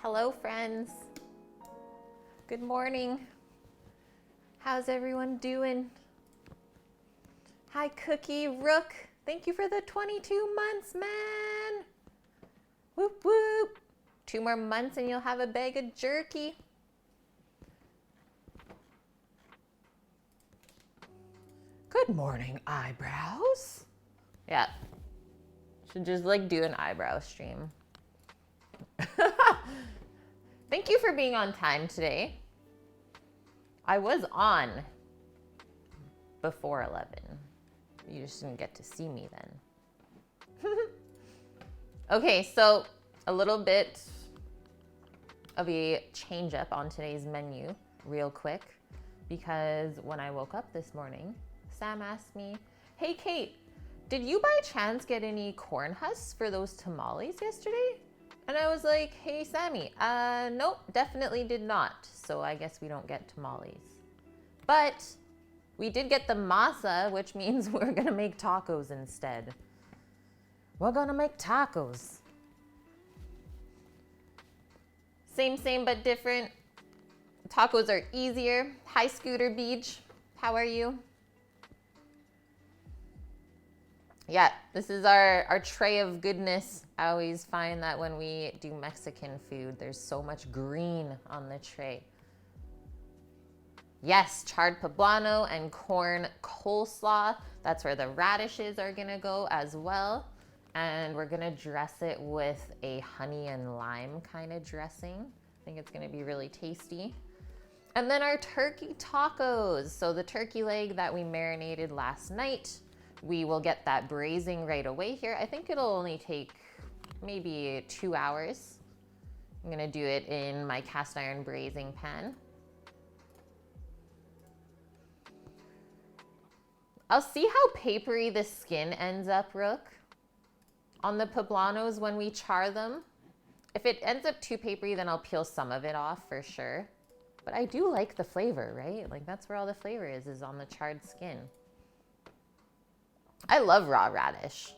Hello, friends. Good morning. How's everyone doing? Hi, Cookie Rook. Thank you for the 22 months, man. Whoop, whoop. 2 more months and you'll have a bag of jerky. Good morning, eyebrows. Yeah. Should just like do an eyebrow stream. Thank you for being on time today. I was on before 11. You just didn't get to see me then. Okay, so a little bit of a change up on today's menu real quick, because when I woke up this morning, Sam asked me, "Hey Kate, did you by chance get any corn husks for those tamales yesterday?" And I was like, "Hey Sammy, nope, definitely did not. So I guess we don't get tamales. But we did get the masa, which means we're gonna make tacos instead. We're gonna make tacos. Same, but different. Tacos are easier. Hi, Scooter Beach. How are you? Yeah, this is our tray of goodness. I always find that when we do Mexican food, there's so much green on the tray. Yes, charred poblano and corn coleslaw. That's where the radishes are gonna go as well. And we're gonna dress it with a honey and lime kind of dressing. I think it's gonna be really tasty. And then our turkey tacos. So the turkey leg that we marinated last night, we will get that braising right away here. I think it'll only take maybe 2 hours. I'm gonna do it in my cast iron braising pan. I'll see how papery the skin ends up, Rook, on the poblanos when we char them. If it ends up too papery, then I'll peel some of it off for sure. But I do like the flavor, right? Like that's where all the flavor is on the charred skin. I love raw radish.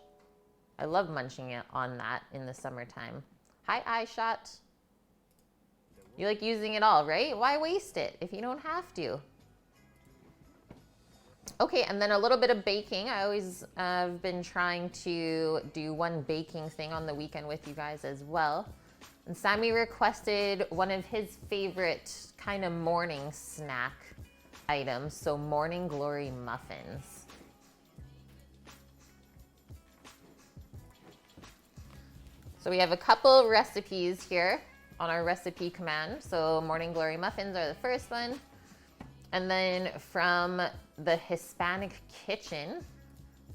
I love munching it on that in the summertime. Hi, iShot. You like using it all, right? Why waste it if you don't have to? Okay, and then a little bit of baking. I always have been trying to do one baking thing on the weekend with you guys as well. And Sammy requested one of his favorite kind of morning snack items. So morning Glory Muffins. So we have a couple recipes here on our recipe command. So morning Glory Muffins are the first one. And then from the Hispanic kitchen,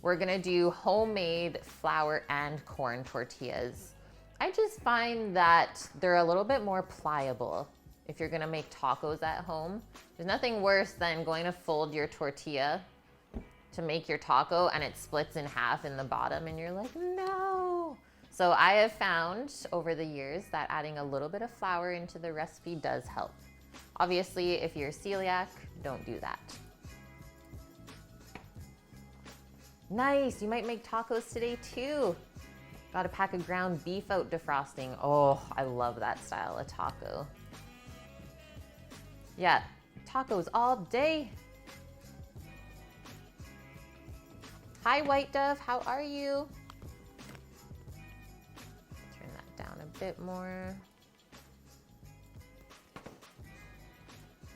we're gonna do homemade flour and corn tortillas. I just find that they're a little bit more pliable if you're gonna make tacos at home. There's nothing worse than going to fold your tortilla to make your taco and it splits in half in the bottom and you're like, no. So I have found over the years that adding a little bit of flour into the recipe does help. Obviously, if you're celiac, don't do that. Nice, you might make tacos today too. Got a pack of ground beef out defrosting. Oh, I love that style of taco. Yeah, tacos all day. Hi, White Dove, how are you? Turn that down a bit more.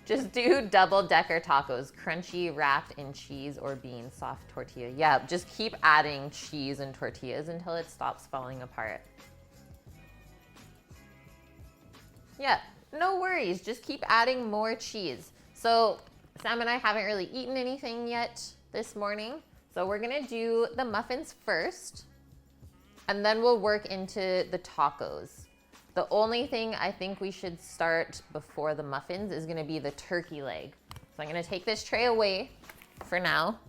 Just do double-decker tacos, crunchy, wrapped in cheese or bean, soft tortilla. Yeah, just keep adding cheese and tortillas until it stops falling apart. Yeah, no worries, just keep adding more cheese. So Sam and I haven't really eaten anything yet this morning, so we're gonna do the muffins first, and then we'll work into the tacos. The only thing I think we should start before the muffins is gonna be the turkey leg. So I'm gonna take this tray away for now.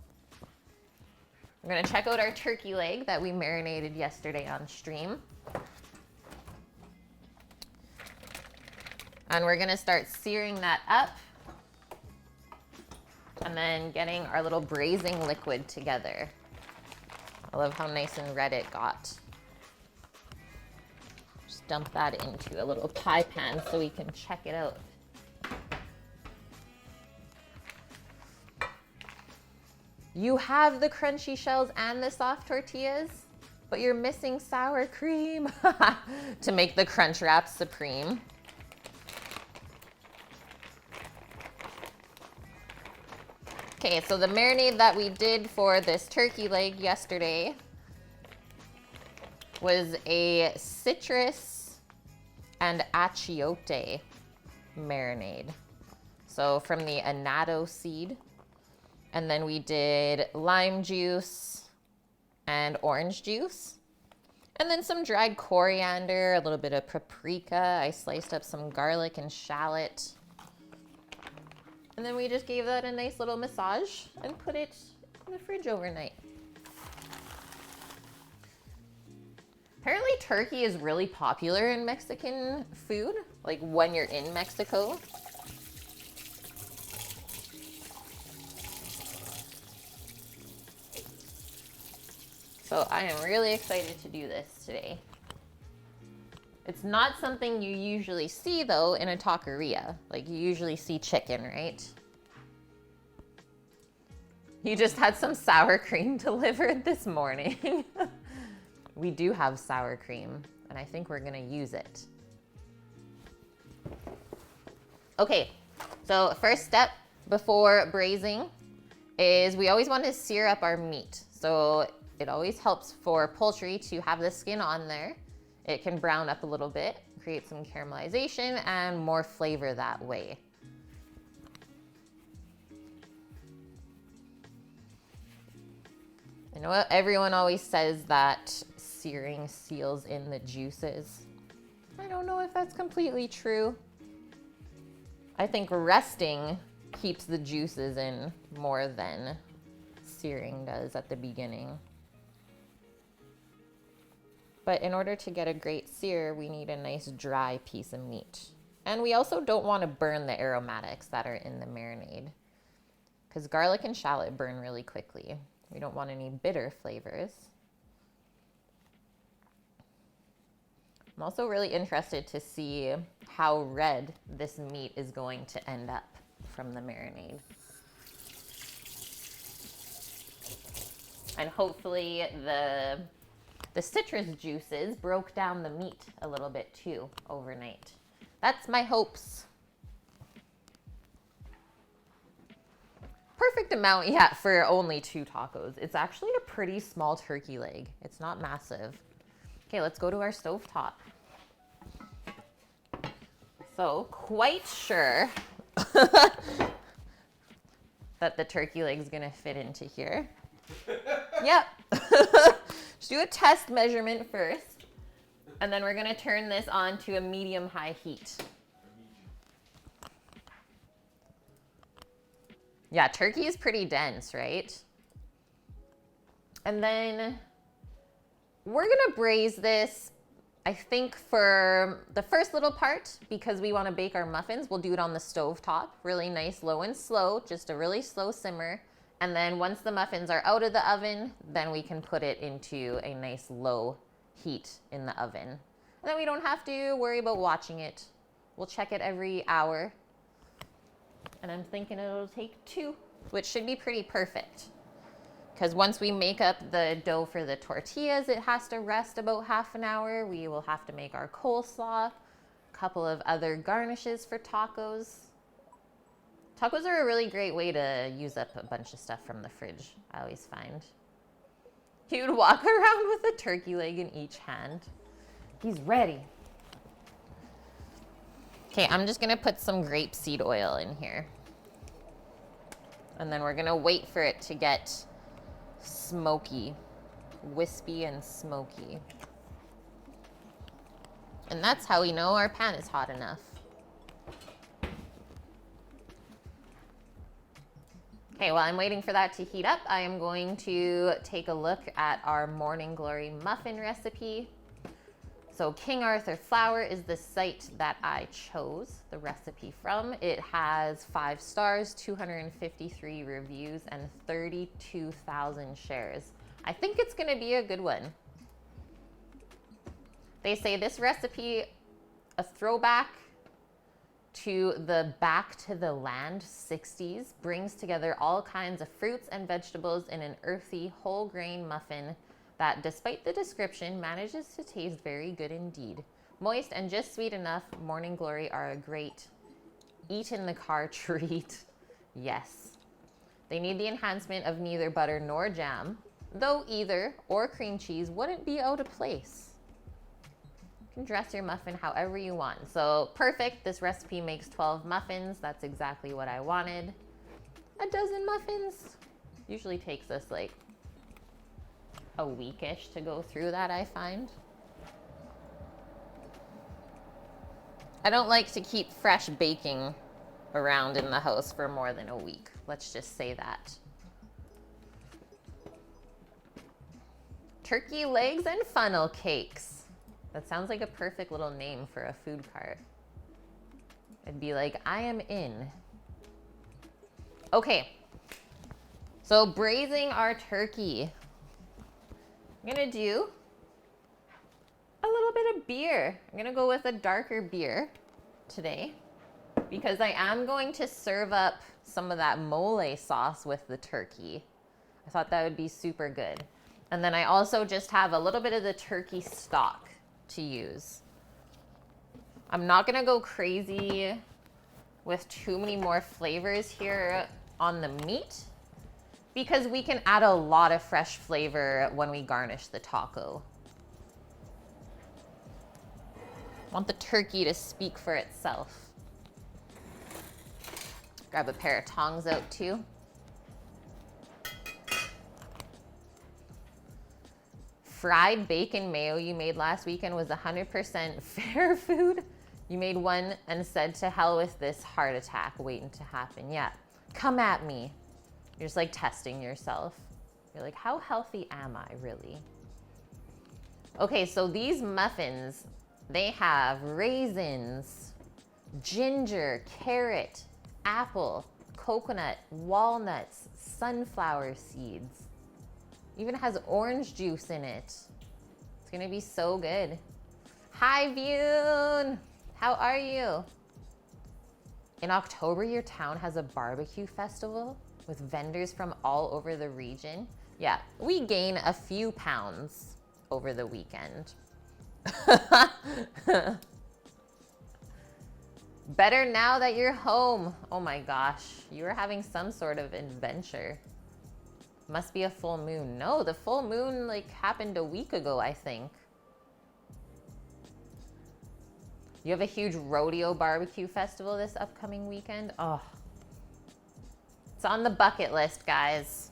We're gonna check out our turkey leg that we marinated yesterday on stream. And we're gonna start searing that up and then getting our little braising liquid together. I love how nice and red it got. Just dump that into a little pie pan so we can check it out. You have the crunchy shells and the soft tortillas, but you're missing sour cream to make the crunch wrap supreme. Okay, so the marinade that we did for this turkey leg yesterday was a citrus and achiote marinade. So from the annatto seed. And then we did lime juice and orange juice. And then some dried coriander, a little bit of paprika. I sliced up some garlic and shallot. And then we just gave that a nice little massage and put it in the fridge overnight. Apparently turkey is really popular in Mexican food, like when you're in Mexico. So I am really excited to do this today. It's not something you usually see though in a taqueria. Like you usually see chicken, right? You just had some sour cream delivered this morning. We do have sour cream and I think we're gonna use it. Okay, so first step before braising is we always want to sear up our meat. So it always helps for poultry to have the skin on there. It can brown up a little bit, create some caramelization and more flavor that way. You know what? Everyone always says that searing seals in the juices. I don't know if that's completely true. I think resting keeps the juices in more than searing does at the beginning. But in order to get a great sear, we need a nice dry piece of meat. And we also don't want to burn the aromatics that are in the marinade because garlic and shallot burn really quickly. We don't want any bitter flavors. I'm also really interested to see how red this meat is going to end up from the marinade. And hopefully the citrus juices broke down the meat a little bit too overnight. That's my hopes. Perfect amount, yeah, for only 2 tacos. It's actually a pretty small turkey leg. It's not massive. Okay, let's go to our stovetop. So, quite sure that the turkey leg's gonna fit into here. Yep. Just do a test measurement first, and then we're gonna turn this on to a medium-high heat. Yeah, turkey is pretty dense, right? And then we're gonna braise this, I think for the first little part, because we wanna bake our muffins, we'll do it on the stove top, really nice, low and slow, just a really slow simmer. And then once the muffins are out of the oven, then we can put it into a nice low heat in the oven. And then we don't have to worry about watching it. We'll check it every hour. And I'm thinking it'll take 2, which should be pretty perfect. Because once we make up the dough for the tortillas, it has to rest about half an hour. We will have to make our coleslaw, a couple of other garnishes for tacos. Tacos are a really great way to use up a bunch of stuff from the fridge, I always find. He would walk around with a turkey leg in each hand. He's ready. Okay, I'm just gonna put some grapeseed oil in here. And then we're gonna wait for it to get smoky, wispy and smoky. And that's how we know our pan is hot enough. Okay, while I'm waiting for that to heat up, I am going to take a look at our Morning Glory muffin recipe. So King Arthur Flour is the site that I chose the recipe from. It has 5 stars, 253 reviews, and 32,000 shares. I think it's gonna be a good one. They say this recipe, a throwback to the Back to the Land 60s, brings together all kinds of fruits and vegetables in an earthy, whole grain muffin that, despite the description, manages to taste very good indeed. Moist and just sweet enough, Morning Glory are a great eat in the car treat. Yes. They need the enhancement of neither butter nor jam, though either or cream cheese wouldn't be out of place. You can dress your muffin however you want. So perfect, this recipe makes 12 muffins. That's exactly what I wanted. A dozen muffins. Usually takes us like a weekish to go through that, I find. I don't like to keep fresh baking around in the house for more than a week. Let's just say that. Turkey legs and funnel cakes. That sounds like a perfect little name for a food cart. It'd be like, I am in. Okay, so braising our turkey. I'm gonna do a little bit of beer. I'm gonna go with a darker beer today because I am going to serve up some of that mole sauce with the turkey. I thought that would be super good. And then I also just have a little bit of the turkey stock to use. I'm not gonna go crazy with too many more flavors here on the meat because we can add a lot of fresh flavor when we garnish the taco. I want the turkey to speak for itself. Grab a pair of tongs out too. Fried bacon mayo you made last weekend was 100% fair food. You made one and said, to hell with this heart attack waiting to happen. Yeah, come at me. You're just like testing yourself. You're like, how healthy am I really? Okay, so these muffins, they have raisins, ginger, carrot, apple, coconut, walnuts, sunflower seeds. Even has orange juice in it. It's gonna be so good. Hi, Bune. How are you? In October, your town has a barbecue festival with vendors from all over the region. Yeah, we gain a few pounds over the weekend. Better now that you're home. Oh my gosh, you were having some sort of adventure. Must be a full moon. No, the full moon like happened a week ago, I think. You have a huge rodeo barbecue festival this upcoming weekend. Oh, it's on the bucket list, guys.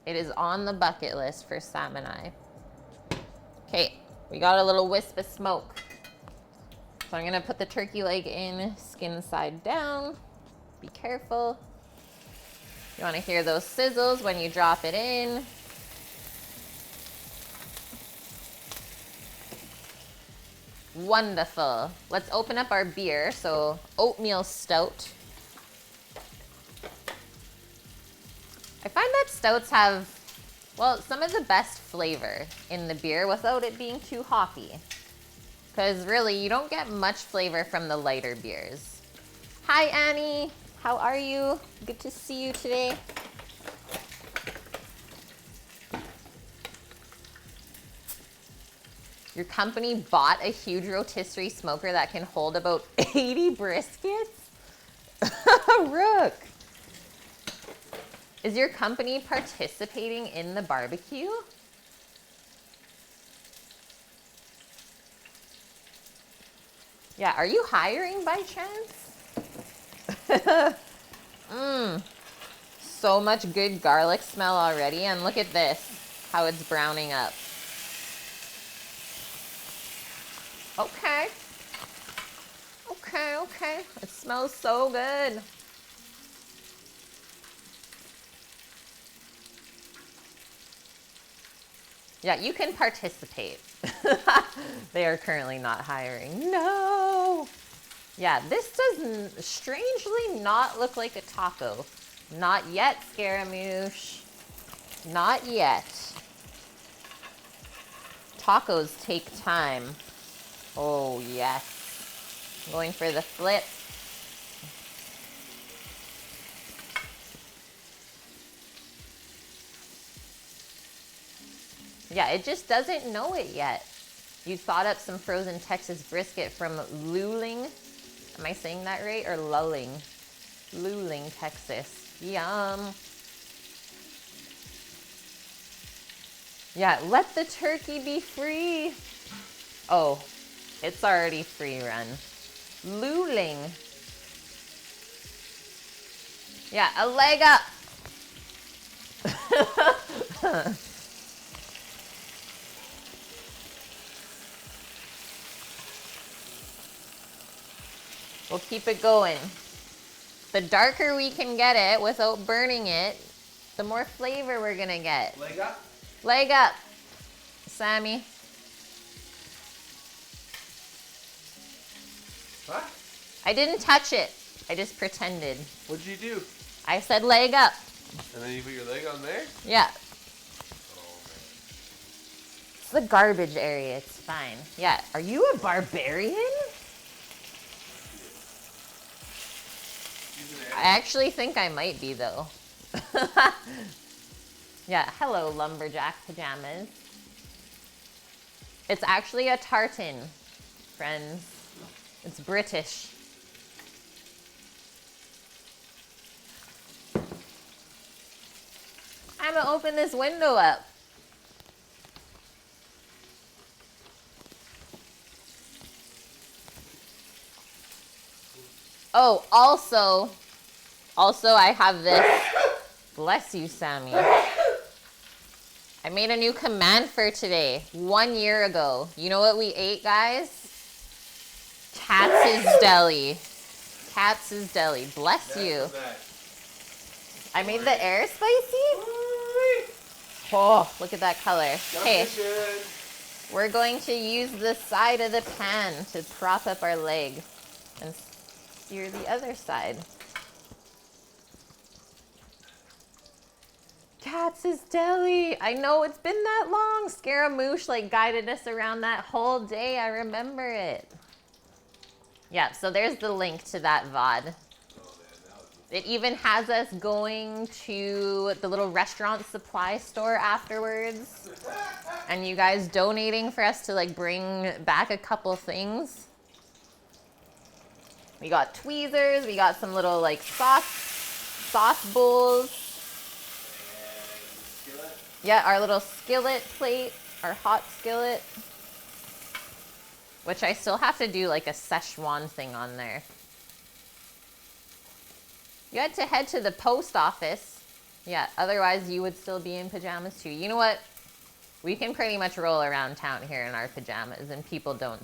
It is on the bucket list for Sam and I. Okay, we got a little wisp of smoke. So I'm gonna put the turkey leg in, skin side down. Be careful. You want to hear those sizzles when you drop it in. Wonderful. Let's open up our beer. So oatmeal stout. I find that stouts have, well, some of the best flavor in the beer without it being too hoppy. Because really, you don't get much flavor from the lighter beers. Hi, Annie. How are you? Good to see you today. Your company bought a huge rotisserie smoker that can hold about 80 briskets? Rook. Is your company participating in the barbecue? Yeah, are you hiring by chance? So much good garlic smell already, and look at this, how it's browning up. Okay. Okay. It smells so good. Yeah, you can participate. They are currently not hiring. No. Yeah, this does strangely not look like a taco. Not yet, Scaramouche. Not yet. Tacos take time. Oh, yes. Going for the flip. Yeah, it just doesn't know it yet. You thawed up some frozen Texas brisket from Luling. Am I saying that right? Or Lulling? Luling, Texas. Yum. Yeah, let the turkey be free. Oh, it's already free run. Luling. Yeah, a leg up. We'll keep it going. The darker we can get it without burning it, the more flavor we're gonna get. Leg up. Leg up, Sammy. What? I didn't touch it. I just pretended. What'd you do? I said leg up. And then you put your leg on there? Yeah. Oh, man. It's the garbage area. It's fine. Yeah. Are you a barbarian? I actually think I might be, though. Yeah. Hello, lumberjack pajamas. It's actually a tartan, friends. It's British. I'm gonna open this window up. Oh, also I have this. Bless you, Sammy. I made a new command for today, 1 year ago. You know what we ate, guys? Katz's Deli. Katz's Deli. Bless you. I made the air spicy. Oh, look at that color. Okay, we're going to use the side of the pan to prop up our leg and sear the other side. Katz's Deli. I know it's been that long. Scaramouche like guided us around that whole day. I remember it. Yeah, so there's the link to that VOD. It even has us going to the little restaurant supply store afterwards. And you guys donating for us to like bring back a couple things. We got tweezers, we got some little like sauce bowls. Yeah, our little skillet plate, our hot skillet. Which I still have to do like a Szechuan thing on there. You had to head to the post office. Yeah, otherwise you would still be in pajamas too. You know what? We can pretty much roll around town here in our pajamas and people don't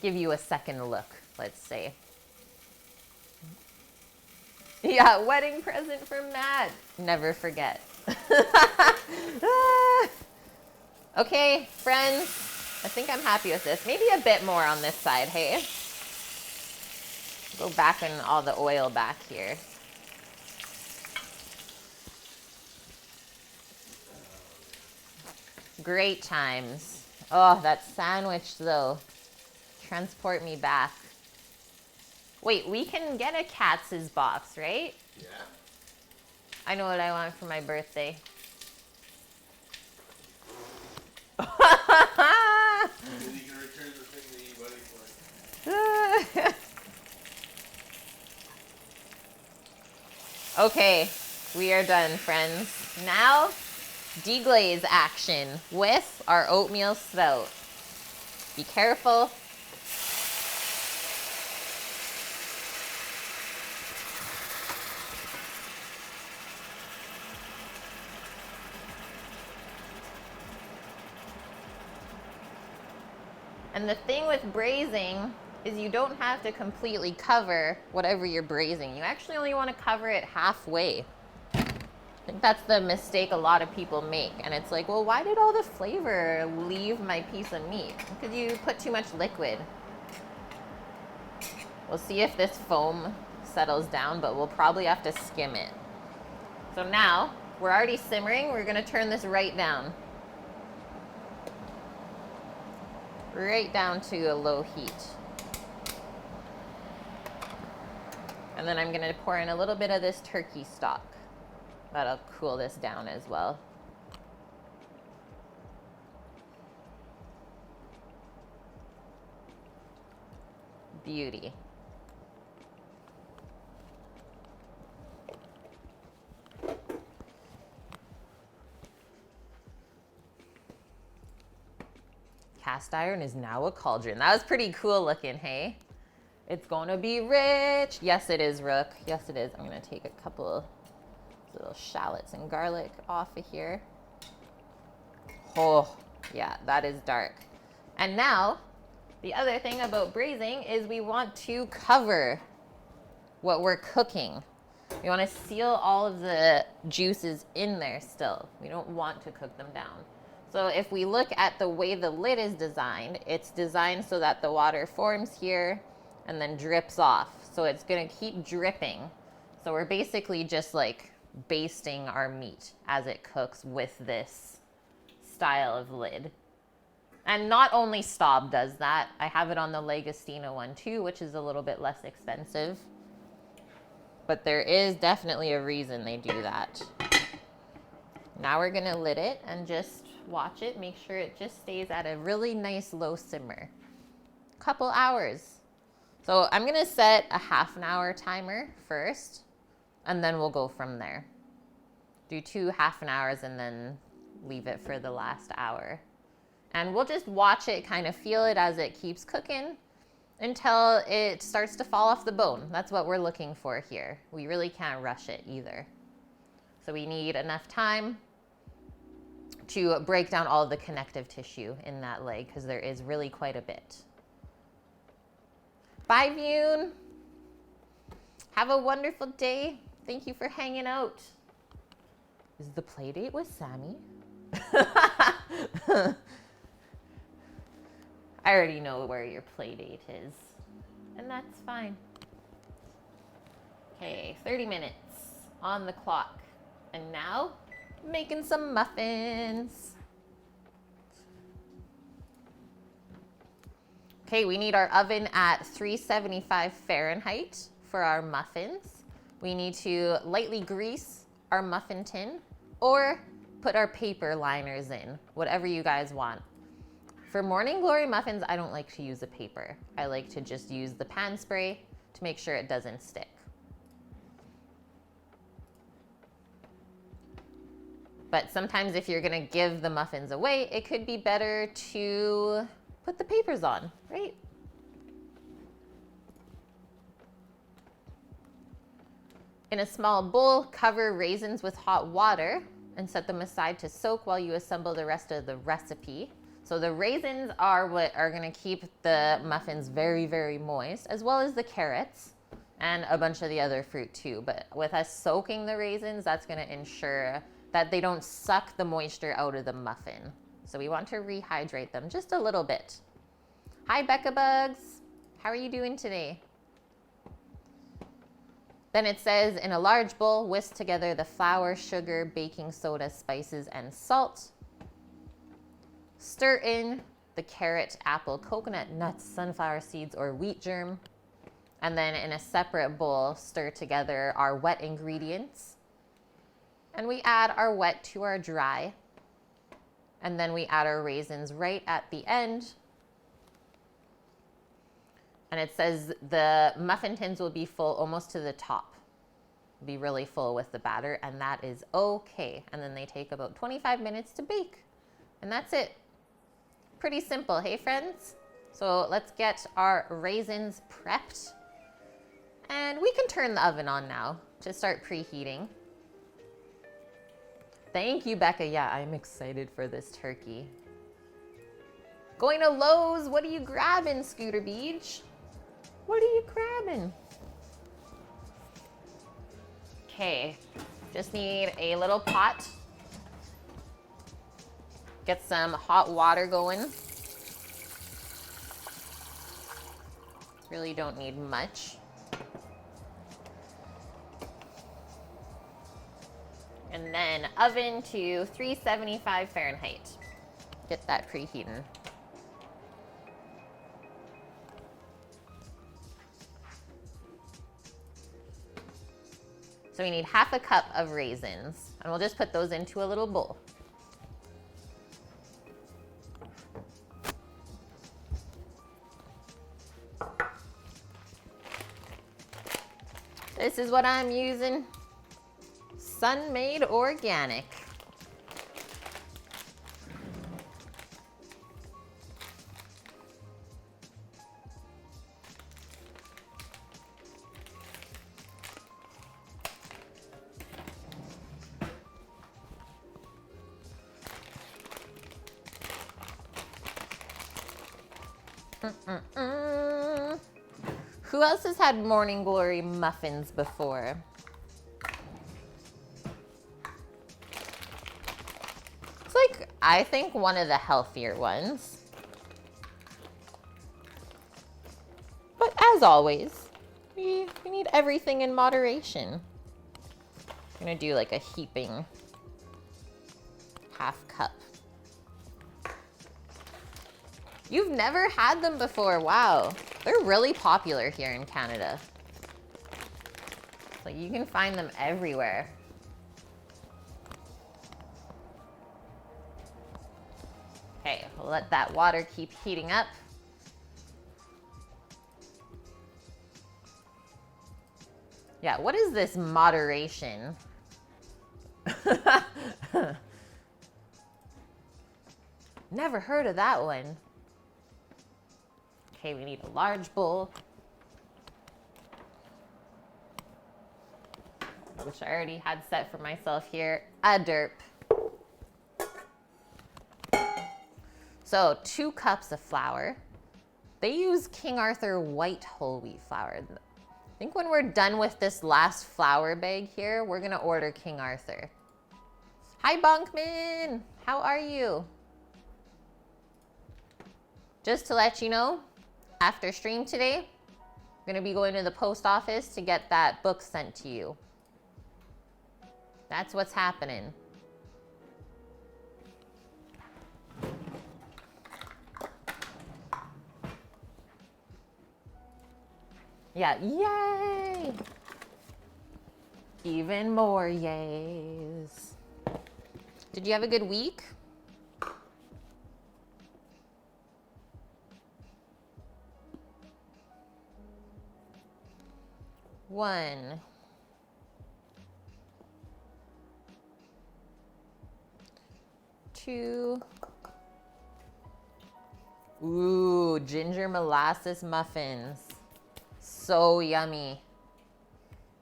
give you a second look, let's say. Yeah, wedding present for Matt. Never forget. Okay, friends, I think I'm happy with this. Maybe a bit more on this side, hey? Go back in all the oil back here. Great times. Oh, that sandwich though. Transport me back. Wait, we can get a Katz's box, right? Yeah. I know what I want for my birthday. And you can return the thing that you buddy for. Okay, we are done, friends. Now, deglaze action with our oatmeal spout. Be careful. And the thing with braising is you don't have to completely cover whatever you're braising. You actually only want to cover it halfway. I think that's the mistake a lot of people make. And it's like, well, why did all the flavor leave my piece of meat? Because you put too much liquid. We'll see if this foam settles down, but we'll probably have to skim it. So now, we're already simmering. We're gonna turn this right down. right down to a low heat. And then I'm gonna pour in a little bit of this turkey stock. That'll cool this down as well. Beauty. Cast iron is now a cauldron. That was pretty cool looking, hey? It's gonna be rich. Yes, it is, Rook. Yes, it is. I'm gonna take a couple little shallots and garlic off of here. Oh, yeah, that is dark. And now, the other thing about braising is we want to cover what we're cooking. We want to seal all of the juices in there still. We don't want to cook them down. So if we look at the way the lid is designed, it's designed so that the water forms here and then drips off. So it's gonna keep dripping. So we're basically just like basting our meat as it cooks with this style of lid. And not only Staub does that, I have it on the Legostina one too, which is a little bit less expensive. But there is definitely a reason they do that. Now we're gonna lid it and just watch it, make sure it just stays at a really nice low simmer. Couple hours. So I'm gonna set a half-an-hour timer first, and then we'll go from there. Do 2 half-an-hours and then leave it for the last hour. And we'll just watch it, kind of feel it as it keeps cooking until it starts to fall off the bone. That's what we're looking for here. We really can't rush it either. So we need enough time to break down all of the connective tissue in that leg because there is really quite a bit. Bye, Vune. Have a wonderful day. Thank you for hanging out. Is the play date with Sammy? I already know where your play date is, and that's fine. Okay, 30 minutes on the clock. And now, making some muffins. Okay, we need our oven at 375 Fahrenheit for our muffins. We need to lightly grease our muffin tin or put our paper liners in, whatever you guys want. For Morning Glory muffins, I don't like to use a paper. I like to just use the pan spray to make sure it doesn't stick. But sometimes if you're gonna give the muffins away, it could be better to put the papers on, right? In a small bowl, cover raisins with hot water and set them aside to soak while you assemble the rest of the recipe. So the raisins are what are gonna keep the muffins very, very moist, as well as the carrots and a bunch of the other fruit too. But with us soaking the raisins, that's gonna ensure that they don't suck the moisture out of the muffin. So we want to rehydrate them just a little bit. Hi, Becca Bugs. How are you doing today? Then it says, in a large bowl, whisk together the flour, sugar, baking soda, spices, and salt. Stir in the carrot, apple, coconut, nuts, sunflower seeds, or wheat germ. And then in a separate bowl, stir together our wet ingredients. And we add our wet to our dry. And then we add our raisins right at the end. And it says the muffin tins will be full almost to the top. Be really full with the batter, and that is okay. And then they take about 25 minutes to bake. And that's it. Pretty simple, hey friends? So let's get our raisins prepped. And we can turn the oven on now to start preheating. Thank you, Becca. Yeah, I'm excited for this turkey. Going to Lowe's. What are you grabbing, Scooter Beach? What are you grabbing? Okay, just need a little pot. Get some hot water going. Really don't need much. And then oven to 375 Fahrenheit. Get that preheating. So we need half a cup of raisins, and we'll just put those into a little bowl. This is what I'm using, Sun-Made Organic. Who else has had Morning Glory muffins before? It's like, I think, one of the healthier ones. But as always, we need everything in moderation. I'm gonna do like a heaping half cup. You've never had them before, wow. They're really popular here in Canada. Like you can find them everywhere. Okay, we'll let that water keep heating up. Yeah, what is this moderation? Never heard of that one. Okay, we need a large bowl, which I already had set for myself here, a derp. So 2 cups of flour. They use King Arthur white whole wheat flour. I think when we're done with this last flour bag here, we're gonna order King Arthur. Hi Bonkman, how are you? Just to let you know, after stream today, I'm gonna be going to the post office to get that book sent to you. That's what's happening. Yeah, yay! Even more yays. Did you have a good week? One. 2. Ooh, ginger molasses muffins. So yummy.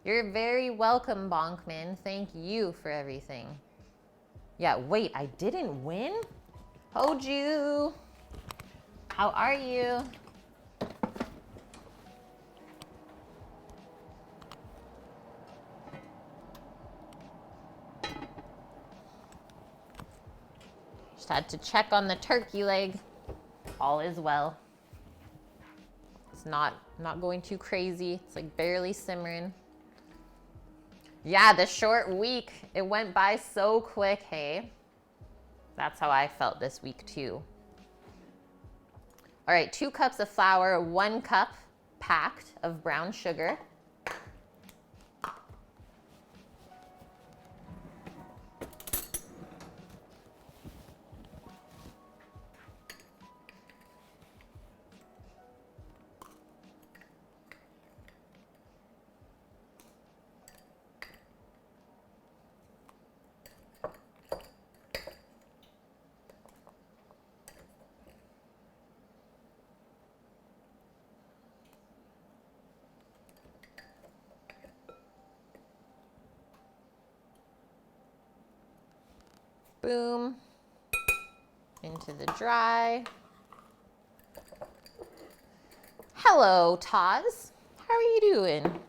You're very welcome, Bonkman. Thank you for everything. Yeah, wait, I didn't win? Hoju. How are you? Just had to check on the turkey leg. All is well. It's not going too crazy. It's like barely simmering. Yeah, the short week. It went by so quick, hey? That's how I felt this week too. All right, 2 cups of flour, 1 cup packed of brown sugar. Boom, into the dry. Hello, Taz. How are you doing?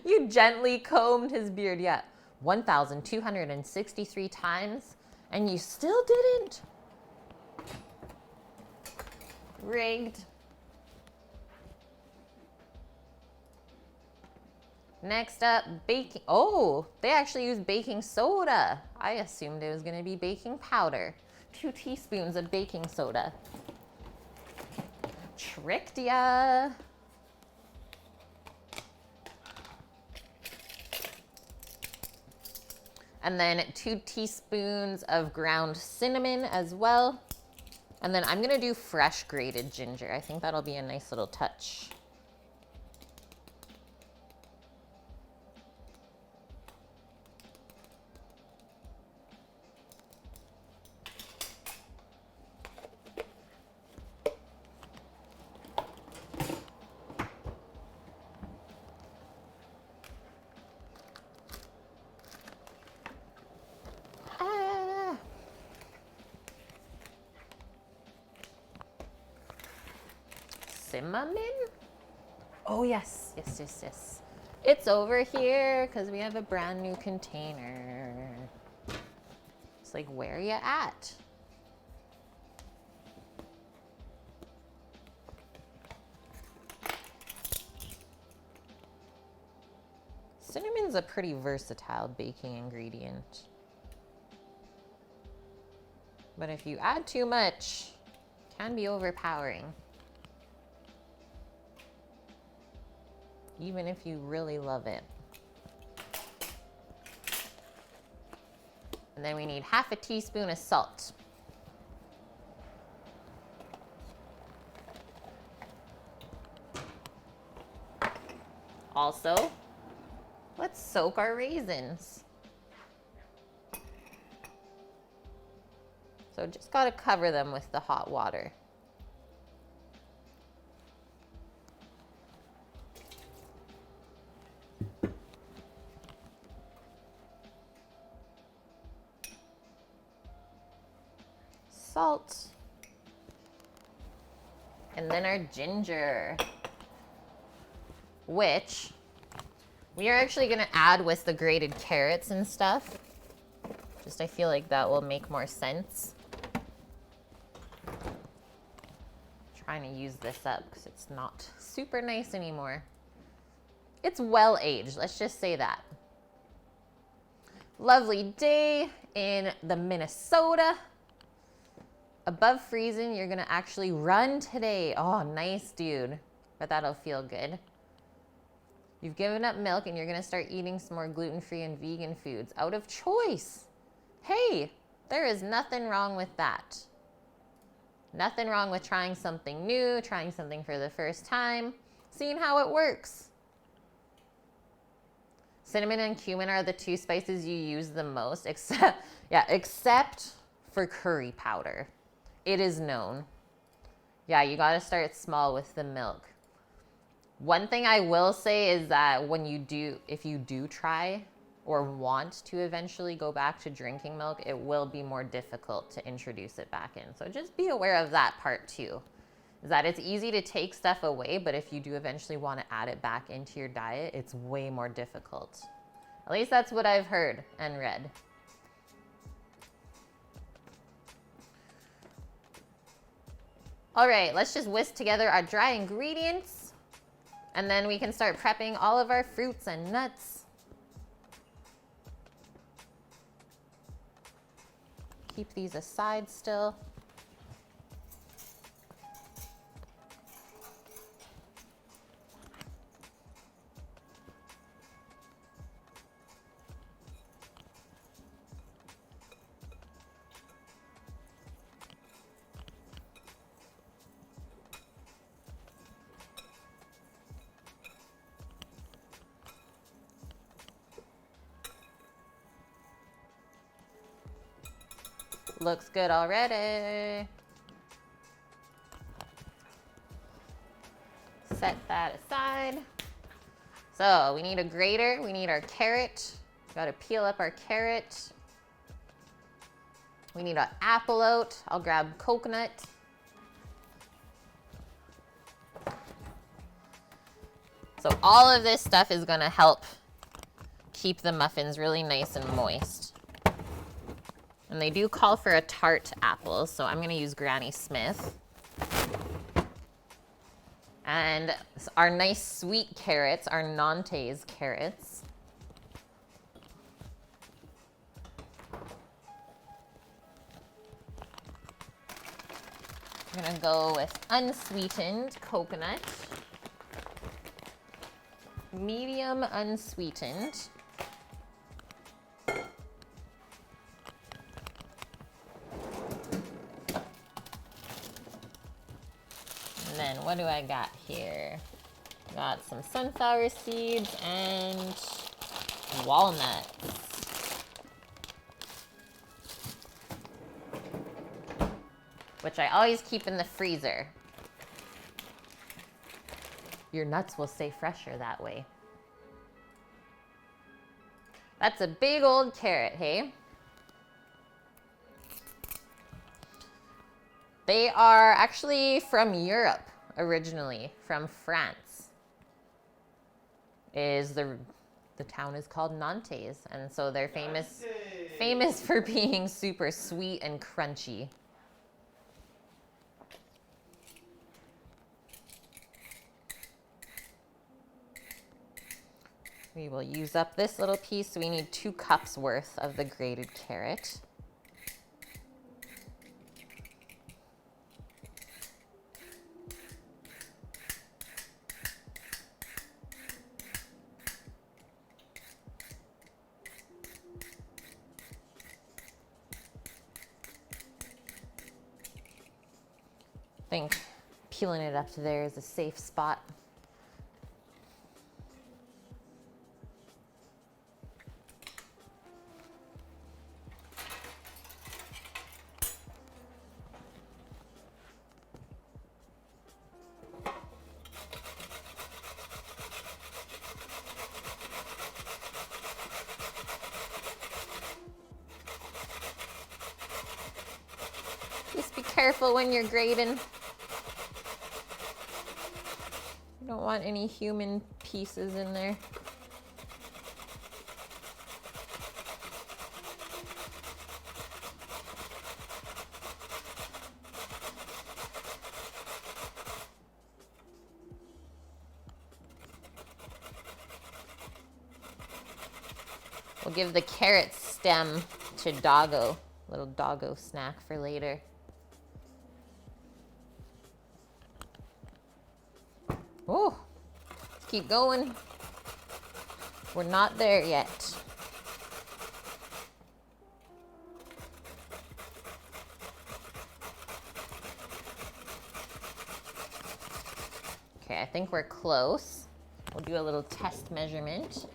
You gently combed his beard. Yeah, 1,263 times, and you still didn't? Rigged. Next up, baking. Oh, they actually use baking soda. I assumed it was going to be baking powder. 2 teaspoons of baking soda. Tricked ya. And then 2 teaspoons of ground cinnamon as well. And then I'm gonna do fresh grated ginger. I think that'll be a nice little touch. Cinnamon? Oh yes, yes, yes, yes. It's over here because we have a brand new container. It's like, where you at? Cinnamon's a pretty versatile baking ingredient. But if you add too much, it can be overpowering. Even if you really love it. And then we need half a teaspoon of salt. Also, let's soak our raisins. So just gotta cover them with the hot water. Salt. And then our ginger, which we are actually going to add with the grated carrots and stuff. Just I feel like that will make more sense. Trying to use this up because it's not super nice anymore. It's well aged, let's just say that. Lovely day in the Minnesota. Above freezing, you're gonna actually run today. Oh, nice, dude. But that'll feel good. You've given up milk and you're gonna start eating some more gluten-free and vegan foods out of choice. Hey, there is nothing wrong with that. Nothing wrong with trying something new, trying something for the first time, seeing how it works. Cinnamon and cumin are the 2 spices you use the most, except for curry powder. It is known. Yeah, you gotta start small with the milk. One thing I will say is that if you do try or want to eventually go back to drinking milk, it will be more difficult to introduce it back in. So just be aware of that part too. Is that it's easy to take stuff away, but if you do eventually want to add it back into your diet, it's way more difficult. At least that's what I've heard and read. All right, let's just whisk together our dry ingredients, and then we can start prepping all of our fruits and nuts. Keep these aside still. Looks good already. Set that aside. So we need a grater, we need our carrot. Gotta peel up our carrot. We need an apple out. I'll grab coconut. So all of this stuff is gonna help keep the muffins really nice and moist. And they do call for a tart apple, so I'm gonna use Granny Smith. And our nice sweet carrots, our Nantes carrots. We're gonna go with unsweetened coconut. Medium unsweetened. And then what do I got here? Got some sunflower seeds and walnuts. Which I always keep in the freezer. Your nuts will stay fresher that way. That's a big old carrot, hey? They are actually from Europe originally, from France. The town is called Nantes, and so they're famous for being super sweet and crunchy. We will use up this little piece, so we need 2 cups worth of the grated carrot. I think peeling it up to there is a safe spot. Just be careful when you're grating. You don't want any human pieces in there. We'll give the carrot stem to Doggo, little Doggo snack for later. Oh, let's keep going. We're not there yet. Okay, I think we're close. We'll do a little test measurement.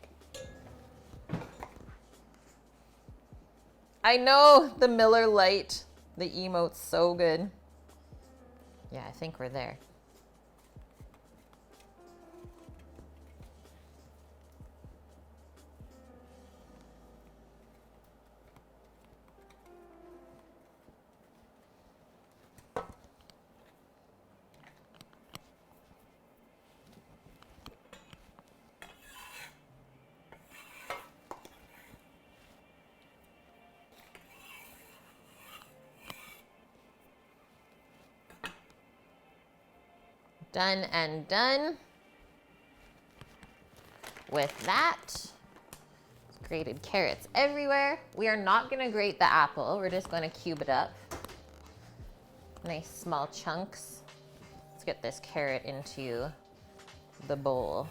I know, the Miller Lite, the emote's so good. Yeah, I think we're there. Done and done. With that, grated carrots everywhere. We are not gonna grate the apple. We're just gonna cube it up. Nice small chunks. Let's get this carrot into the bowl.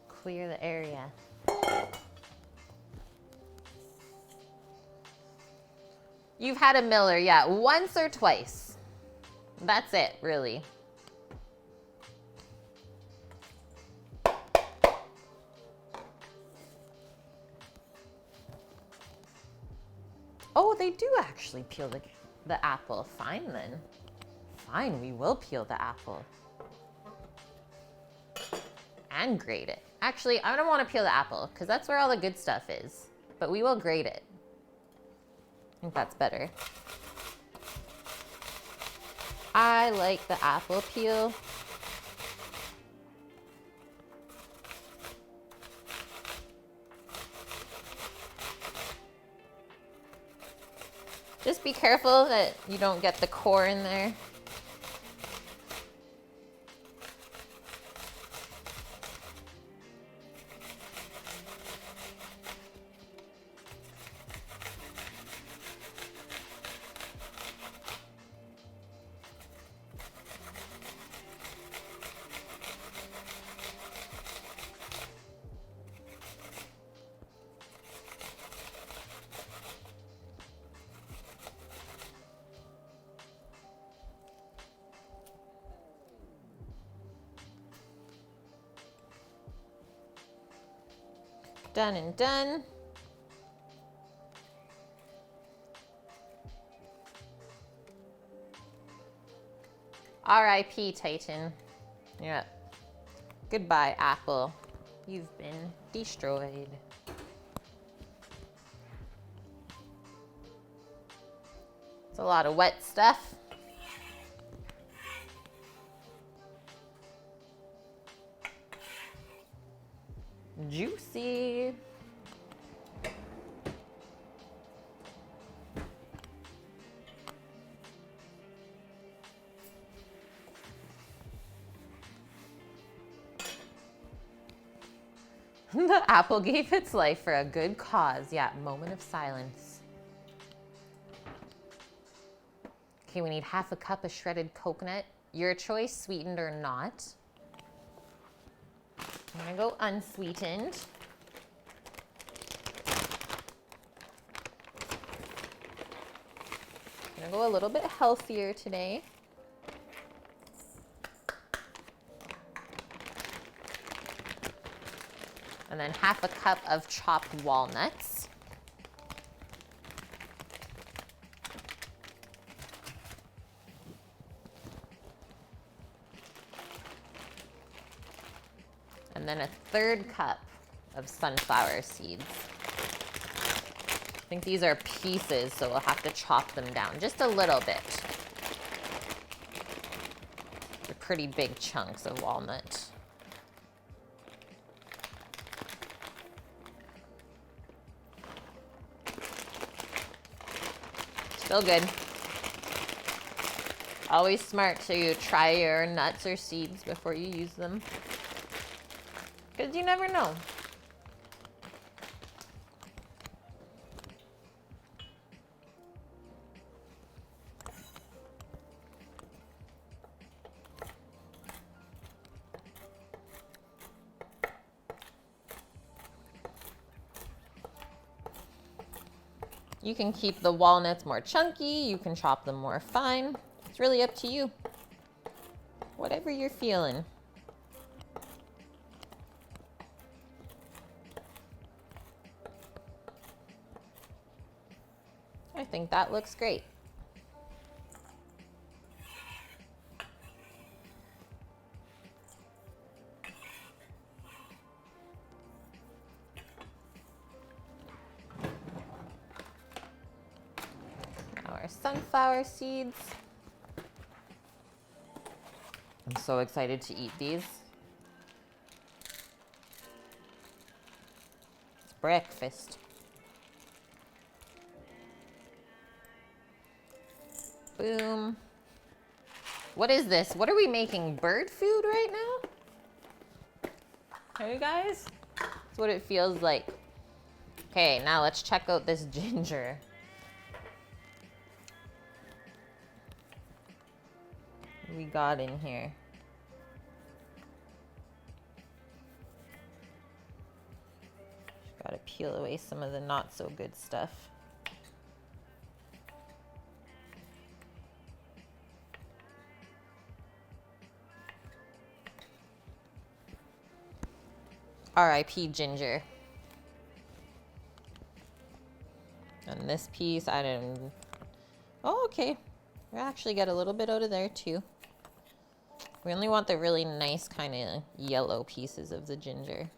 Clear the area. You've had a Miller, yeah, once or twice. That's it, really. Oh, they do actually peel the apple. Fine then. Fine, we will peel the apple. And grate it. Actually, I don't want to peel the apple because that's where all the good stuff is. But we will grate it. I think that's better. I like the apple peel. Just be careful that you don't get the core in there. Done and done. R.I.P. Titan. Yep. Goodbye, Apple. You've been destroyed. It's a lot of wet stuff. Juicy. The apple gave its life for a good cause. Yeah, moment of silence. Okay, we need half a cup of shredded coconut. Your choice, sweetened or not. I'm gonna go unsweetened. I'm gonna go a little bit healthier today. And then half a cup of chopped walnuts. And then a third cup of sunflower seeds. I think these are pieces, so we'll have to chop them down just a little bit. They're pretty big chunks of walnut. Still good. Always smart to try your nuts or seeds before you use them, because you never know. You can keep the walnuts more chunky, you can chop them more fine. It's really up to you. Whatever you're feeling. I think that looks great. Our sunflower seeds. I'm so excited to eat these. It's breakfast. Boom. What is this? What are we making? Bird food right now? Hey guys? That's what it feels like. Okay, now let's check out this ginger. What we got in here? Gotta peel away some of the not so good stuff. R.I.P. ginger. And this piece, I didn't... Oh, okay. We actually got a little bit out of there too. We only want the really nice kind of yellow pieces of the ginger.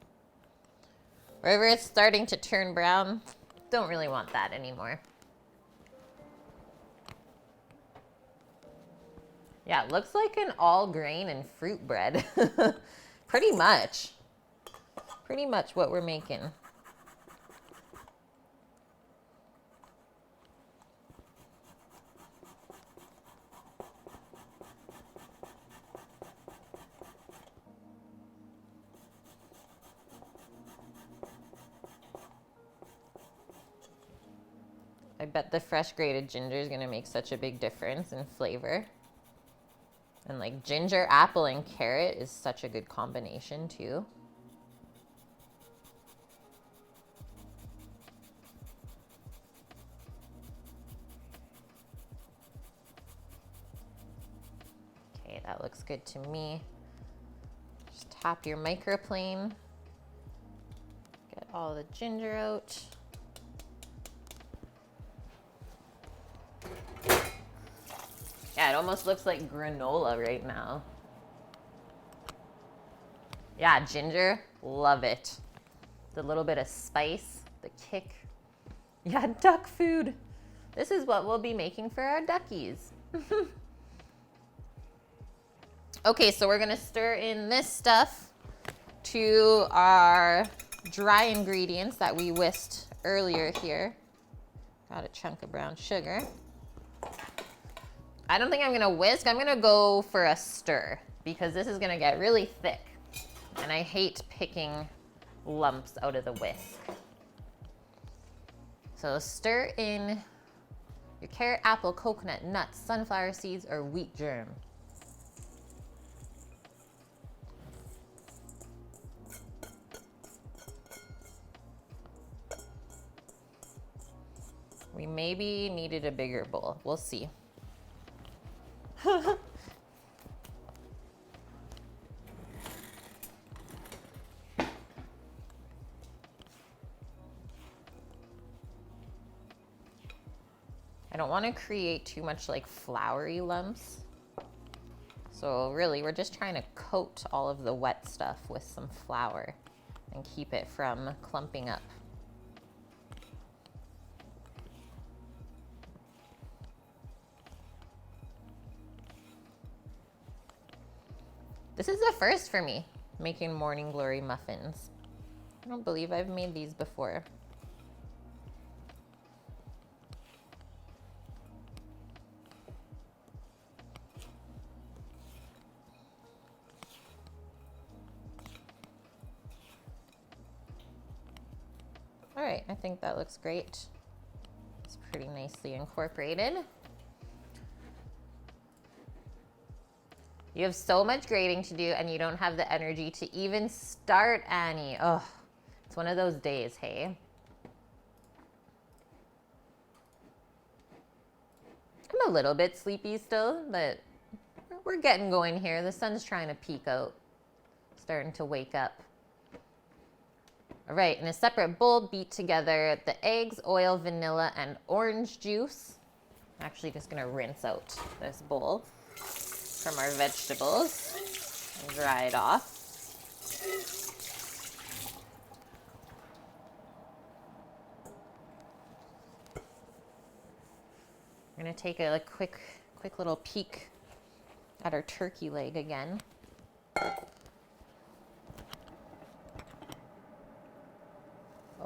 Wherever it's starting to turn brown, don't really want that anymore. Yeah, it looks like an all grain and fruit bread. Pretty much. Pretty much what we're making. I bet the fresh grated ginger is gonna make such a big difference in flavor. And like ginger, apple, and carrot is such a good combination too. Okay, that looks good to me. Just tap your microplane. Get all the ginger out. Yeah, it almost looks like granola right now. Yeah, ginger, love it. The little bit of spice, the kick. Yeah, duck food. This is what we'll be making for our duckies. Okay, so we're gonna stir in this stuff to our dry ingredients that we whisked earlier here. Got a chunk of brown sugar. I don't think I'm gonna whisk, I'm gonna go for a stir because this is gonna get really thick and I hate picking lumps out of the whisk. So stir in your carrot, apple, coconut, nuts, sunflower seeds, or wheat germ. We maybe needed a bigger bowl. We'll see. I don't want to create too much like floury lumps. So really, we're just trying to coat all of the wet stuff with some flour and keep it from clumping up. This is the first for me, making Morning Glory muffins. I don't believe I've made these before. All right, I think that looks great. It's pretty nicely incorporated. You have so much grating to do and you don't have the energy to even start, Annie. Oh, it's one of those days, hey? I'm a little bit sleepy still, but we're getting going here. The sun's trying to peek out, starting to wake up. All right, in a separate bowl, beat together the eggs, oil, vanilla, and orange juice. I'm actually just gonna rinse out this bowl from our vegetables and dry it off. I'm gonna take a quick little peek at our turkey leg again.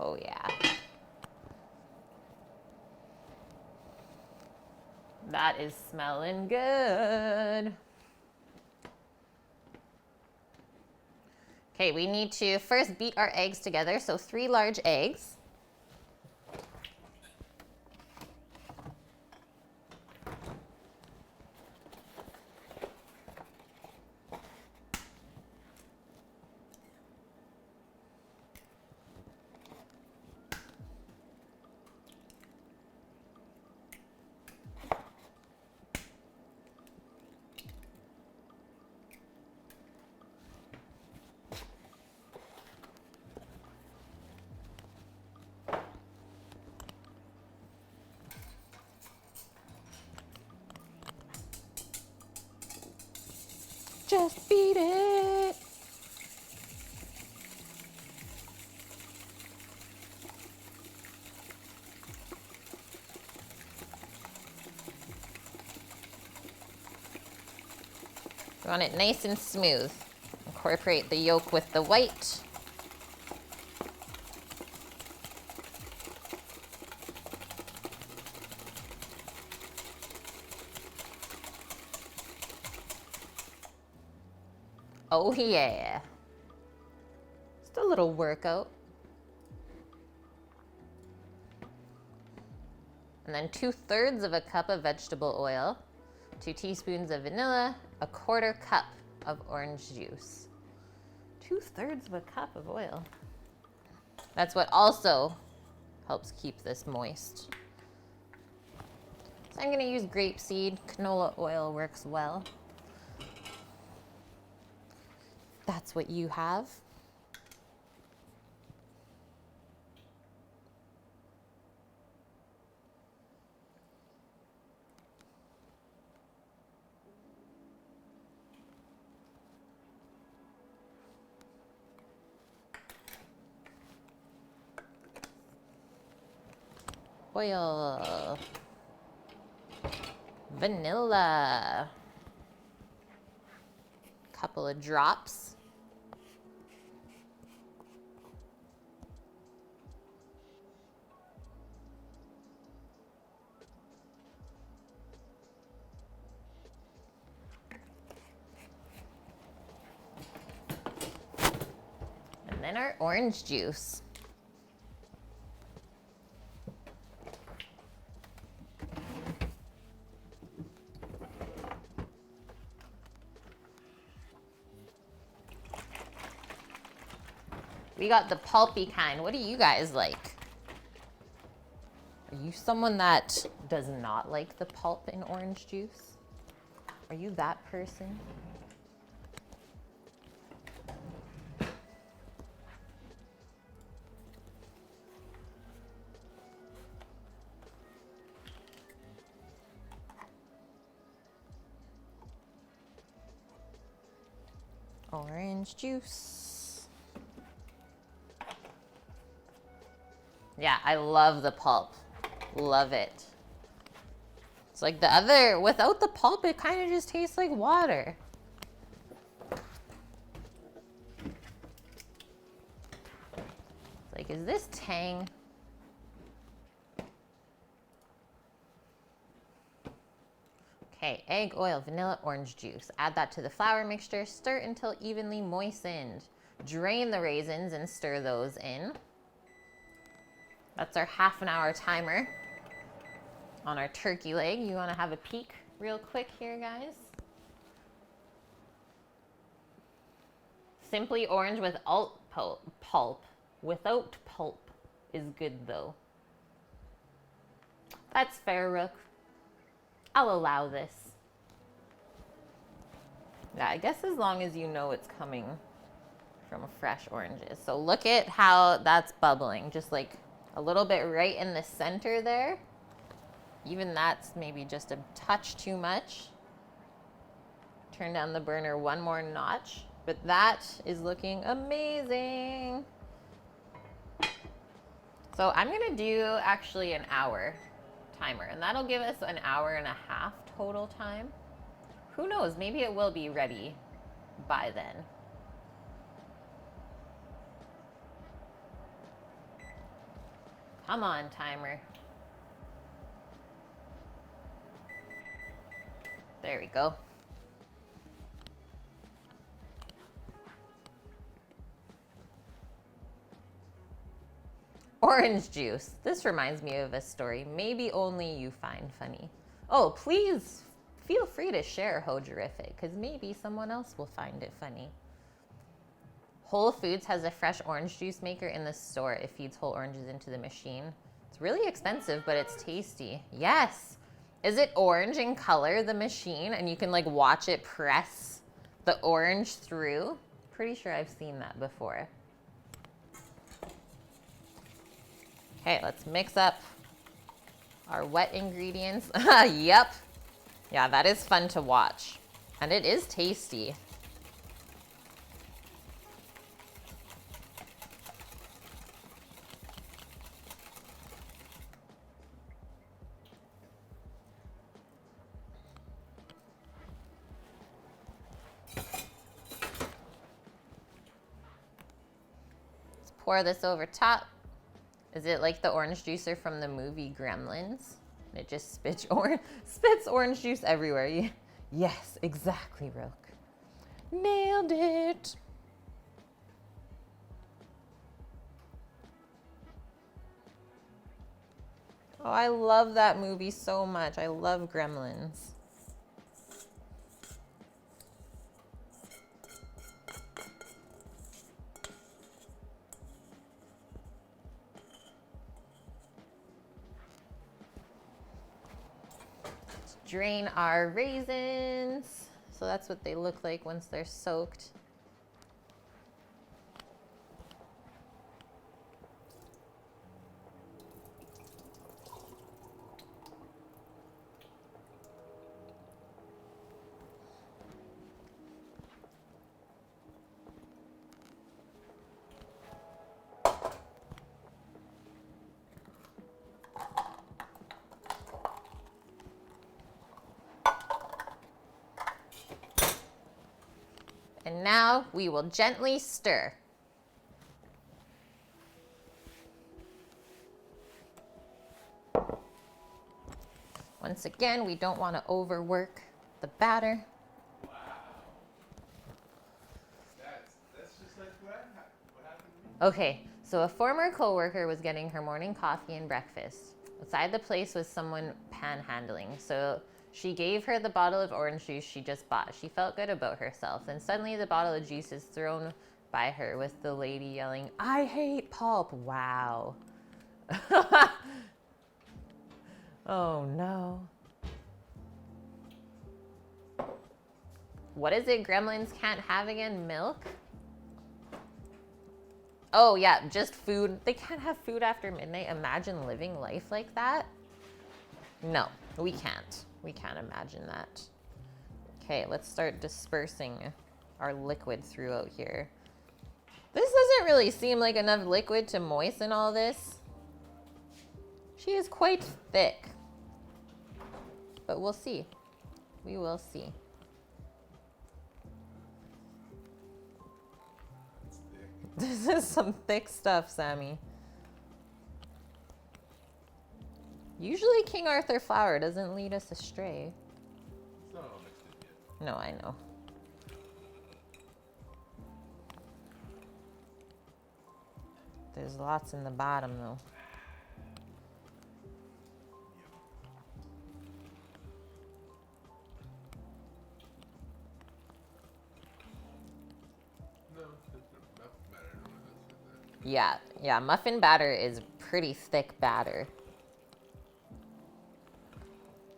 Oh yeah. That is smelling good. Okay, we need to first beat our eggs together. So 3 large eggs. Just beat it. You want it nice and smooth. Incorporate the yolk with the white. Oh yeah. Just a little workout. And then 2/3 of a cup of vegetable oil, 2 teaspoons of vanilla, 1/4 cup of orange juice. 2/3 of a cup of oil. That's what also helps keep this moist. So I'm gonna use grapeseed. Canola oil works well. That's what you have. oil, vanilla, couple of drops. And then our orange juice. We got the pulpy kind. What do you guys like? Are you someone that does not like the pulp in orange juice? Are you that person? Orange juice. Yeah, I love the pulp. Love it. It's like the other, without the pulp, it kind of just tastes like water. It's like, is this tang? Okay, egg, oil, vanilla, orange juice. Add that to the flour mixture. Stir until evenly moistened. Drain the raisins and stir those in. That's our ½ an hour timer on our turkey leg. You want to have a peek real quick here, guys? Simply orange without pulp. Without pulp is good though. That's fair, Rook. I'll allow this. Yeah, I guess as long as you know it's coming from fresh oranges. So look at how that's bubbling, just like a little bit right in the center there. Even that's maybe just a touch too much. Turn down the burner one more notch, but that is looking amazing. So I'm gonna do actually an hour timer, and that'll give us an hour and a half total time. Who knows, maybe it will be ready by then. Come on, timer. There we go. Orange juice. This reminds me of a story maybe only you find funny. Oh, please feel free to share Hojerific, because maybe someone else will find it funny. Whole Foods has a fresh orange juice maker in the store. It feeds whole oranges into the machine. It's really expensive, but it's tasty. Yes. Is it orange in color, the machine, and you can like watch it press the orange through? Pretty sure I've seen that before. Okay, let's mix up our wet ingredients. Yep. Yeah, that is fun to watch. And it is tasty. Let's pour this over top. Is it like the orange juicer from the movie Gremlins? It just spits orange juice everywhere. Yes, exactly, Rook. Nailed it. Oh, I love that movie so much. I love Gremlins. Drain our raisins. So that's what they look like once they're soaked. And now we will gently stir. Once again, we don't want to overwork the batter. Wow. That's just like what happened to me. Okay, so a former coworker was getting her morning coffee and breakfast. Outside the place was someone panhandling, so she gave her the bottle of orange juice she just bought. She felt good about herself. Then suddenly the bottle of juice is thrown by her with the lady yelling, "I hate pulp." Wow. Oh no. What is it Gremlins can't have again? Milk? Oh yeah, just food. They can't have food after midnight. Imagine living life like that. No, we can't. We can't imagine that. Okay, let's start dispersing our liquid throughout here. This doesn't really seem like enough liquid to moisten all this. She is quite thick. But we'll see. We will see. This is some thick stuff, Sammy. Usually King Arthur flour doesn't lead us astray. It's not all mixed in yet. No, I know. There's lots in the bottom though. No, enough batter. Yeah, muffin batter is pretty thick batter.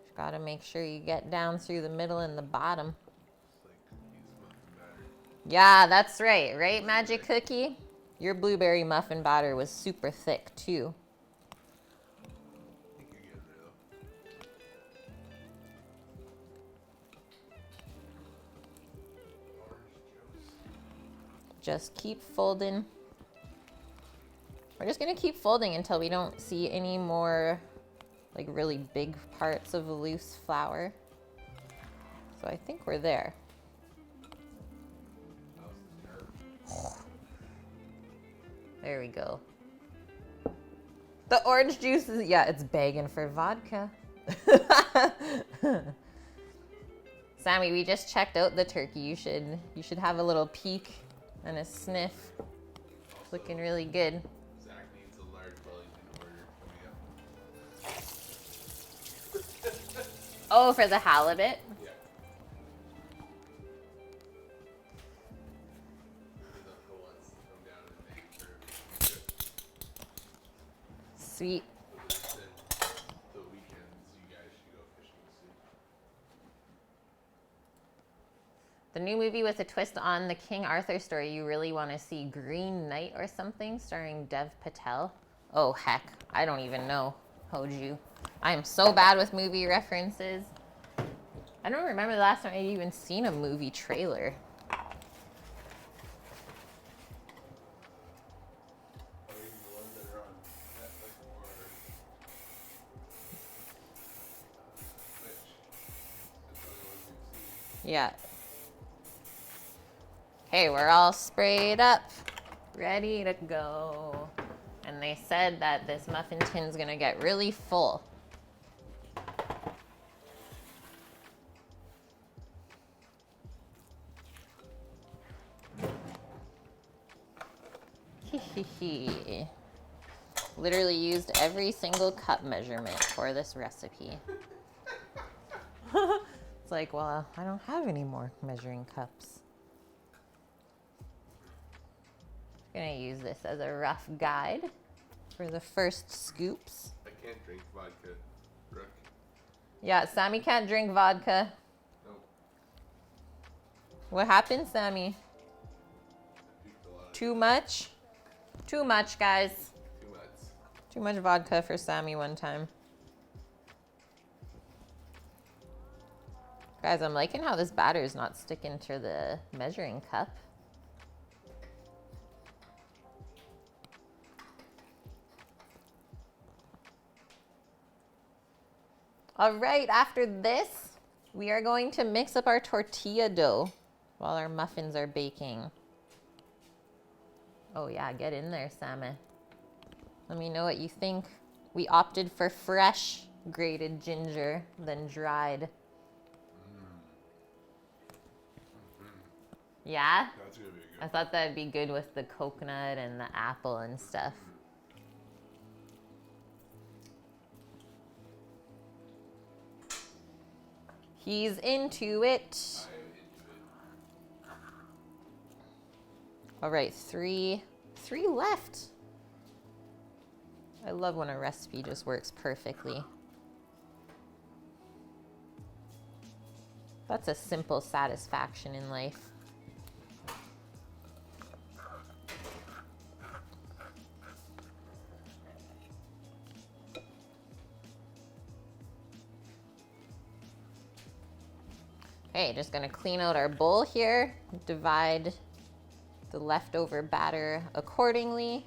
Just gotta make sure you get down through the middle and the bottom. It's like cookies, muffin batter. Yeah, that's right. Right, Magic Cookie? Your blueberry muffin batter was super thick too. I think you're getting there though. Orange juice. Just keep folding. We're just gonna keep folding until we don't see any more like really big parts of loose flour. So I think we're there. There we go. The orange juice is, yeah, it's begging for vodka. Sammy, we just checked out the turkey. You should have a little peek and a sniff. It's looking really good. Zach needs a large Wellington order coming up. Oh, for the halibut? Yeah. His uncle wants to come down and make for a trip. Sweet. So they said the weekends you guys should go fishing soon. The new movie with a twist on the King Arthur story. You really want to see Green Knight or something starring Dev Patel? Oh, heck. I don't even know. Hoju. I am so bad with movie references. I don't remember the last time I'd even seen a movie trailer. Or even the ones that are on Netflix or Twitch. That's the only ones we've seen. Yeah. Okay, we're all sprayed up. Ready to go. And they said that this muffin tin's gonna get really full. Literally used every single cup measurement for this recipe. It's like, well, I don't have any more measuring cups. Gonna use this as a rough guide for the first scoops. I can't drink vodka, Brooke. Yeah, Sammy can't drink vodka. No. What happened, Sammy? I puked a lot. Too much? Too much, guys. Too much. Too much vodka for Sammy one time. Guys, I'm liking how this batter is not sticking to the measuring cup. All right, after this, we are going to mix up our tortilla dough. while our muffins are baking. Oh yeah, get in there, Sammy. Let me know what you think. We opted for fresh grated ginger than dried. Yeah? That's gonna be good. I thought that'd be good with the coconut and the apple and stuff. He's into it. I am into it. All right, three left. I love when a recipe just works perfectly. That's a simple satisfaction in life. Okay, just gonna clean out our bowl here, divide the leftover batter accordingly.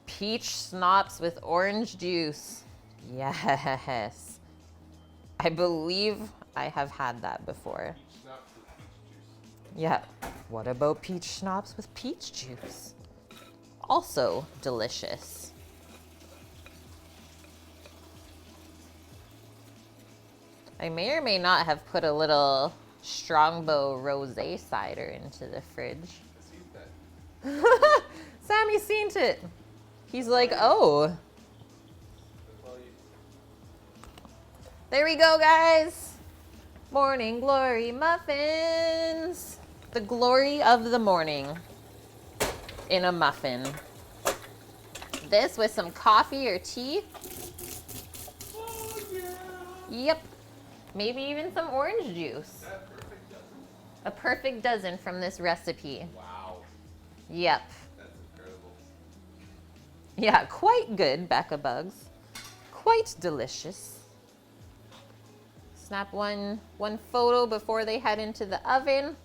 Peach schnapps with orange juice. Yes. I believe I have had that before. Peach schnapps with peach juice. Yeah. What about peach schnapps with peach juice? Also delicious. I may or may not have put a little Strongbow rosé cider into the fridge. I seen that. Sammy's seen it. He's like, oh. That's all you. There we go, guys. Morning Glory Muffins. The glory of the morning in a muffin. This with some coffee or tea. Oh yeah. Yep. Maybe even some orange juice. That perfect dozen. A perfect dozen from this recipe. Wow. Yep. That's incredible. Yeah, quite good, Becca Bugs. Quite delicious. Snap one photo before they head into the oven.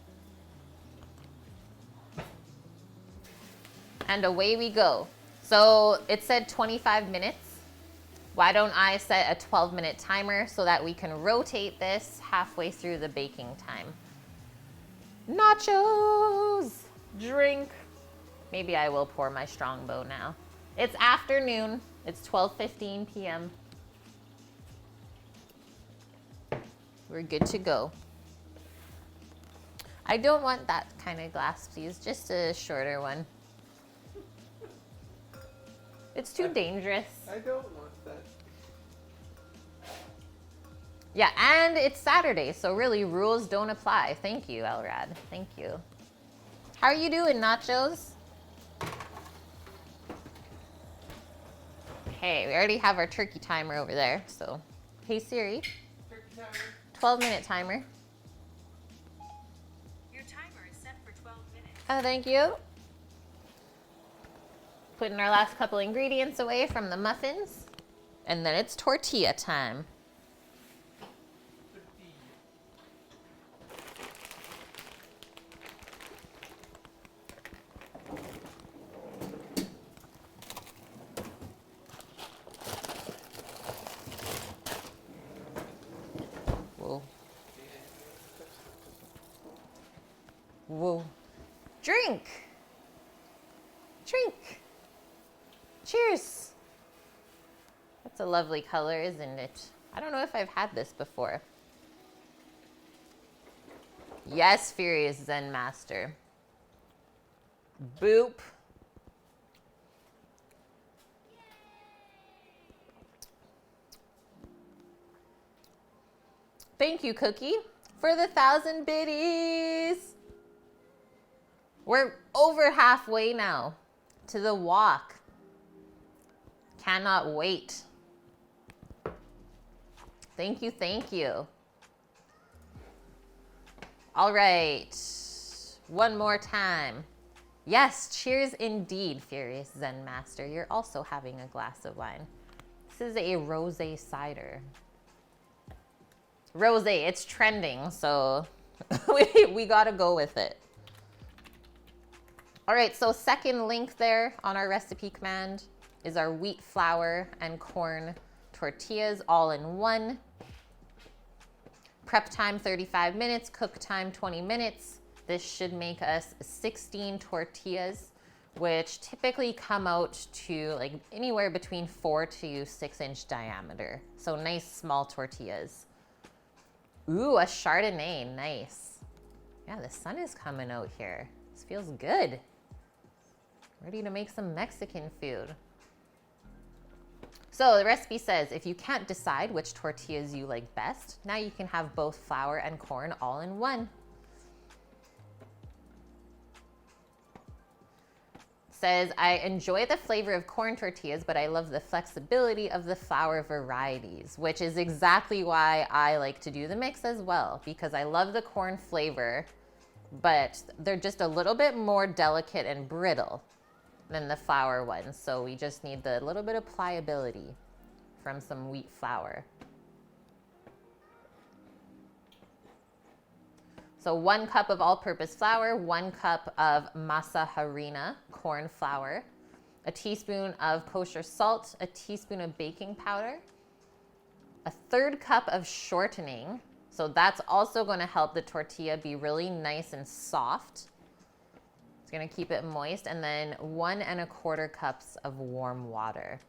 And away we go. So it said 25 minutes. Why don't I set a 12-minute timer so that we can rotate this halfway through the baking time? Nachos! Drink. Maybe I will pour my Strongbow now. It's afternoon. It's 12:15 p.m. We're good to go. I don't want that kind of glass, please. Just a shorter one. It's too dangerous. I don't want that. Yeah, and it's Saturday, so really rules don't apply. Thank you, Elrad. Thank you. How are you doing, Nachos? Okay, we already have our turkey timer over there, so. Hey Siri, Turkey timer. 12-minute timer. Your timer is set for 12 minutes. Oh, thank you. Putting our last couple ingredients away from the muffins. And then it's tortilla time. Whoa. Whoa. Drink. Drink. Cheers. That's a lovely color, isn't it? I don't know if I've had this before. Yes, Furious Zen Master. Boop. Thank you, Cookie, for the 1,000 biddies. We're over halfway now to the walk. Cannot wait. Thank you, thank you. All right, one more time. Yes, cheers indeed, Furious Zen Master. You're also having a glass of wine. This is a rosé cider. Rosé, it's trending, so we gotta go with it. All right, so second link there on our recipe command is our wheat flour and corn tortillas all in one. Prep time 35 minutes, cook time 20 minutes. This should make us 16 tortillas, which typically come out to like anywhere between 4 to 6 inch diameter. So nice small tortillas. Ooh, a Chardonnay, nice. Yeah, the sun is coming out here. This feels good. Ready to make some Mexican food. So the recipe says if you can't decide which tortillas you like best, now you can have both flour and corn all in one. Says, I enjoy the flavor of corn tortillas, but I love the flexibility of the flour varieties, which is exactly why I like to do the mix as well, because I love the corn flavor, but they're just a little bit more delicate and brittle than the flour ones. So we just need the little bit of pliability from some wheat flour. So 1 cup of all-purpose flour, 1 cup of masa harina, corn flour, a teaspoon of kosher salt, a teaspoon of baking powder, a 1/3 cup of shortening. So that's also going to help the tortilla be really nice and soft. It's going to keep it moist. And then 1 1/4 cups of warm water.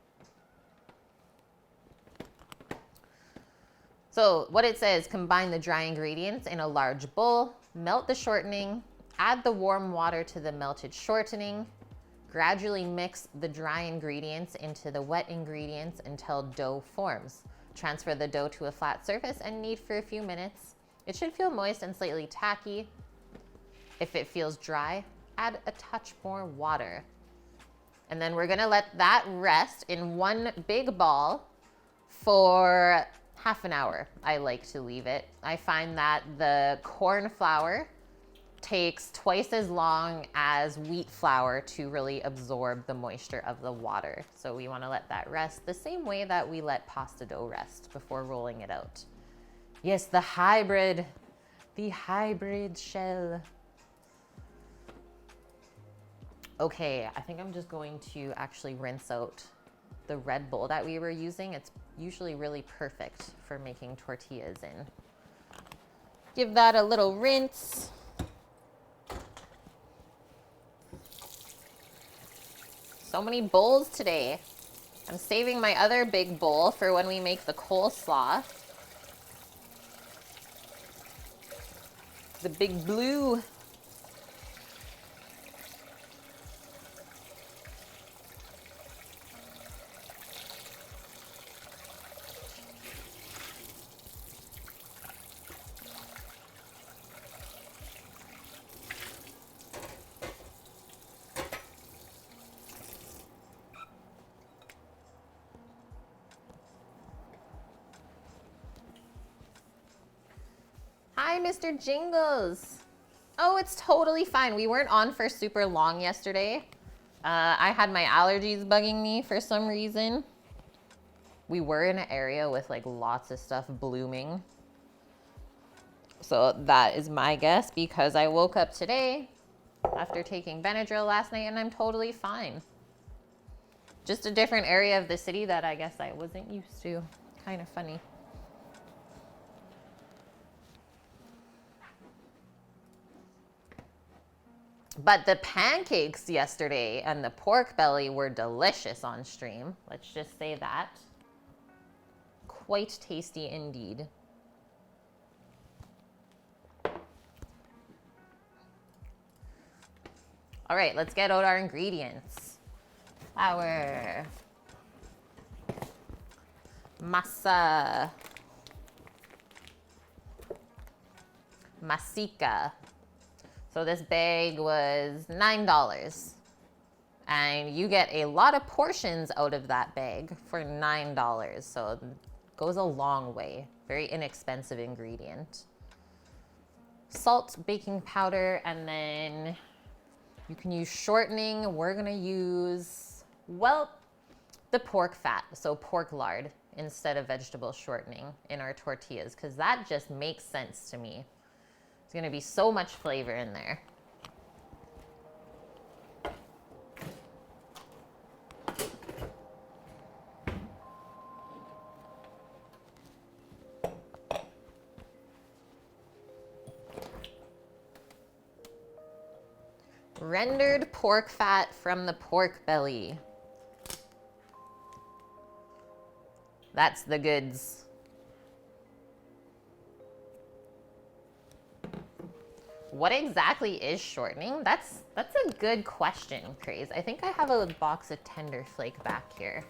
So what it says, combine the dry ingredients in a large bowl, melt the shortening, add the warm water to the melted shortening, gradually mix the dry ingredients into the wet ingredients until dough forms. Transfer the dough to a flat surface and knead for a few minutes. It should feel moist and slightly tacky. If it feels dry, add a touch more water. And then we're gonna let that rest in one big ball for half an hour. I like to leave it. I find that the corn flour takes twice as long as wheat flour to really absorb the moisture of the water. So we want to let that rest the same way that we let pasta dough rest before rolling it out. Yes, the hybrid shell. Okay, I think I'm just going to actually rinse out the red bowl that we were using. It's usually really perfect for making tortillas in. Give that a little rinse. So many bowls today. I'm saving my other big bowl for when we make the coleslaw. The big blue. Hi, Mr. Jingles. Oh, it's totally fine. We weren't on for super long yesterday. I had my allergies bugging me for some reason. We were in an area with like lots of stuff blooming. So that is my guess, because I woke up today after taking Benadryl last night and I'm totally fine. Just a different area of the city that I guess I wasn't used to. Kind of funny. But the pancakes yesterday and the pork belly were delicious on stream. Let's just say that. Quite tasty indeed. All right, let's get out our ingredients. Flour. Masa. Masica. So this bag was $9. And you get a lot of portions out of that bag for $9. So it goes a long way. Very inexpensive ingredient. Salt, baking powder, and then you can use shortening. We're gonna use, well, the pork fat, so pork lard instead of vegetable shortening in our tortillas, because that just makes sense to me. There's gonna be so much flavor in there. Rendered pork fat from the pork belly. That's the goods. What exactly is shortening? That's a good question, Craze. I think I have a box of Tender Flake back here.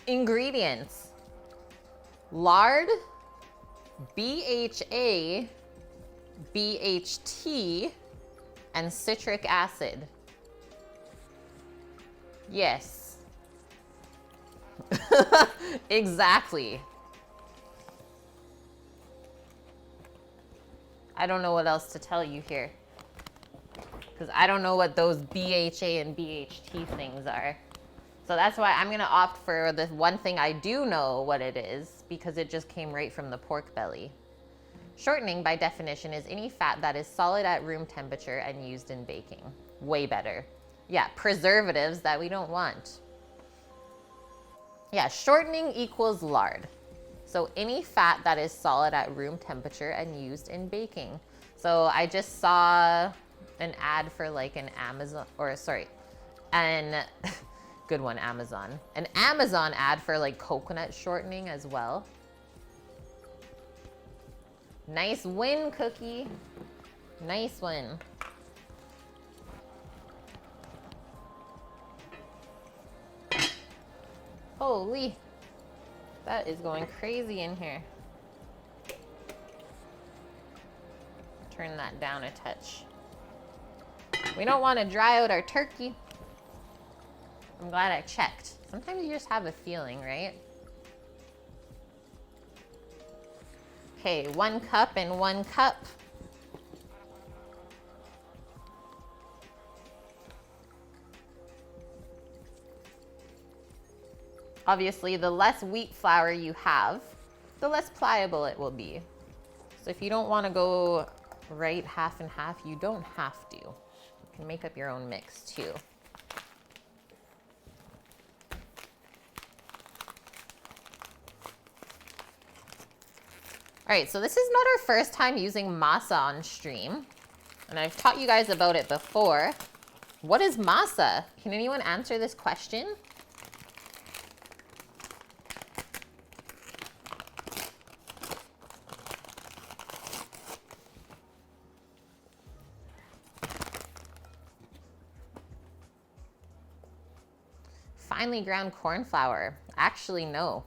Ingredients: lard, BHA, BHT, and citric acid. Yes. Exactly. I don't know what else to tell you here, because I don't know what those BHA and BHT things are. So that's why I'm gonna opt for the one thing I do know what it is, because it just came right from the pork belly. Shortening, by definition, is any fat that is solid at room temperature and used in baking. Way better. Yeah, preservatives that we don't want. Yeah, shortening equals lard. So any fat that is solid at room temperature and used in baking. So I just saw an ad for like an Amazon, or sorry, an good one, Amazon. An Amazon ad for like coconut shortening as well. Nice win, Cookie. Nice one. Holy, that is going crazy in here. Turn that down a touch. We don't want to dry out our turkey. I'm glad I checked. Sometimes you just have a feeling, right? Okay, 1 cup and 1 cup. Obviously, the less wheat flour you have, the less pliable it will be. So if you don't want to go right half and half, you don't have to. You can make up your own mix too. All right, so this is not our first time using masa on stream, and I've taught you guys about it before. What is masa? Can anyone answer this question? Finely ground corn flour. Actually, no.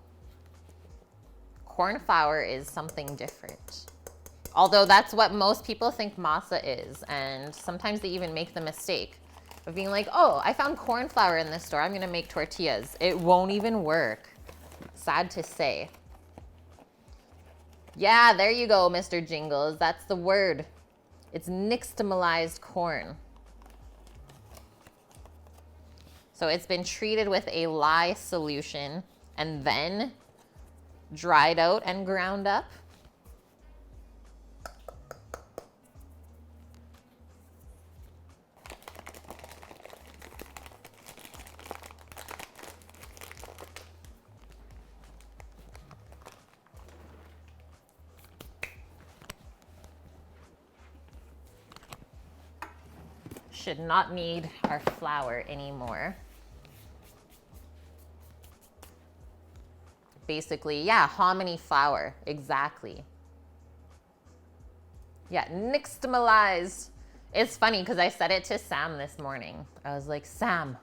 Corn flour is something different. Although that's what most people think masa is, and sometimes they even make the mistake of being like, oh, I found corn flour in this store, I'm gonna make tortillas. It won't even work. Sad to say. Yeah, there you go, Mr. Jingles. That's the word. It's nixtamalized corn. So it's been treated with a lye solution and then dried out and ground up. Should not need our flour anymore. Basically, yeah, hominy flour, exactly. Yeah, nixtamalized. It's funny because I said it to Sam this morning. I was like, Sam,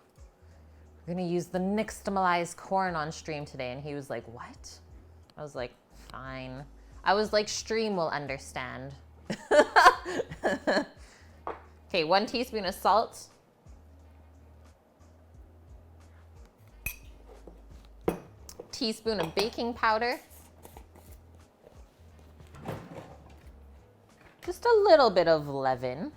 we're gonna use the nixtamalized corn on stream today. And he was like, what? I was like, fine. I was like, stream will understand. Okay, 1 teaspoon of salt. Teaspoon of baking powder. Just a little bit of leaven.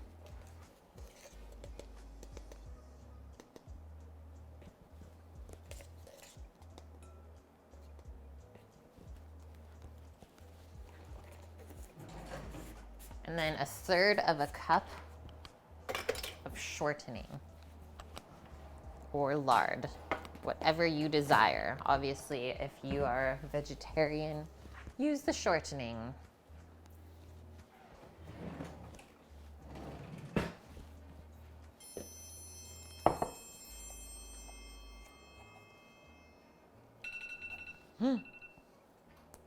And then 1/3 of a cup of shortening or lard. whatever you desire. Obviously, if you are vegetarian, use the shortening.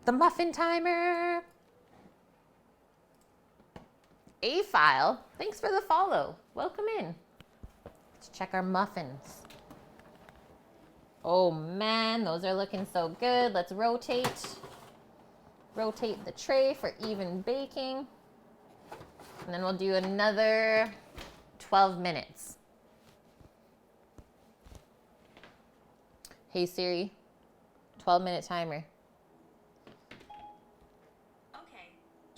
The muffin timer. A-File, thanks for the follow. Welcome in. Let's check our muffins. Oh man, those are looking so good. Let's rotate. Rotate the tray for even baking. And then we'll do another 12 minutes. Hey Siri, 12-minute timer. Okay,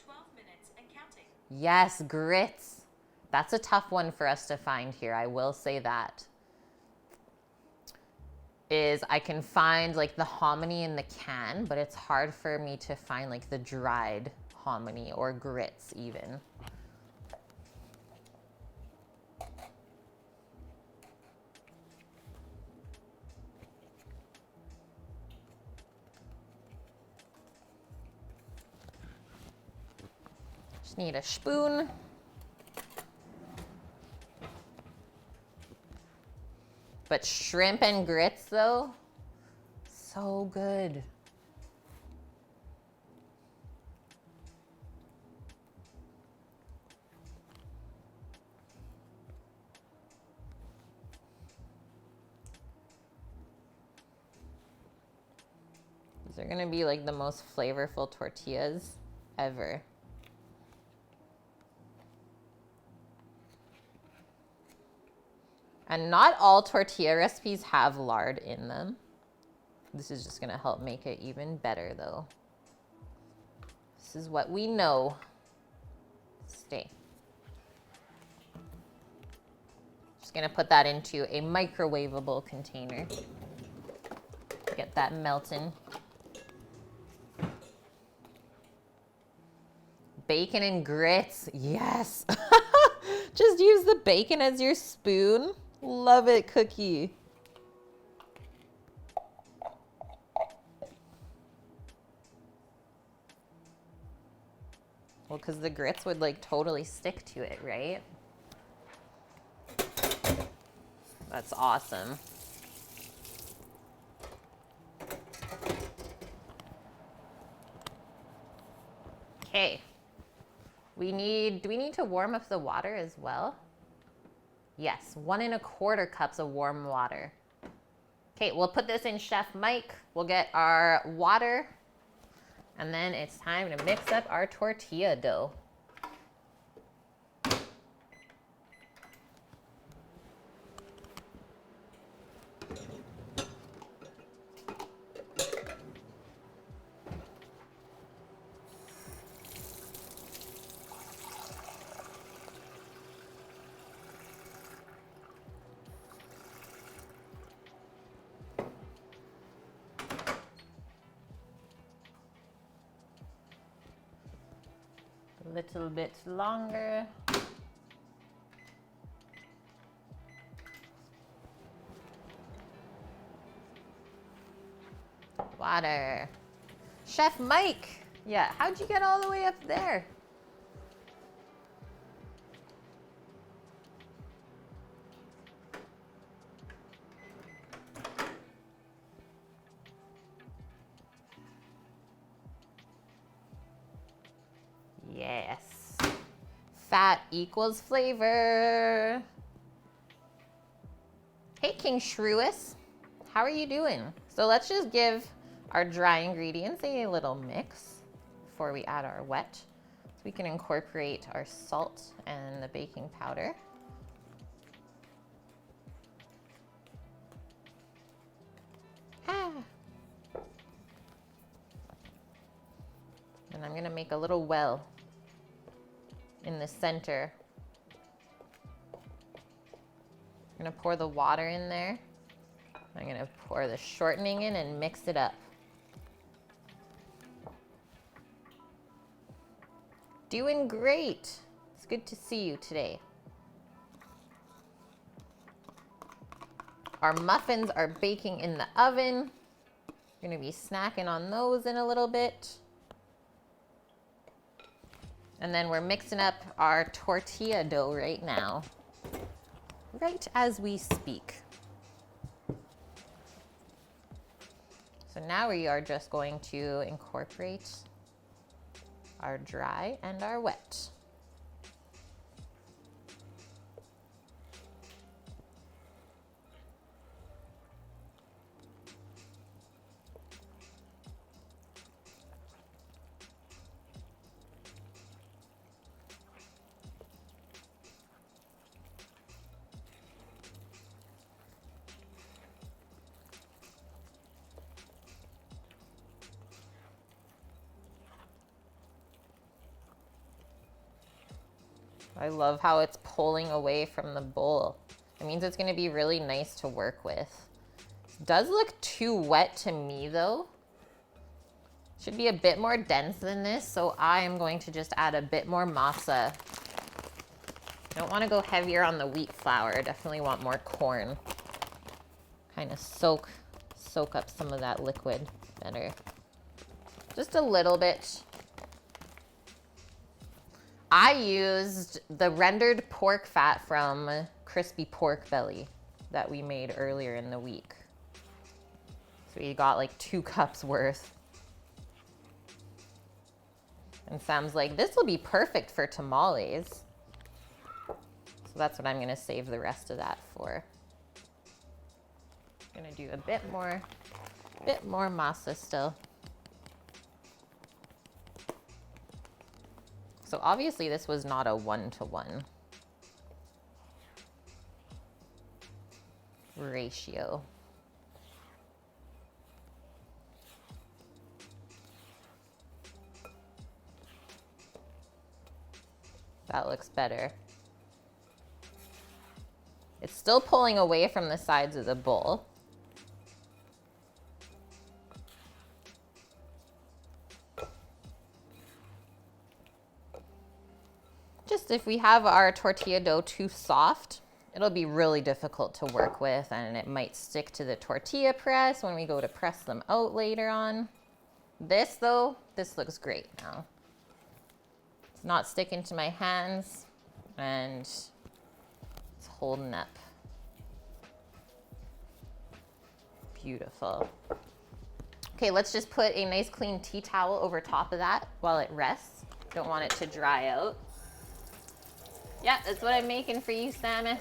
12 minutes and counting. Yes, grits. That's a tough one for us to find here. I will say that. I can find like the hominy in the can, but it's hard for me to find like the dried hominy or grits even. Just need a spoon. But shrimp and grits though, so good. These are gonna be like the most flavorful tortillas ever. And not all tortilla recipes have lard in them. This is just gonna help make it even better though. This is what we know. Stay. Just gonna put that into a microwavable container. Get that melting. Bacon and grits, yes. Just use the bacon as your spoon. Love it, Cookie. Well, because the grits would like totally stick to it, right? That's awesome. Okay. Do we need to warm up the water as well? Yes, 1 1/4 cups of warm water. Okay, we'll put this in Chef Mike. We'll get our water, and then it's time to mix up our tortilla dough. A little bit longer. Water. Chef Mike. Yeah, how'd you get all the way up there? Yes. Fat equals flavor. Hey, King Shrewiss. How are you doing? So let's just give our dry ingredients a little mix before we add our wet. So we can incorporate our salt and the baking powder. And I'm gonna make a little well in the center. I'm gonna pour the water in there. I'm gonna pour the shortening in and mix it up. Doing great. It's good to see you today. Our muffins are baking in the oven. We're gonna be snacking on those in a little bit. And then we're mixing up our tortilla dough right now, right as we speak. So now we are just going to incorporate our dry and our wet. I love how it's pulling away from the bowl. It means it's gonna be really nice to work with. It does look too wet to me though. Should be a bit more dense than this, so I am going to just add a bit more masa. Don't wanna go heavier on the wheat flour. Definitely want more corn. Kind of soak up some of that liquid better. Just a little bit. I used the rendered pork fat from Crispy Pork Belly that we made earlier in the week. So we got like 2 cups worth. And Sam's like, this will be perfect for tamales. So that's what I'm gonna save the rest of that for. I'm gonna do a bit more masa still. So obviously this was not a 1-to-1 ratio. That looks better. It's still pulling away from the sides of the bowl. Just if we have our tortilla dough too soft, it'll be really difficult to work with and it might stick to the tortilla press when we go to press them out later on. This though, this looks great now. It's not sticking to my hands and it's holding up. Beautiful. Okay, let's just put a nice clean tea towel over top of that while it rests. Don't want it to dry out. Yeah, that's what I'm making for you, Sammy.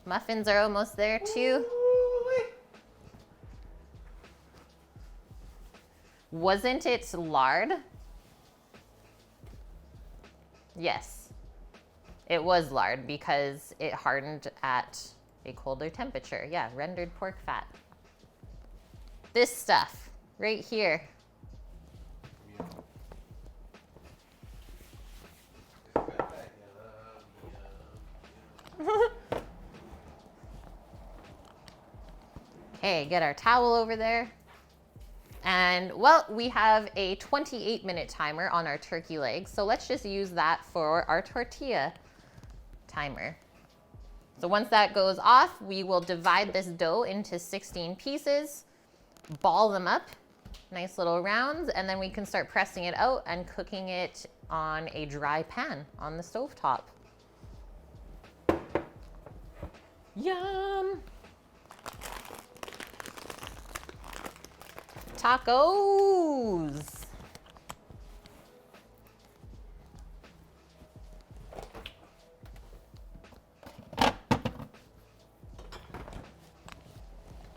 Muffins are almost there too. Wasn't it lard? Yes, it was lard because it hardened at a colder temperature. Yeah, rendered pork fat. This stuff right here. Okay, get our towel over there. And well, we have a 28-minute timer on our turkey legs, so let's just use that for our tortilla timer. So once that goes off, we will divide this dough into 16 pieces, ball them up, nice little rounds, and then we can start pressing it out and cooking it on a dry pan on the stovetop. Yum! Tacos!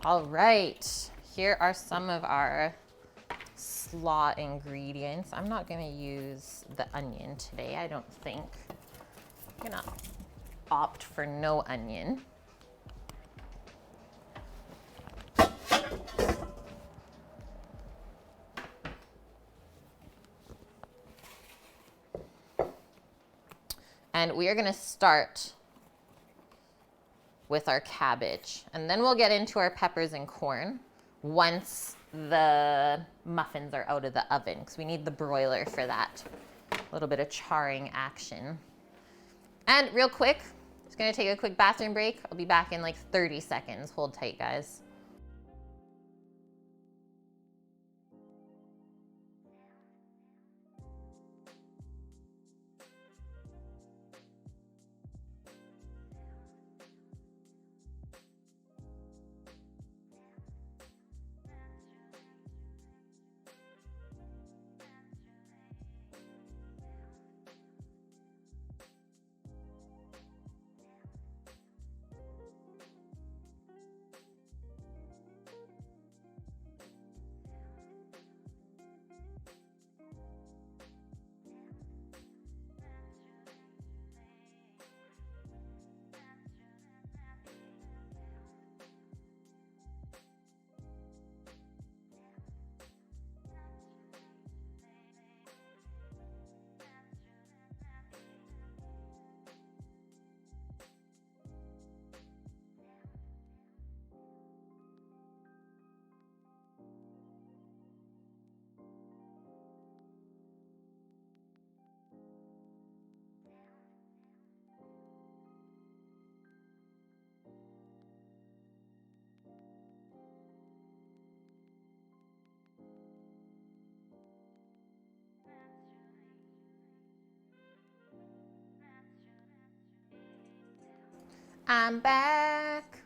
All right, here are some of our slaw ingredients. I'm not gonna use the onion today, I don't think. I'm gonna opt for no onion. And we are gonna start with our cabbage. And then we'll get into our peppers and corn once the muffins are out of the oven, because we need the broiler for that. A little bit of charring action. And real quick, just gonna take a quick bathroom break. I'll be back in like 30 seconds. Hold tight, guys. I'm back.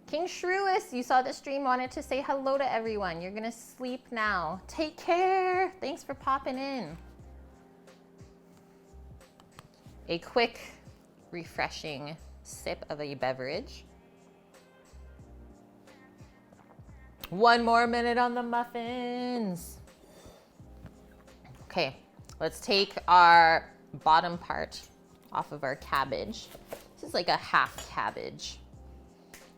King Shrewius, you saw the stream, wanted to say hello to everyone. You're gonna sleep now. Take care. Thanks for popping in. A quick, refreshing sip of a beverage. 1 more minute on the muffins. Okay, let's take our bottom part off of our cabbage. This is like a half cabbage.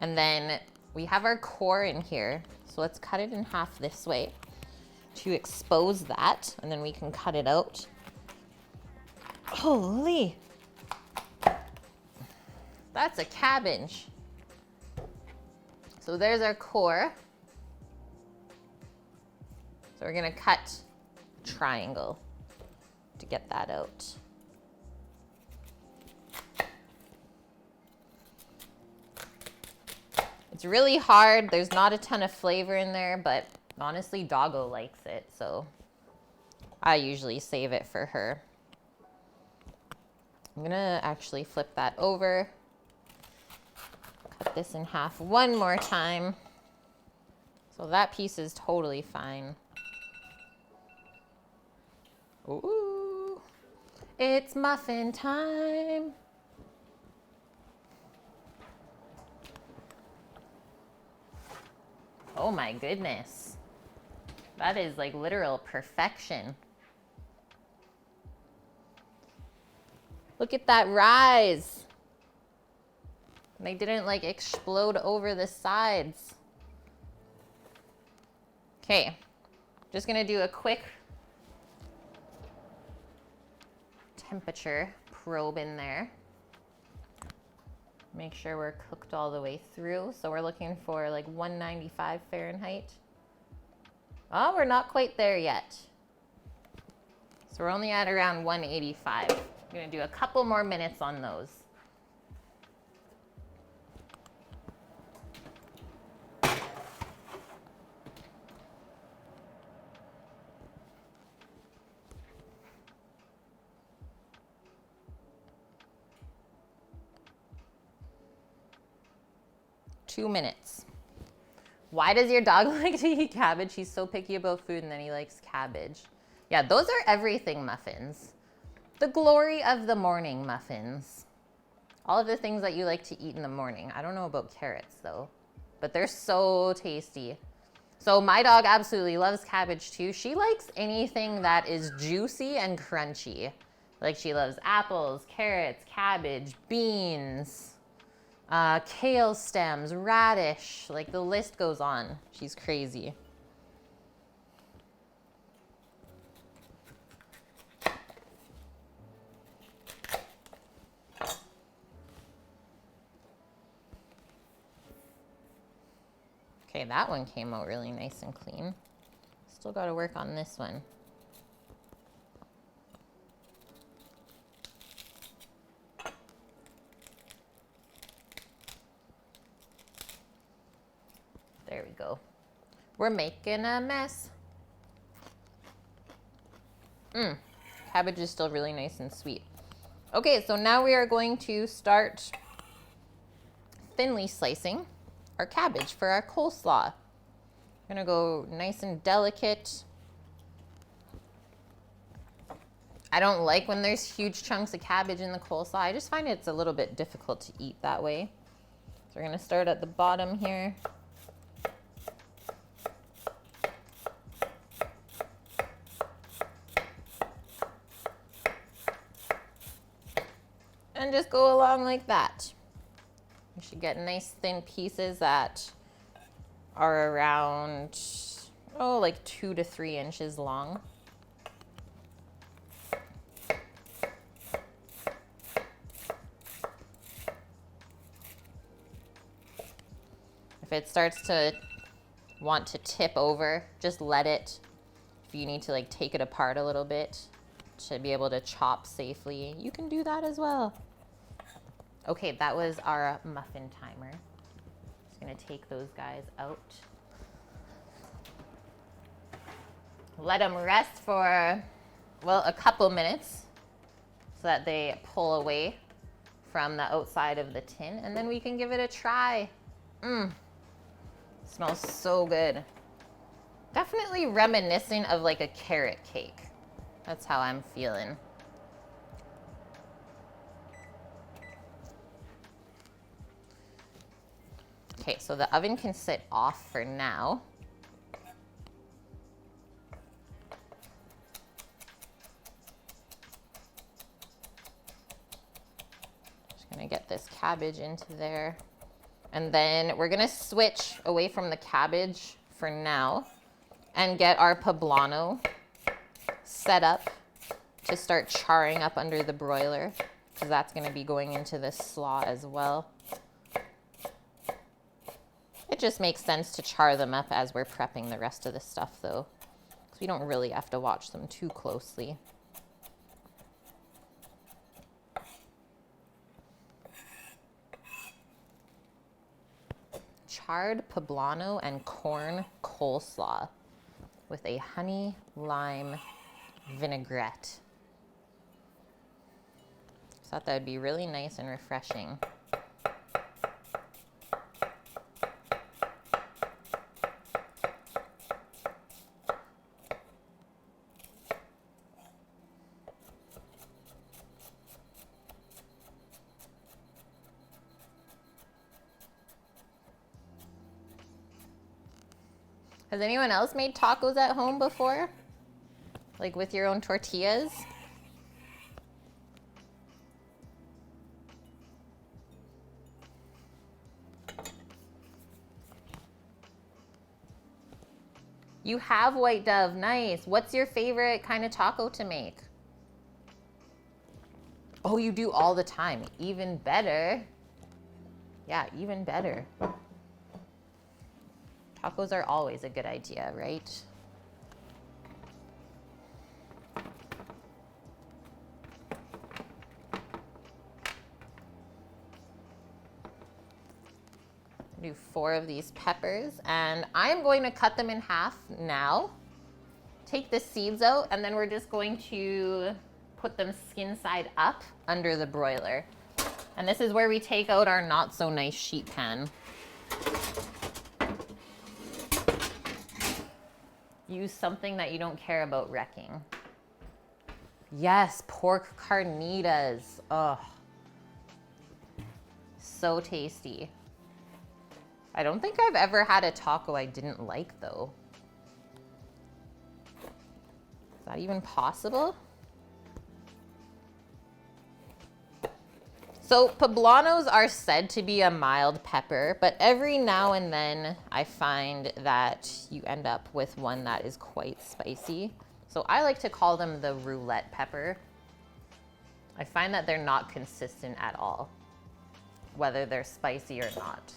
And then we have our core in here. So let's cut it in half this way to expose that. And then we can cut it out. Holy. That's a cabbage. So there's our core. So we're gonna cut a triangle to get that out. It's really hard. There's not a ton of flavor in there, but honestly, Doggo likes it, so I usually save it for her. I'm gonna actually flip that over. Cut this in half 1 more time. So that piece is totally fine. Ooh, it's muffin time. Oh my goodness. That is like literal perfection. Look at that rise. They didn't like explode over the sides. Okay, just gonna do a quick temperature probe in there. Make sure we're cooked all the way through. So we're looking for like 195 Fahrenheit. Oh, we're not quite there yet. So we're only at around 185. I'm gonna do a couple more minutes on those. Two minutes. Why does your dog like to eat cabbage? He's so picky about food and then he likes cabbage. Yeah, those are everything muffins. The glory of the morning muffins. All of the things that you like to eat in the morning. I don't know about carrots though, but they're so tasty. So my dog absolutely loves cabbage too. She likes anything that is juicy and crunchy. Like she loves apples, carrots, cabbage, beans, kale stems, radish, like the list goes on. She's crazy. Okay, that one came out really nice and clean. Still got to work on this one. we go. We're making a mess. Cabbage is still really nice and sweet. Okay, so now we are going to start thinly slicing our cabbage for our coleslaw. I'm gonna go nice and delicate. I don't like when there's huge chunks of cabbage in the coleslaw. I just find it's a little bit difficult to eat that way. So we're gonna start at the bottom here. And just go along like that. You should get nice thin pieces that are around, like 2 to 3 inches long. If it starts to want to tip over, just let it. If you need to like take it apart a little bit to be able to chop safely, you can do that as well. Okay, that was our muffin timer. Just gonna take those guys out. Let them rest for, well, a couple minutes so that they pull away from the outside of the tin, and then we can give it a try. Smells so good. Definitely reminiscent of like a carrot cake. That's how I'm feeling. Okay, so the oven can sit off for now. Just gonna get this cabbage into there. And then we're gonna switch away from the cabbage for now and get our poblano set up to start charring up under the broiler, because that's gonna be going into this slaw as well. It just makes sense to char them up as we're prepping the rest of the stuff though, because we don't really have to watch them too closely. Charred poblano and corn coleslaw with a honey lime vinaigrette. Just thought that would be really nice and refreshing. Has anyone else made tacos at home before? Like with your own tortillas? You have white dove, nice. What's your favorite kind of taco to make? Oh, you do all the time, even better. Yeah, even better. Tacos are always a good idea, right? Do 4 of these peppers, and I'm going to cut them in half now. Take the seeds out, and then we're just going to put them skin side up under the broiler. And this is where we take out our not so nice sheet pan. Use something that you don't care about wrecking. Yes, pork carnitas. Oh, so tasty. I don't think I've ever had a taco I didn't like though. Is that even possible? So poblanos are said to be a mild pepper, but every now and then I find that you end up with one that is quite spicy. So I like to call them the roulette pepper. I find that they're not consistent at all, whether they're spicy or not.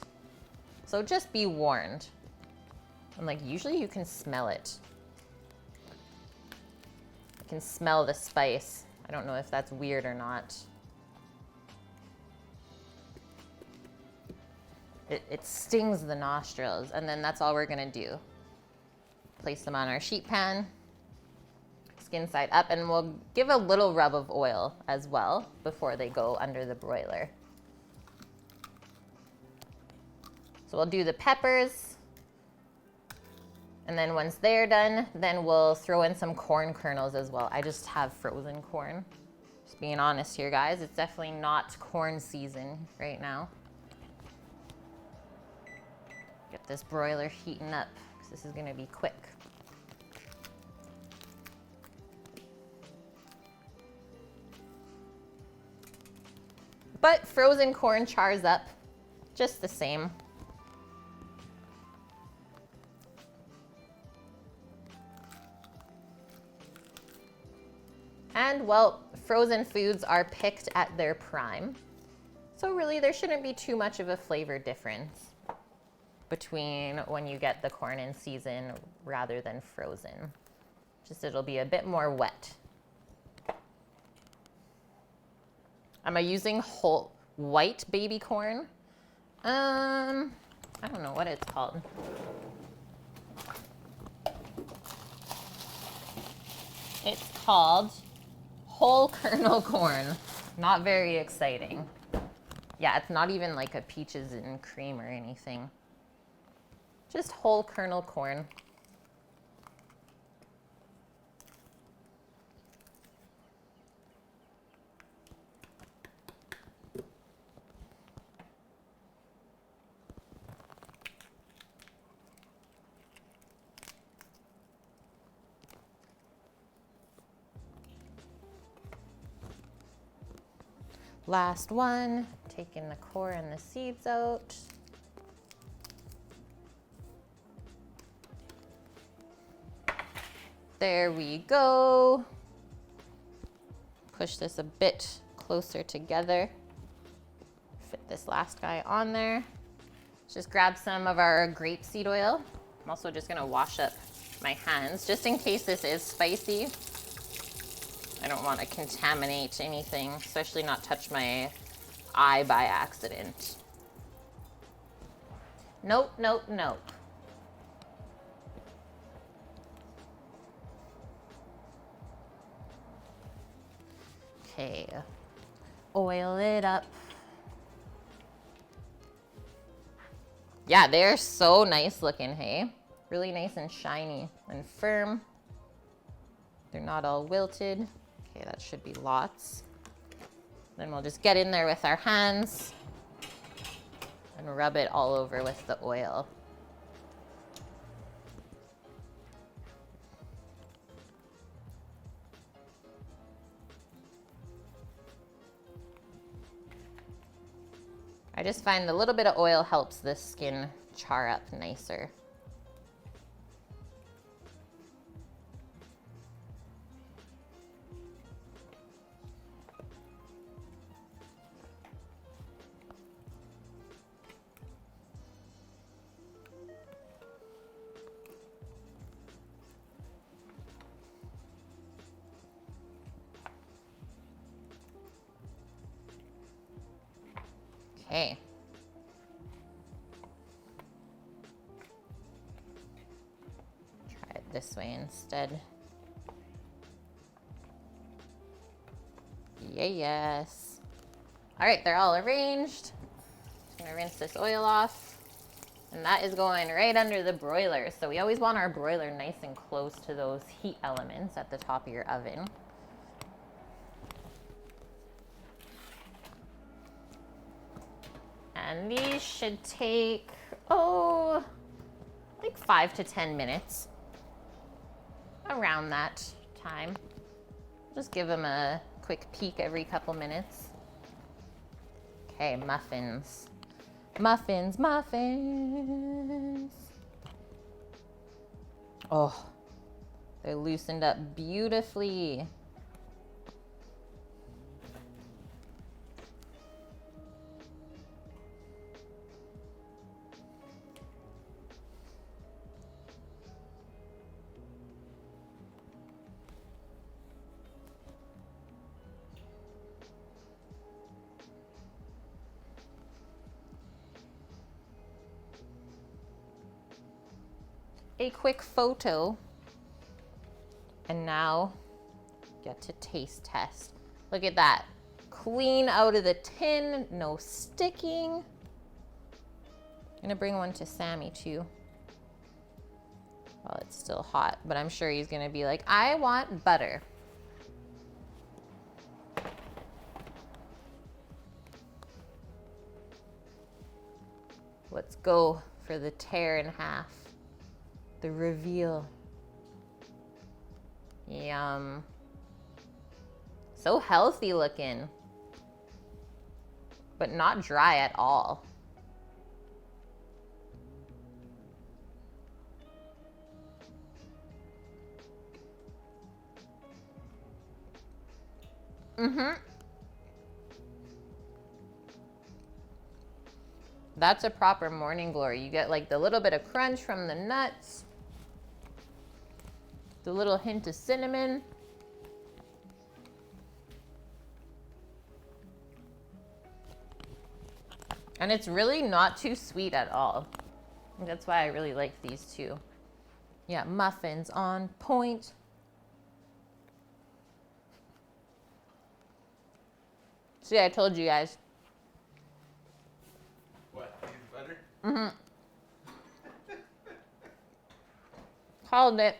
So just be warned. And like usually you can smell it. You can smell the spice. I don't know if that's weird or not. It stings the nostrils, and then that's all we're gonna do. Place them on our sheet pan, skin side up, and we'll give a little rub of oil as well before they go under the broiler. So we'll do the peppers, and then once they're done, then we'll throw in some corn kernels as well. I just have frozen corn. Just being honest here, guys, it's definitely not corn season right now. Get this broiler heating up, because this is gonna be quick. But frozen corn chars up just the same. And well, frozen foods are picked at their prime. So really there shouldn't be too much of a flavor difference between when you get the corn in season rather than frozen. Just it'll be a bit more wet. Am I using whole white baby corn? I don't know what it's called. It's called whole kernel corn. Not very exciting. Yeah, it's not even like a peaches and cream or anything. Just whole kernel corn. Last one, taking the core and the seeds out. There we go. Push this a bit closer together. Fit this last guy on there. Just grab some of our grapeseed oil. I'm also just gonna wash up my hands just in case this is spicy. I don't want to contaminate anything, especially not touch my eye by accident. Nope, nope, nope. Okay, oil it up. Yeah, they're so nice looking, hey? Really nice and shiny and firm. They're not all wilted. Okay, that should be lots. Then we'll just get in there with our hands and rub it all over with the oil. I just find a little bit of oil helps the skin char up nicer. Okay. Try it this way instead. Yes. All right, they're all arranged. Just gonna rinse this oil off. And that is going right under the broiler. So we always want our broiler nice and close to those heat elements at the top of your oven. And these should take, like 5 to 10 minutes. Around that time. Just give them a quick peek every couple minutes. Okay, muffins. Muffins, muffins. Oh, they're loosened up beautifully. a quick photo. And now get to taste test. Look at that. Clean out of the tin, no sticking. I'm gonna bring one to Sammy too. While it's still hot, but I'm sure he's gonna be like, I want butter. Let's go for the tear in half. The reveal. Yum. So healthy looking, but not dry at all. That's a proper morning glory. You get like the little bit of crunch from the nuts, the little hint of cinnamon. And it's really not too sweet at all. That's why I really like these two. Yeah, muffins on point. See, I told you guys. What? Use butter? Called it.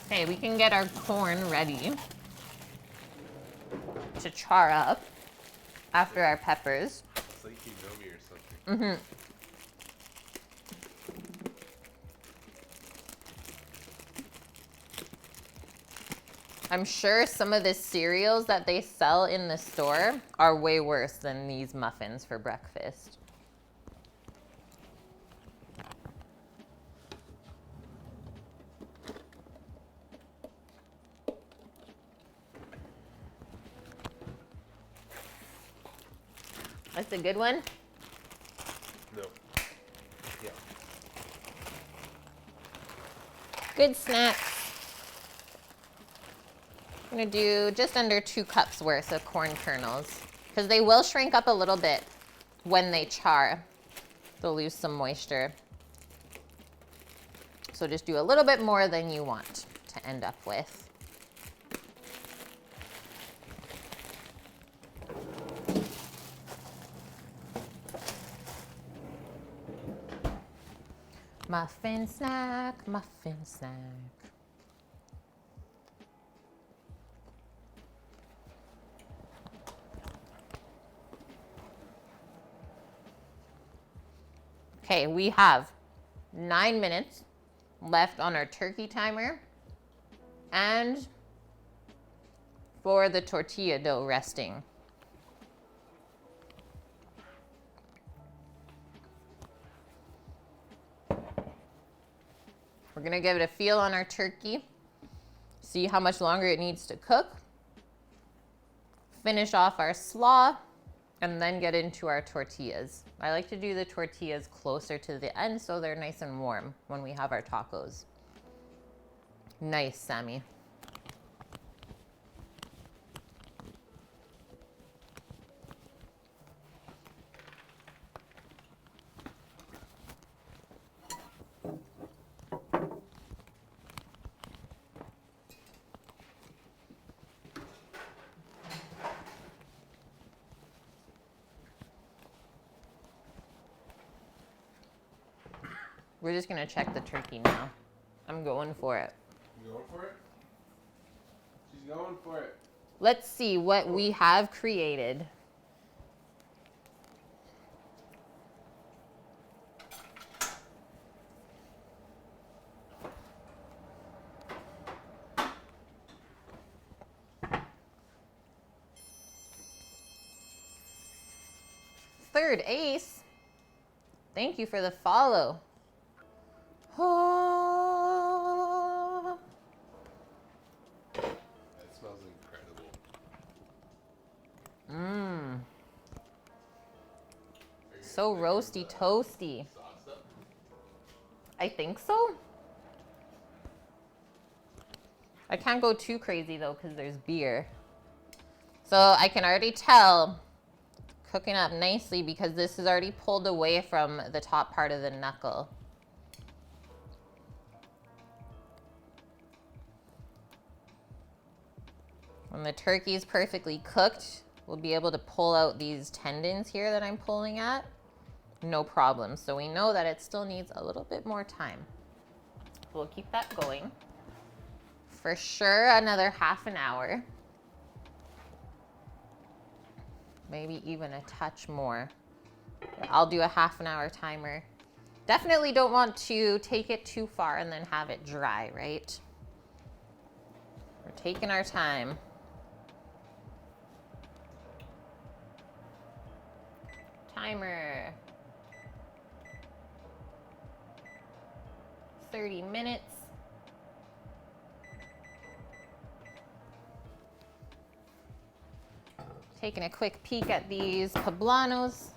Okay, we can get our corn ready to char up after our peppers. It's like you know me or something. I'm sure some of the cereals that they sell in the store are way worse than these muffins for breakfast. That's a good one. No. Yeah. Good snacks. I'm gonna do just under 2 cups worth of corn kernels because they will shrink up a little bit when they char. They'll lose some moisture. So just do a little bit more than you want to end up with. Muffin snack, muffin snack. Okay, we have 9 minutes left on our turkey timer and for the tortilla dough resting. We're gonna give it a feel on our turkey, see how much longer it needs to cook, finish off our slaw, and then get into our tortillas. I like to do the tortillas closer to the end so they're nice and warm when we have our tacos. Nice, Sammy. We're just gonna check the turkey now. I'm going for it. You going for it? She's going for it. Let's see what we have created. Third ace. Thank you for the follow. Oh. That smells incredible. Mmm. So roasty toasty. Sauce up? I think so. I can't go too crazy though because there's beer. So I can already tell cooking up nicely because this is already pulled away from the top part of the knuckle. When the turkey is perfectly cooked, we'll be able to pull out these tendons here that I'm pulling at. No problem. So we know that it still needs a little bit more time. We'll keep that going. For sure, another half an hour. Maybe even a touch more. I'll do a half an hour timer. Definitely don't want to take it too far and then have it dry, right? We're taking our time. Timer. 30 minutes. Taking a quick peek at these poblanos.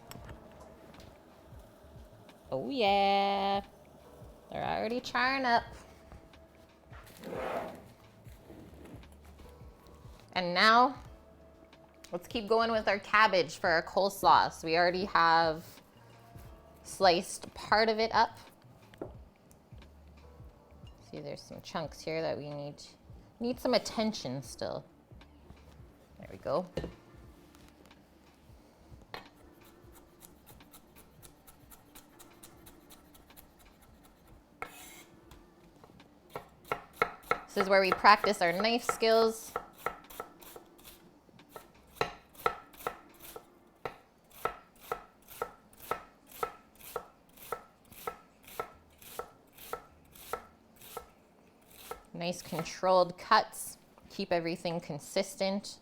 Oh yeah, they're already charring up. And now, let's keep going with our cabbage for our coleslaw. So we already have sliced part of it up. See, there's some chunks here that we need some attention still. There we go. This is where we practice our knife skills. Nice controlled cuts, keep everything consistent.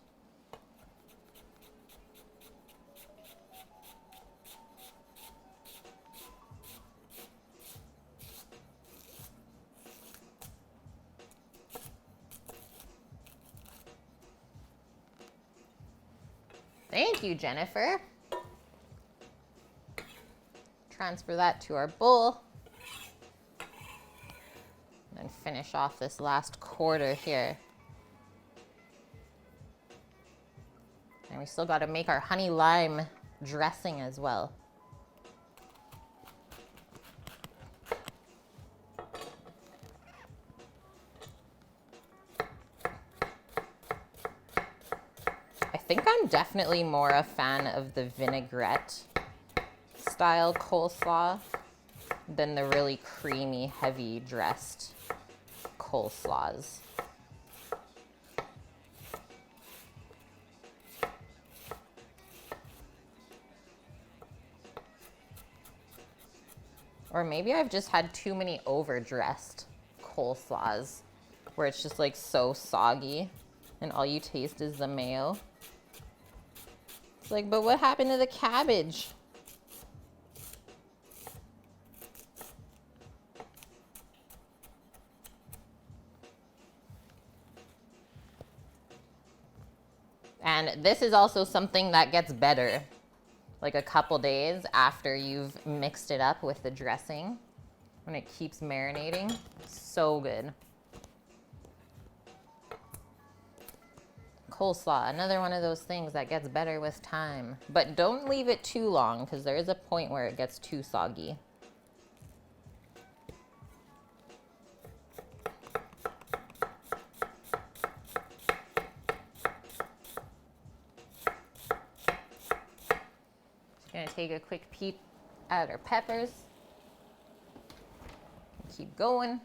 Thank you, Jennifer. Transfer that to our bowl. And finish off this last quarter here. And we still got to make our honey lime dressing as well. I think I'm definitely more a fan of the vinaigrette style coleslaw than the really creamy, heavy dressed coleslaws. Or maybe I've just had too many overdressed coleslaws where it's just like so soggy and all you taste is the mayo. It's like, but what happened to the cabbage? And this is also something that gets better like a couple days after you've mixed it up with the dressing. When it keeps marinating, so good. Coleslaw, another one of those things that gets better with time. But don't leave it too long because there is a point where it gets too soggy. Gonna take a quick peep at our peppers. Keep going.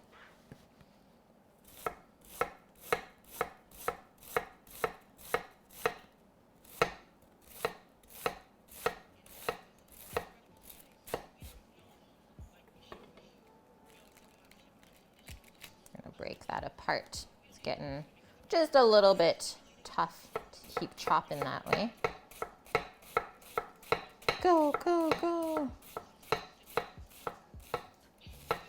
Gonna break that apart. It's getting just a little bit tough to keep chopping that way. Go, go, go.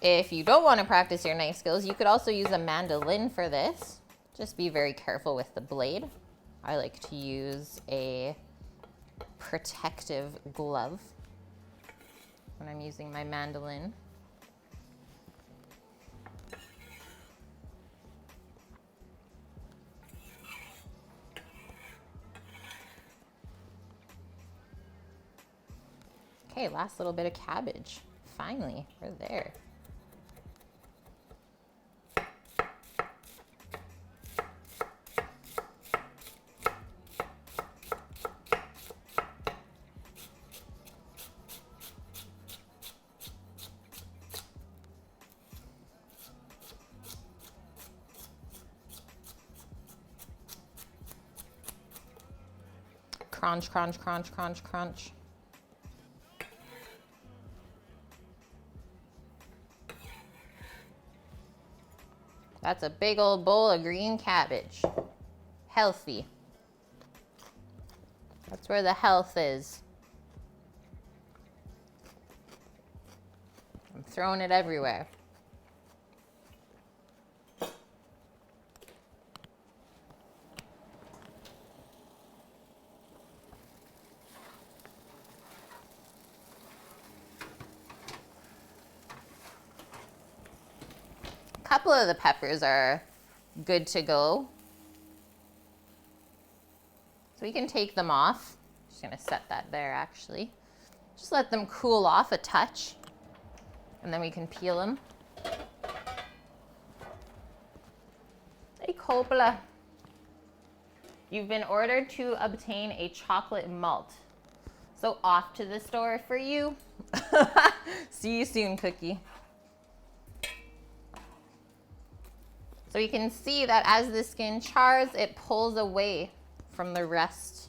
If you don't want to practice your knife skills, you could also use a mandolin for this. Just be very careful with the blade. I like to use a protective glove when I'm using my mandolin. Okay, last little bit of cabbage. Finally, we're there. Crunch, crunch, crunch, crunch, crunch. That's a big old bowl of green cabbage. Healthy. That's where the health is. I'm throwing it everywhere. A couple of the peppers are good to go. So we can take them off. Just gonna set that there actually. Just let them cool off a touch and then we can peel them. Hey Coppola. You've been ordered to obtain a chocolate malt. So off to the store for you. See you soon, Cookie. So you can see that as the skin chars, it pulls away from the rest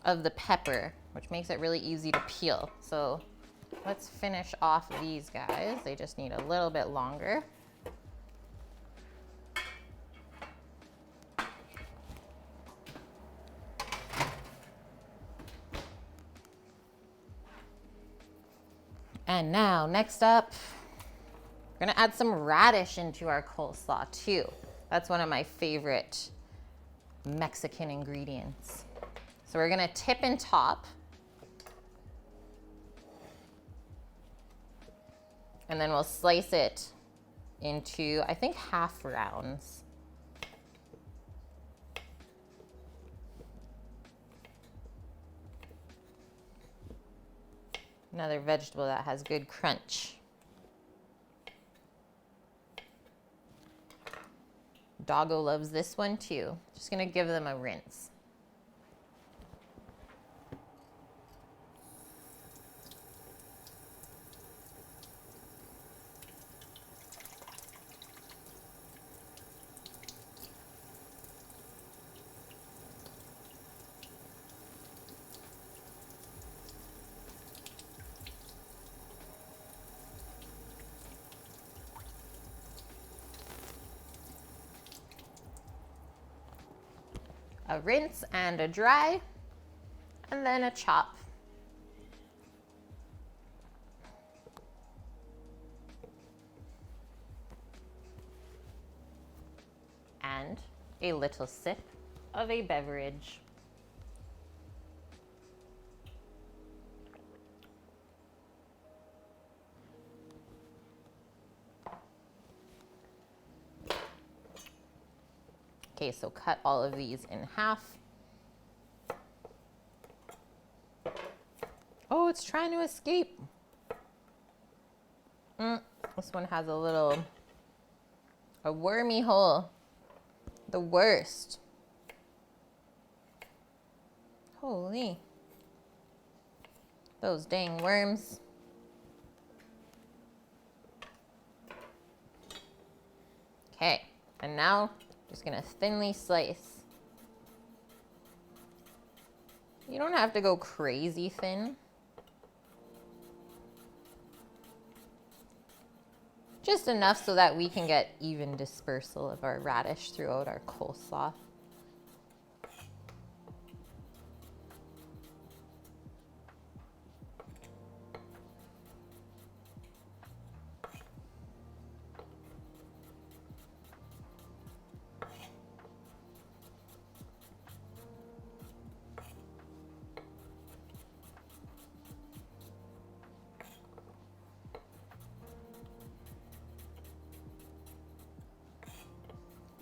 of the pepper, which makes it really easy to peel. So let's finish off these guys. They just need a little bit longer. And now, next up, we're gonna add some radish into our coleslaw too. That's one of my favorite Mexican ingredients. So we're gonna tip and top. And then we'll slice it into, I think, half rounds. Another vegetable that has good crunch. Doggo loves this one too. Just gonna give them a rinse. A rinse and a dry, and then a chop. And a little sip of a beverage. Okay, so cut all of these in half. Oh, it's trying to escape. This one has a wormy hole. The worst. Holy. Those dang worms. Okay, and now just gonna thinly slice. You don't have to go crazy thin. Just enough so that we can get even dispersal of our radish throughout our coleslaw.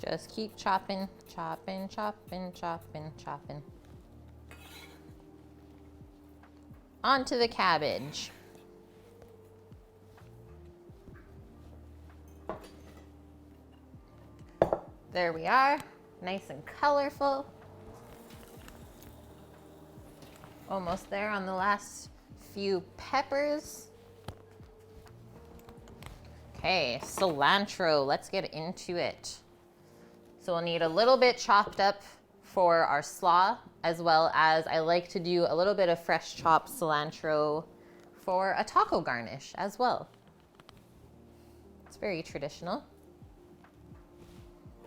Just keep chopping, chopping, chopping, chopping, chopping. onto the cabbage. There we are, nice and colorful. Almost there on the last few peppers. Okay, cilantro, let's get into it. So we'll need a little bit chopped up for our slaw, as well as I like to do a little bit of fresh chopped cilantro for a taco garnish as well. It's very traditional.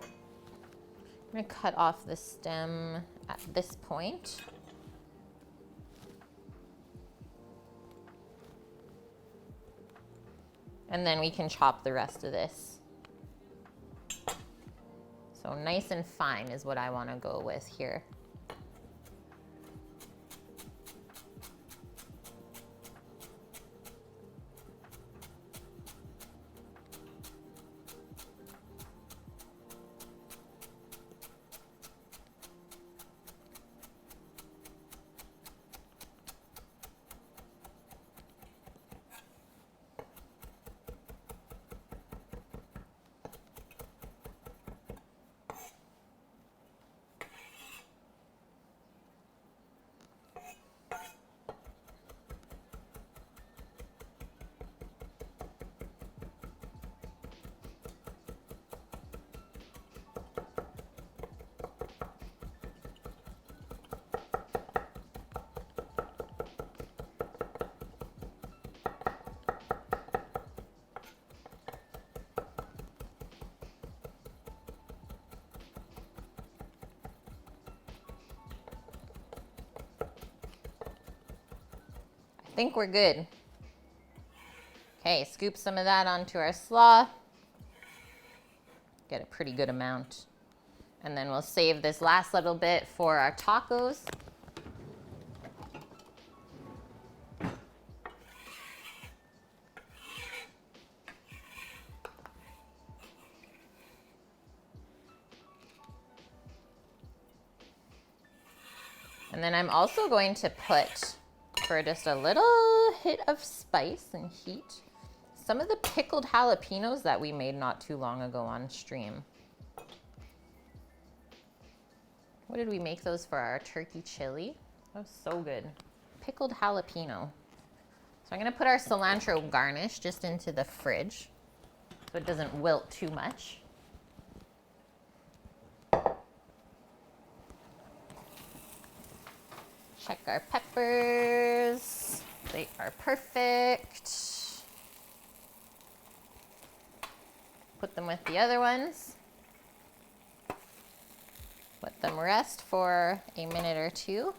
I'm gonna cut off the stem at this point. And then we can chop the rest of this. So nice and fine is what I want to go with here. I think we're good. Okay, scoop some of that onto our slaw. Get a pretty good amount. And then we'll save this last little bit for our tacos. And then I'm also going to put, for just a little hit of spice and heat, some of the pickled jalapenos that we made not too long ago on stream. What did we make those for? Our turkey chili? That was so good. Pickled jalapeno. So I'm gonna put our cilantro garnish just into the fridge so it doesn't wilt too much. Check our peppers. They are perfect. Put them with the other ones. Let them rest for a minute or two.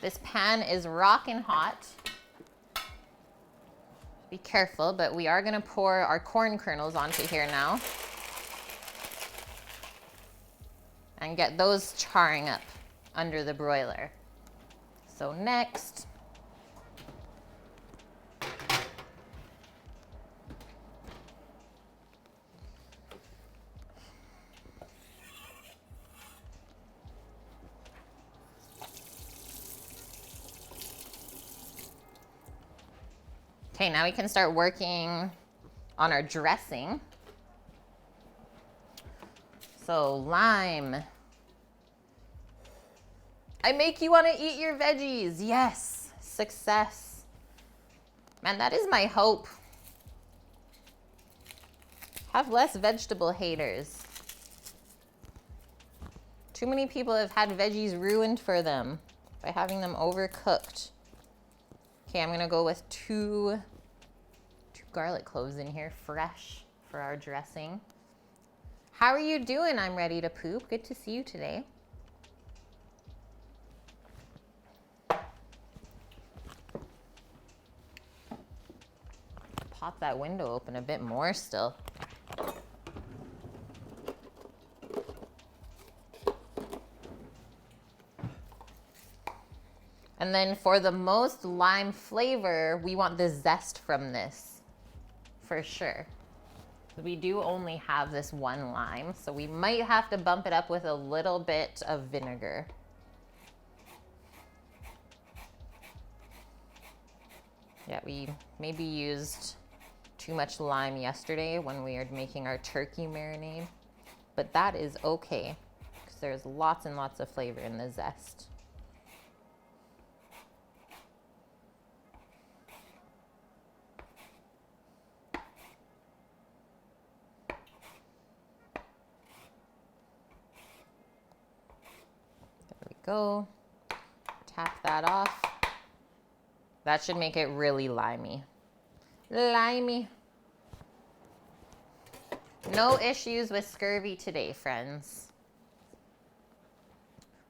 This pan is rockin' hot. Be careful, but we are gonna pour our corn kernels onto here now. And get those charring up under the broiler. So next, okay, now we can start working on our dressing. So lime. I make you want to eat your veggies. Yes, success. Man, that is my hope. Have less vegetable haters. Too many people have had veggies ruined for them by having them overcooked. Okay, I'm gonna go with two garlic cloves in here, fresh for our dressing. How are you doing? I'm ready to poop. Good to see you today. Pop that window open a bit more still. And then for the most lime flavor, we want the zest from this, for sure. We do only have this one lime, so we might have to bump it up with a little bit of vinegar. Yeah, we maybe used too much lime yesterday when we were making our turkey marinade, but that is okay because there's lots and lots of flavor in the zest. There we go. Tap that off. That should make it really limey. Limey. No issues with scurvy today, friends.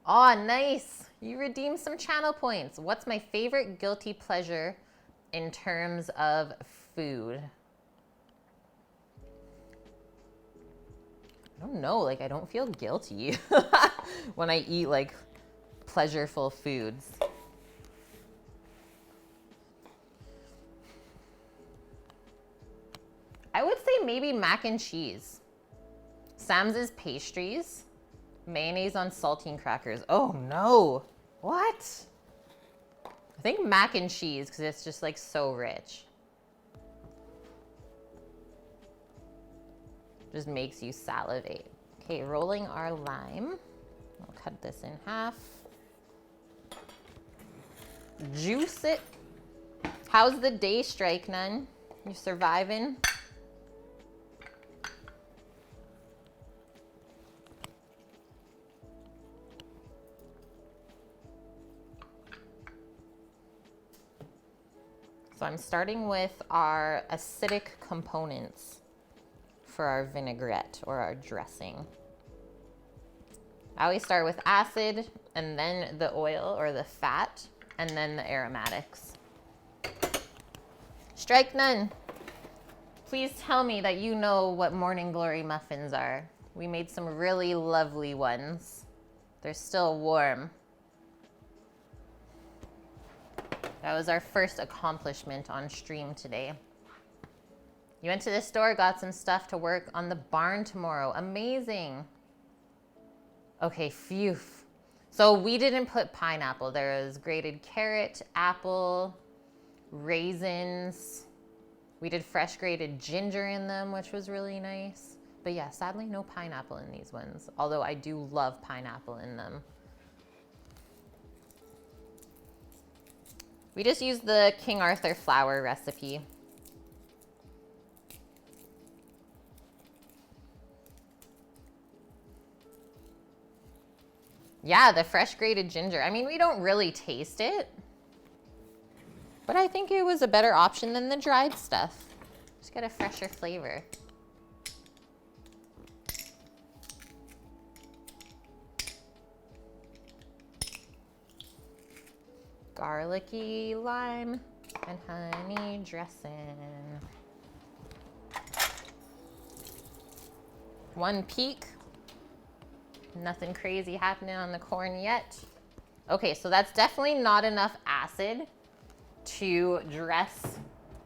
Oh, nice. You redeemed some channel points. What's my favorite guilty pleasure in terms of food? I don't know. Like, I don't feel guilty when I eat, like, pleasureful foods. I would say maybe mac and cheese. Sam's pastries. Mayonnaise on saltine crackers. Oh no. What? I think mac and cheese because it's just like so rich. Just makes you salivate. Okay, rolling our lime. I'll cut this in half. Juice it. How's the day, Strike Nun? You surviving? So I'm starting with our acidic components for our vinaigrette or our dressing. I always start with acid and then the oil or the fat and then the aromatics. Strike Nun, please tell me that you know what Morning Glory muffins are. We made some really lovely ones. They're still warm. That was our first accomplishment on stream today. You went to the store, got some stuff to work on the barn tomorrow. Amazing. Okay, phew. So we didn't put pineapple. There was grated carrot, apple, raisins. We did fresh grated ginger in them, which was really nice. But yeah, sadly no pineapple in these ones. Although I do love pineapple in them. We just used the King Arthur flour recipe. Yeah, the fresh grated ginger. I mean, we don't really taste it, but I think it was a better option than the dried stuff. Just get a fresher flavor. Garlicky lime and honey dressing. One peek. Nothing crazy happening on the corn yet. Okay, so that's definitely not enough acid to dress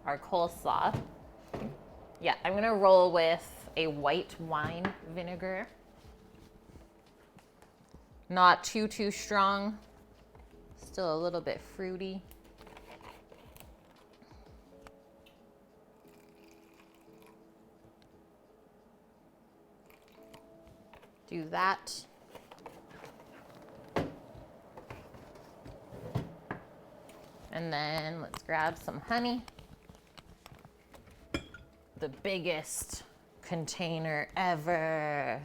our coleslaw. Yeah, I'm gonna roll with a white wine vinegar. Not too strong. Still a little bit fruity. Do that. And then let's grab some honey. The biggest container ever.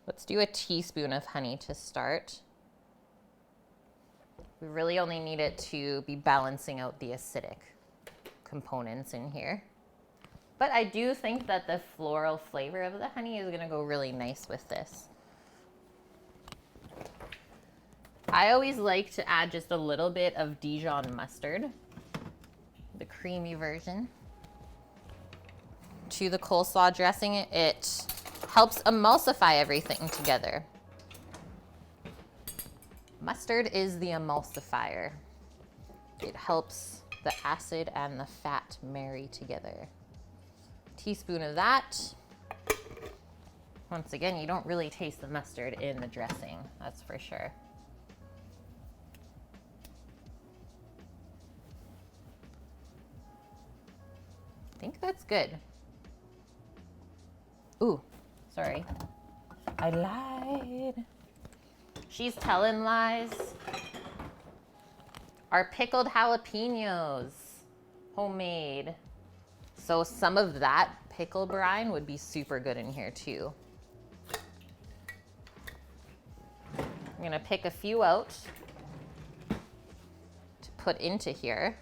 Let's do a teaspoon of honey to start. We really only need it to be balancing out the acidic components in here. But I do think that the floral flavor of the honey is gonna go really nice with this. I always like to add just a little bit of Dijon mustard, the creamy version, to the coleslaw dressing. It helps emulsify everything together. Mustard is the emulsifier. It helps the acid and the fat marry together. Teaspoon of that. Once again, you don't really taste the mustard in the dressing, that's for sure. I think that's good. Ooh, sorry. I lied. She's telling lies. Our pickled jalapenos, homemade. So some of that pickle brine would be super good in here too. I'm gonna pick a few out to put into here,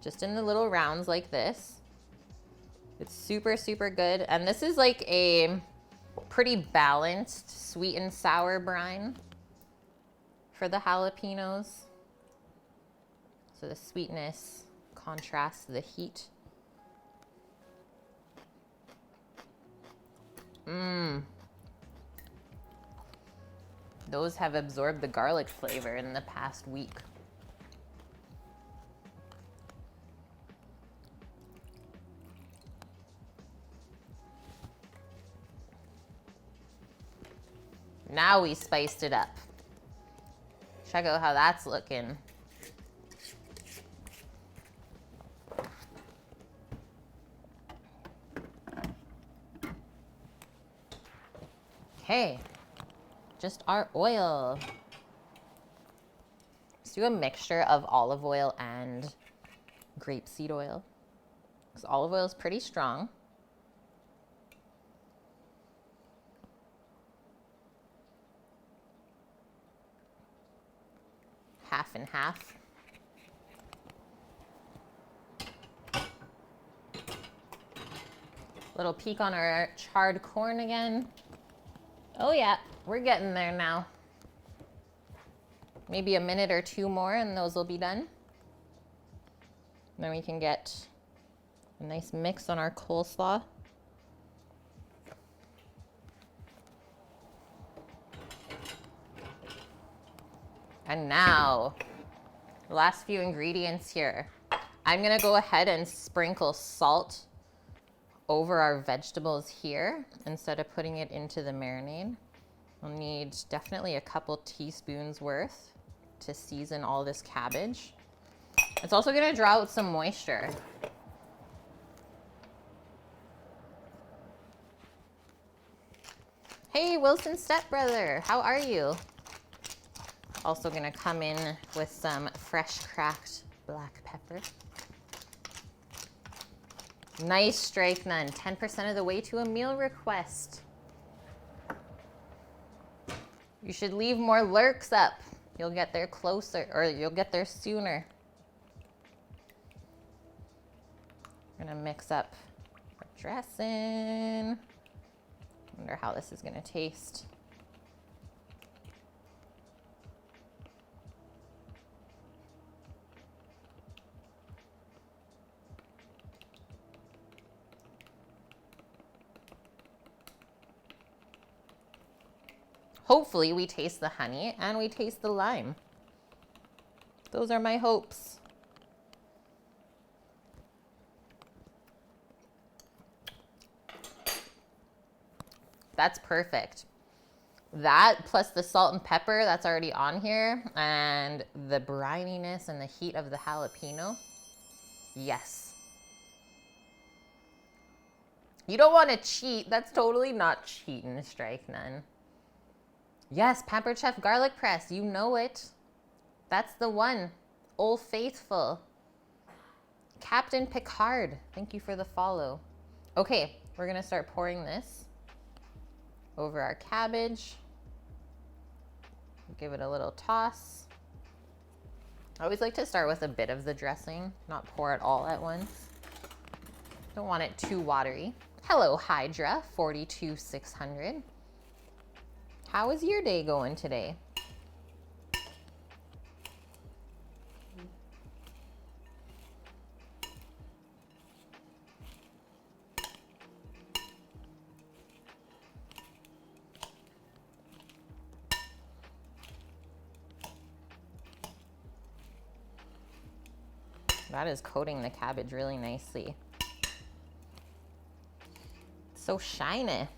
just in the little rounds like this. It's super, super good. And this is like a pretty balanced sweet and sour brine for the jalapenos. So the sweetness contrasts the heat. Those have absorbed the garlic flavor in the past week. Now we spiced it up. Check out how that's looking. Okay, just our oil. Let's do a mixture of olive oil and grapeseed oil, because olive oil is pretty strong. Half and half. Little peek on our charred corn again. Oh yeah, we're getting there now. Maybe a minute or two more and those will be done. Then we can get a nice mix on our coleslaw. And now, the last few ingredients here. I'm gonna go ahead and sprinkle salt over our vegetables here instead of putting it into the marinade. We'll need definitely a couple teaspoons worth to season all this cabbage. It's also gonna draw out some moisture. Hey, Wilson stepbrother, how are you? Also gonna come in with some fresh cracked black pepper. Nice strike none, 10% of the way to a meal request. You should leave more lurks up. You'll get there closer, or you'll get there sooner. I'm gonna mix up our dressing. Wonder how this is gonna taste. Hopefully we taste the honey and we taste the lime. Those are my hopes. That's perfect. That plus the salt and pepper that's already on here and the brininess and the heat of the jalapeno. Yes. You don't want to cheat. That's totally not cheating, strike none. Yes, Pampered Chef garlic press. You know it. That's the one. Old Faithful. Captain Picard. Thank you for the follow. Okay, we're going to start pouring this over our cabbage. Give it a little toss. I always like to start with a bit of the dressing, not pour it all at once. Don't want it too watery. Hello, Hydra 42600. How is your day going today? That is coating the cabbage really nicely. So shiny.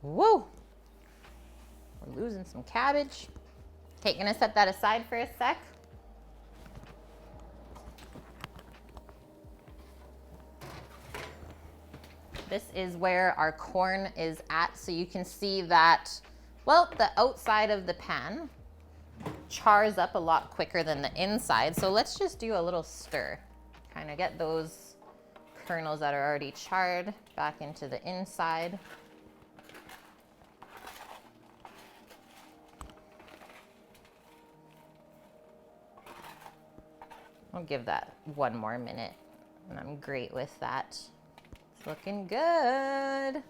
Whoa. We're losing some cabbage. Okay, gonna set that aside for a sec. This is where our corn is at. So you can see that, well, the outside of the pan chars up a lot quicker than the inside. So let's just do a little stir. Kind of get those kernels that are already charred back into the inside. I'll give that one more minute and I'm great with that. It's looking good.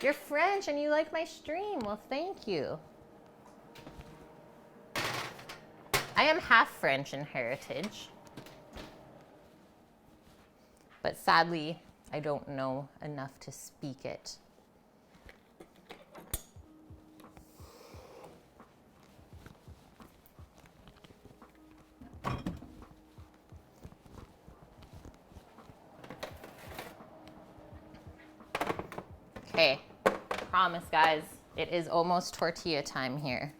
You're French and you like my stream. Well, thank you. I am half French in heritage, but sadly, I don't know enough to speak it. Okay, promise guys, it is almost tortilla time here.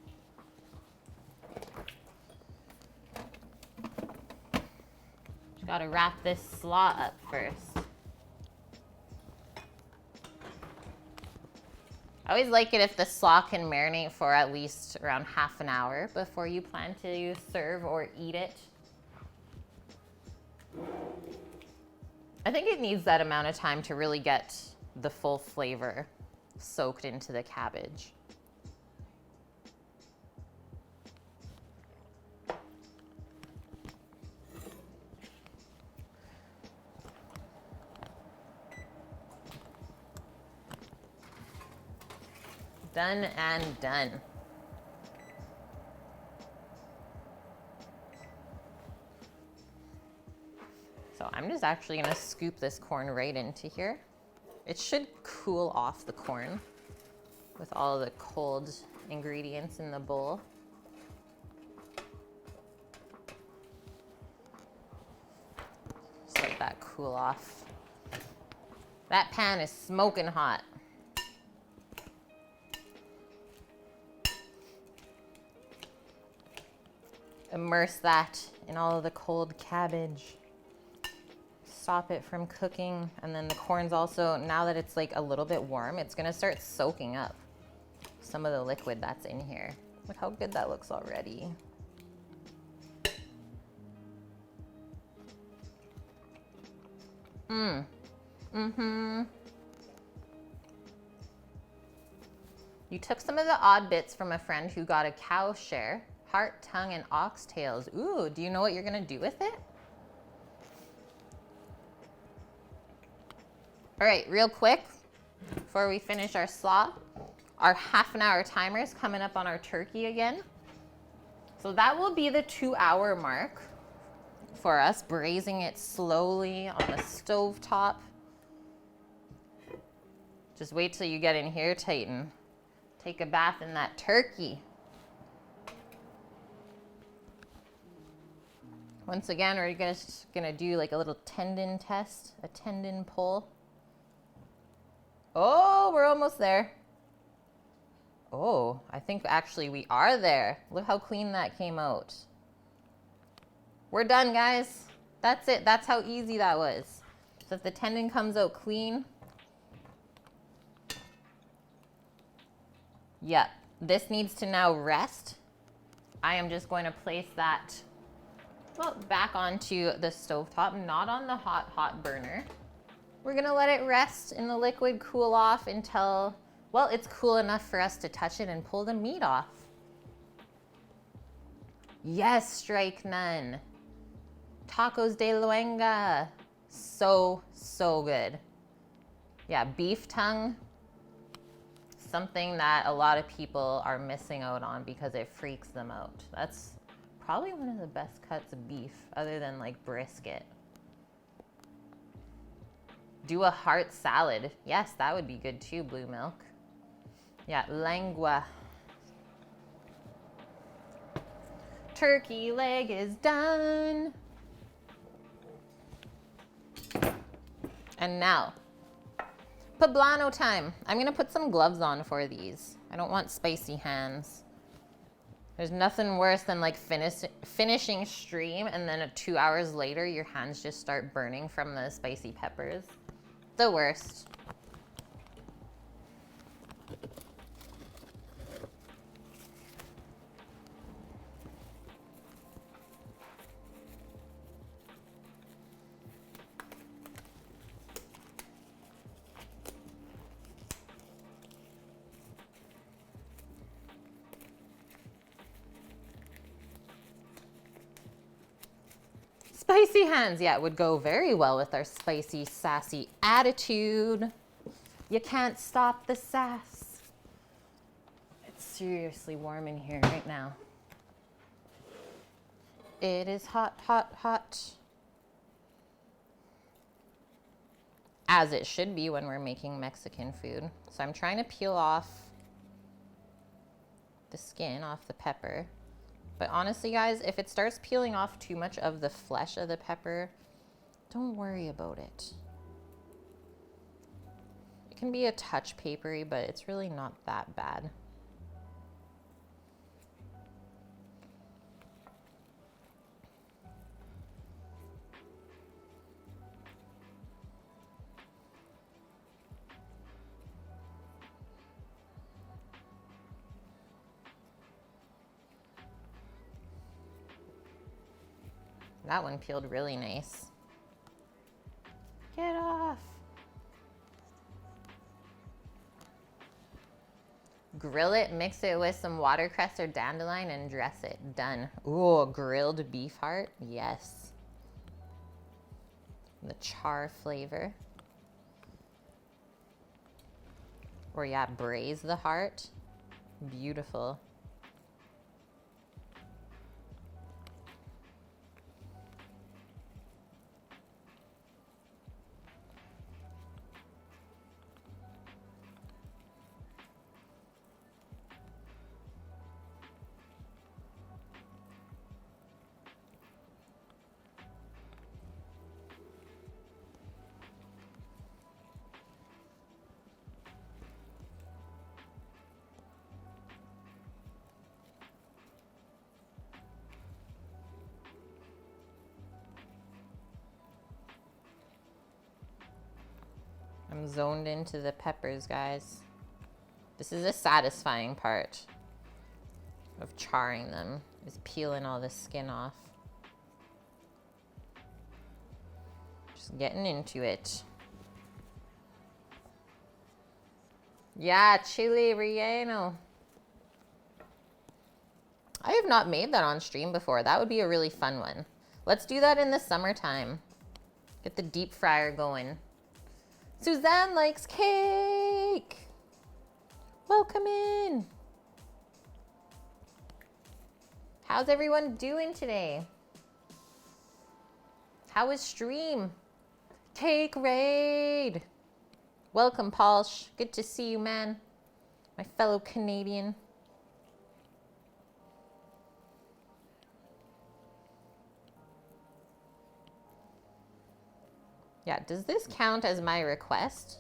Just gotta wrap this slaw up first. I always like it if the slaw can marinate for at least around half an hour before you plan to serve or eat it. I think it needs that amount of time to really get the full flavor soaked into the cabbage. Done and done. So I'm just actually gonna scoop this corn right into here. It should cool off the corn with all the cold ingredients in the bowl. Just let that cool off. That pan is smoking hot. Immerse that in all of the cold cabbage. Stop it from cooking. And then the corn's also, now that it's like a little bit warm, it's gonna start soaking up some of the liquid that's in here. Look how good that looks already. You took some of the odd bits from a friend who got a cow share, heart, tongue, and oxtails. Ooh, do you know what you're gonna do with it? All right, real quick, before we finish our slaw, our half-an-hour timer is coming up on our turkey again. So that will be the 2-hour mark for us, braising it slowly on the stove top. Just wait till you get in here, Titan. Take a bath in that turkey. Once again, we're gonna do like a little tendon test, a tendon pull. Oh, we're almost there. Oh, I think actually we are there. Look how clean that came out. We're done, guys. That's it. That's how easy that was. So if the tendon comes out clean, yeah, this needs to now rest. I am just going to place that, well, back onto the stovetop, not on the hot burner. We're gonna let it rest in the liquid, cool off until, well, it's cool enough for us to touch it and pull the meat off. Yes, Strike None. Tacos de luenga. So, so good. Yeah, beef tongue. Something that a lot of people are missing out on because it freaks them out. That's probably one of the best cuts of beef other than like brisket. Do a heart salad. Yes, that would be good too, Blue Milk. Yeah, lengua. Turkey leg is done. And now, Poblano time. I'm gonna put some gloves on for these. I don't want spicy hands. There's nothing worse than like finishing stream and then 2 hours later your hands just start burning from the spicy peppers. The worst. Spicy hands, yeah, it would go very well with our spicy, sassy attitude. You can't stop the sass. It's seriously warm in here right now. It is hot, hot, hot. As it should be when we're making Mexican food. So I'm trying to peel off the skin off the pepper. But honestly, guys, if it starts peeling off too much of the flesh of the pepper, don't worry about it. It can be a touch papery, but it's really not that bad. That one peeled really nice. Get off. Grill it, mix it with some watercress or dandelion and dress it. Done. Ooh, grilled beef heart. Yes. The char flavor. Or yeah, braise the heart. Beautiful. I'm zoned into the peppers, guys. This is a satisfying part of charring them, is peeling all the skin off. Just getting into it. Yeah, chile relleno. I have not made that on stream before. That would be a really fun one. Let's do that in the summertime. Get the deep fryer going. Suzanne likes cake. Welcome in. How's everyone doing today? How was stream? Cake raid. Welcome, Paulsh. Good to see you, man. My fellow Canadian. Yeah, does this count as my request?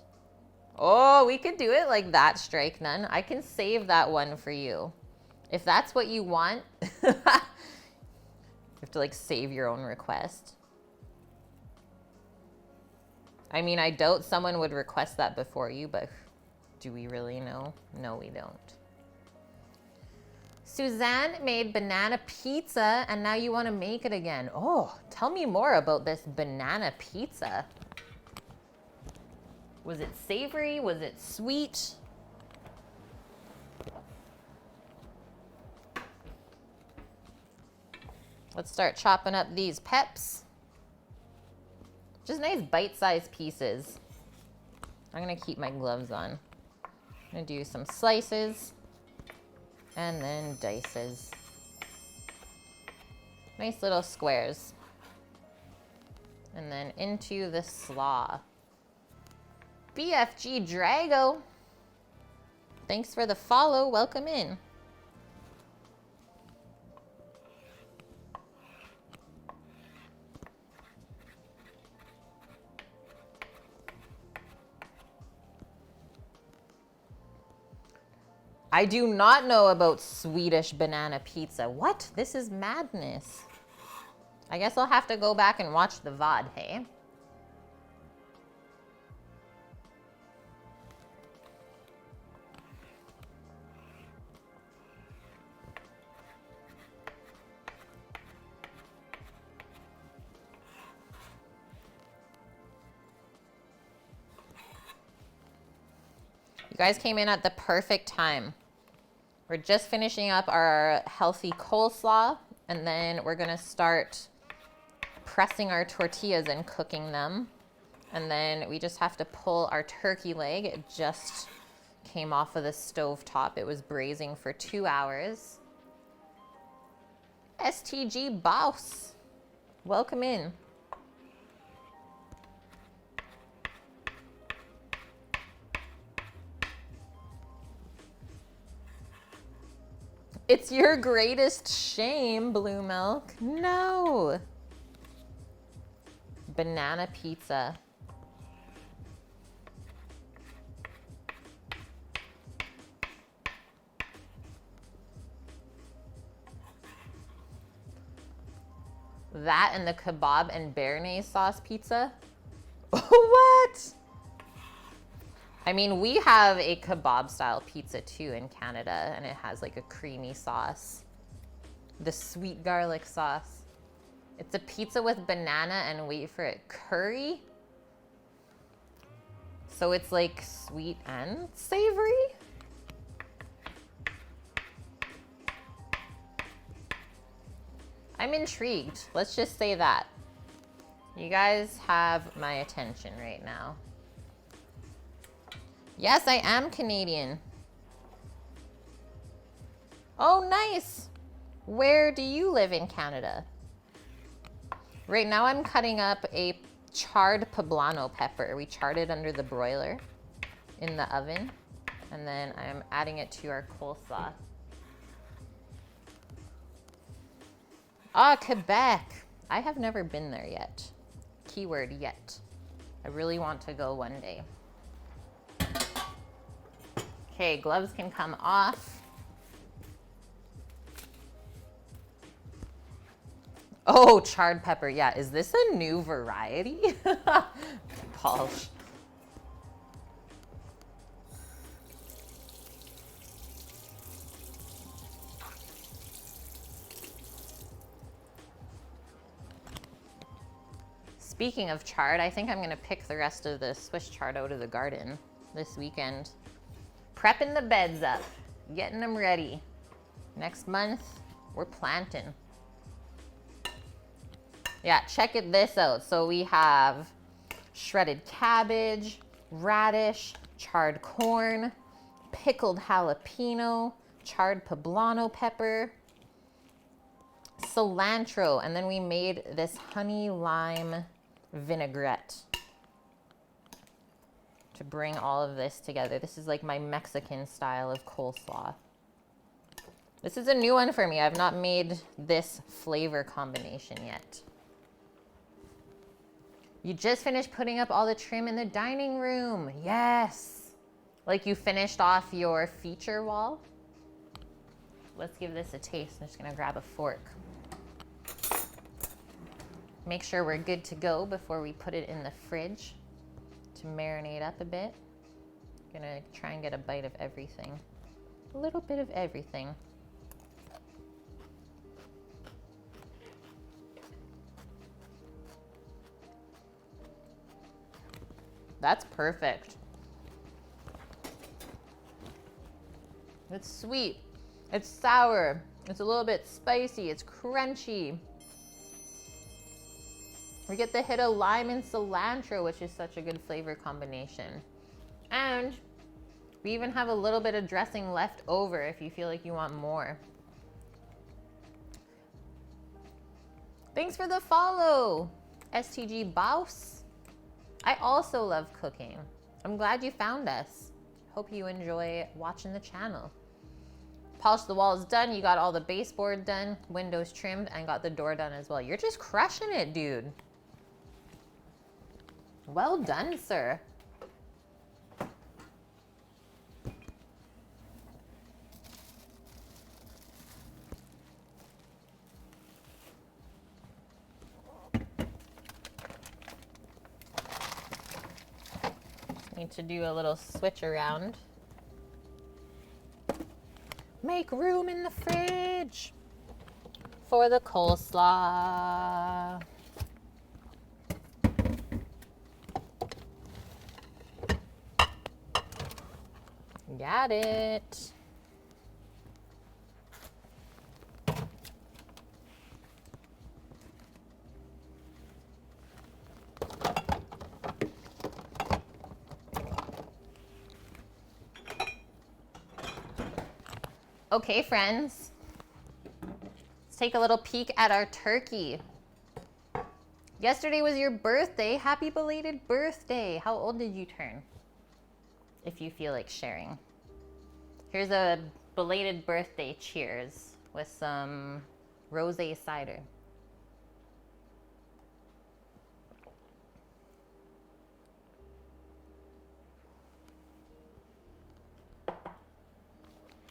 Oh, we could do it like that, Strike None. I can save that one for you. If that's what you want, you have to like save your own request. I mean, I doubt someone would request that before you, but do we really know? No, we don't. Suzanne made banana pizza and now you want to make it again. Oh, tell me more about this banana pizza. Was it savory? Was it sweet? Let's start chopping up these peps. Just nice bite-sized pieces. I'm gonna keep my gloves on. I'm gonna do some slices. And then dices. Nice little squares. And then into the slaw. BFG Drago. Thanks for the follow. Welcome in. I do not know about Swedish banana pizza. What? This is madness. I guess I'll have to go back and watch the VOD, hey? You guys came in at the perfect time. We're just finishing up our healthy coleslaw, and then we're gonna start pressing our tortillas and cooking them. And then we just have to pull our turkey leg. It just came off of the stove top. It was braising for 2 hours. STG Boss, welcome in. It's your greatest shame, Blue Milk. No. Banana pizza. That and the kebab and béarnaise sauce pizza? What? I mean, we have a kebab style pizza too in Canada, and it has like a creamy sauce. The sweet garlic sauce. It's a pizza with banana and, wait for it, curry. So it's like sweet and savory. I'm intrigued. Let's just say that. You guys have my attention right now. Yes, I am Canadian. Oh, nice. Where do you live in Canada? Right now I'm cutting up a charred poblano pepper. We charred it under the broiler in the oven. And then I'm adding it to our coleslaw. Ah, Quebec. I have never been there yet. Keyword yet. I really want to go one day. Okay, gloves can come off. Oh, charred pepper. Yeah, is this a new variety? Polish. Speaking of chard, I think I'm gonna pick the rest of the Swiss chard out of the garden this weekend. Prepping the beds up, getting them ready. Next month, we're planting. Yeah, check this out. So we have shredded cabbage, radish, charred corn, pickled jalapeno, charred poblano pepper, cilantro, and then we made this honey lime vinaigrette to bring all of this together. This is like my Mexican style of coleslaw. This is a new one for me. I've not made this flavor combination yet. You just finished putting up all the trim in the dining room. Yes. Like you finished off your feature wall. Let's give this a taste. I'm just gonna grab a fork. Make sure we're good to go before we put it in the fridge to marinate up a bit. Gonna try and get a bite of everything. A little bit of everything. That's perfect. It's sweet, it's sour, it's a little bit spicy, it's crunchy. We get the hit of lime and cilantro, which is such a good flavor combination. And we even have a little bit of dressing left over if you feel like you want more. Thanks for the follow, STG Boss. I also love cooking. I'm glad you found us. Hope you enjoy watching the channel. Polished the walls done. You got all the baseboard done, windows trimmed, and got the door done as well. You're just crushing it, dude. Well done, sir. Need to do a little switch around. Make room in the fridge for the coleslaw. Got it. Okay, friends, let's take a little peek at our turkey. Yesterday was your birthday. Happy belated birthday. How old did you turn? If you feel like sharing. Here's a belated birthday cheers with some rosé cider.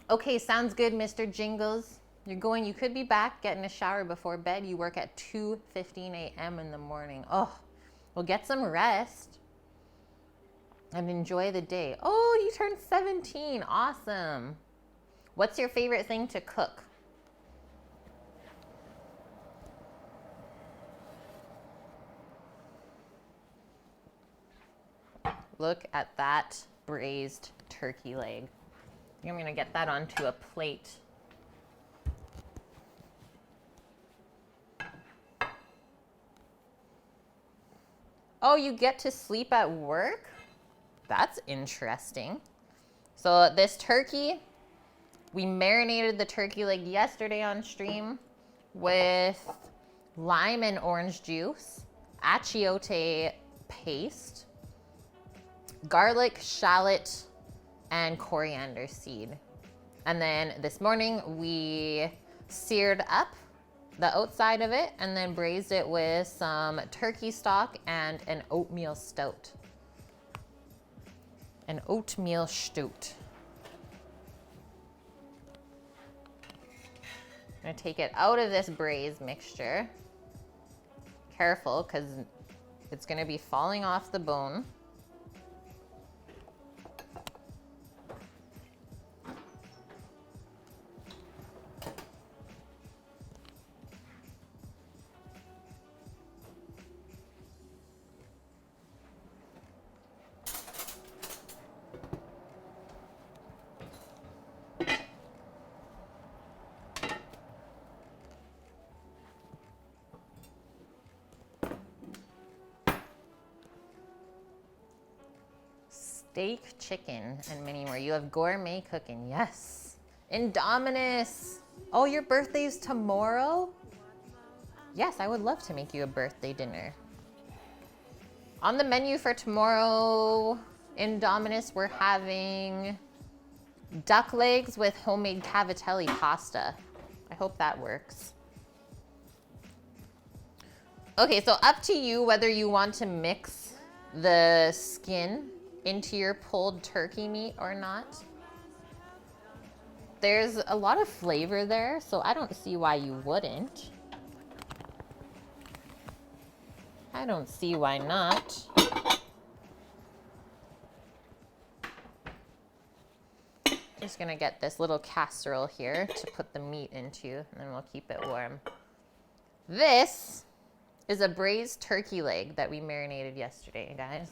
Okay, sounds good, Mr. Jingles. You could be back getting a shower before bed. You work at 2:15 a.m. in the morning. Oh, well, get some rest and enjoy the day. Oh, you turned 17. Awesome. What's your favorite thing to cook? Look at that braised turkey leg. I'm gonna get that onto a plate. Oh, you get to sleep at work? That's interesting. So this turkey, we marinated the turkey leg yesterday on stream with lime and orange juice, achiote paste, garlic, shallot, and coriander seed. And then this morning we seared up the outside of it and then braised it with some turkey stock and an oatmeal stout. An oatmeal stout. I'm gonna take it out of this braised mixture. Careful, because it's gonna be falling off the bone. Steak, chicken, and many more. You have gourmet cooking. Yes. Indominus. Oh, your birthday's tomorrow? Yes, I would love to make you a birthday dinner. On the menu for tomorrow, Indominus, we're having duck legs with homemade cavatelli pasta. I hope that works. Okay, so up to you whether you want to mix the skin into your pulled turkey meat or not. There's a lot of flavor there, so I don't see why you wouldn't. I don't see why not. Just gonna get this little casserole here to put the meat into, and then we'll keep it warm. This is a braised turkey leg that we marinated yesterday, guys.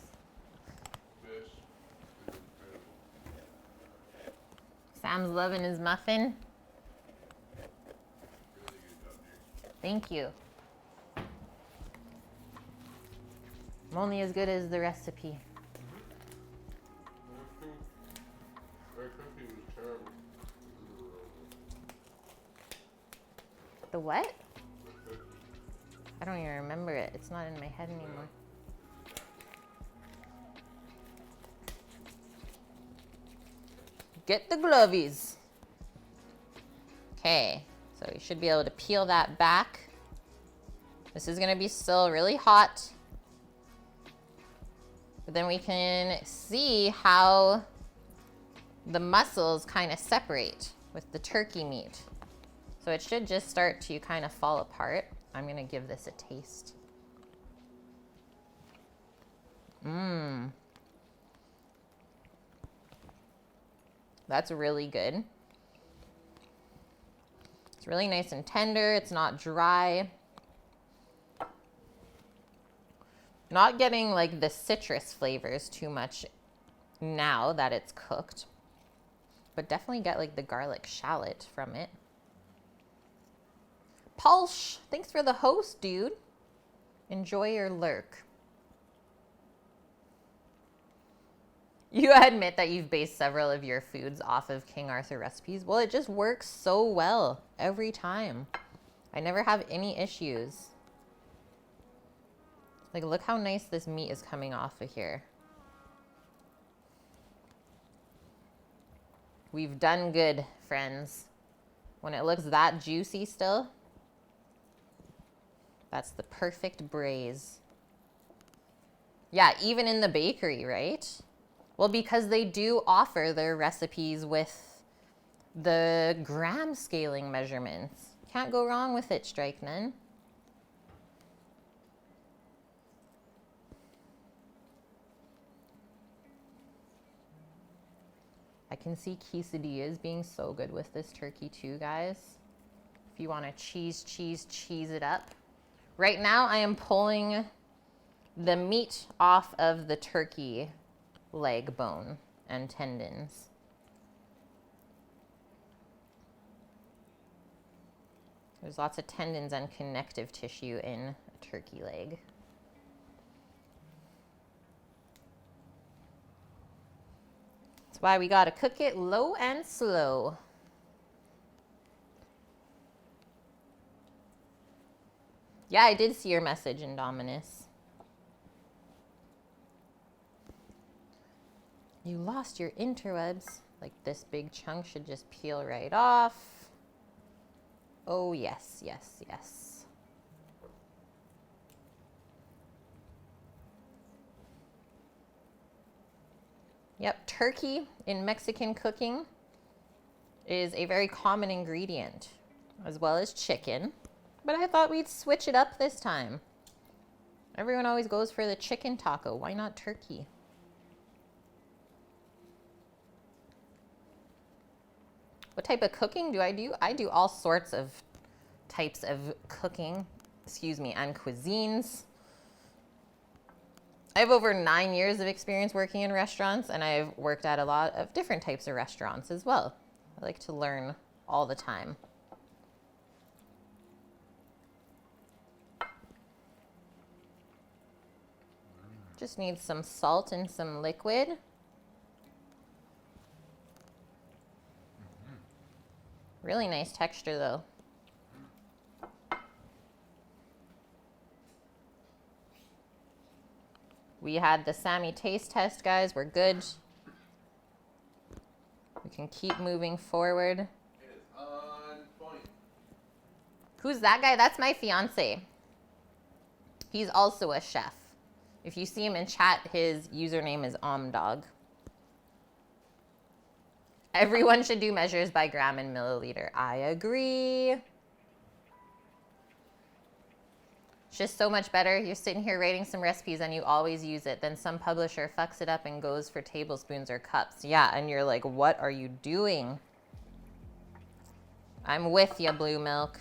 Sam's loving his muffin. Thank you. I'm only as good as the recipe. The what? I don't even remember it. It's not in my head anymore. Get the glovies. Okay, so we should be able to peel that back. This is gonna be still really hot. But then we can see how the muscles kind of separate with the turkey meat. So it should just start to kind of fall apart. I'm gonna give this a taste. That's really good. It's really nice and tender. It's not dry. Not getting like the citrus flavors too much now that it's cooked, but definitely get like the garlic shallot from it. Pulsh, thanks for the host, dude. Enjoy your lurk. You admit that you've based several of your foods off of King Arthur recipes. Well, it just works so well every time. I never have any issues. Like, look how nice this meat is coming off of here. We've done good, friends. When it looks that juicy still, that's the perfect braise. Yeah, even in the bakery, right? Well, because they do offer their recipes with the gram scaling measurements. Can't go wrong with it, Strike Nun. I can see quesadillas being so good with this turkey too, guys. If you want to cheese it up. Right now, I am pulling the meat off of the turkey leg bone and tendons. There's lots of tendons and connective tissue in a turkey leg. That's why we gotta cook it low and slow. Yeah, I did see your message, Indominus. You lost your interwebs. Like, this big chunk should just peel right off. Oh, yes, yes, yes. Yep, turkey in Mexican cooking is a very common ingredient, as well as chicken. But I thought we'd switch it up this time. Everyone always goes for the chicken taco. Why not turkey? What type of cooking do I do? I do all sorts of types of cooking, and cuisines. I have over 9 years of experience working in restaurants, and I've worked at a lot of different types of restaurants as well. I like to learn all the time. Just need some salt and some liquid. Really nice texture though. We had the Sammy taste test, guys. We're good. We can keep moving forward. It is on point. Who's that guy? That's my fiance. He's also a chef. If you see him in chat, his username is Omdog. Everyone should do measures by gram and milliliter. I agree. It's just so much better. You're sitting here writing some recipes and you always use it. Then some publisher fucks it up and goes for tablespoons or cups. Yeah, and you're like, what are you doing? I'm with ya, Blue Milk.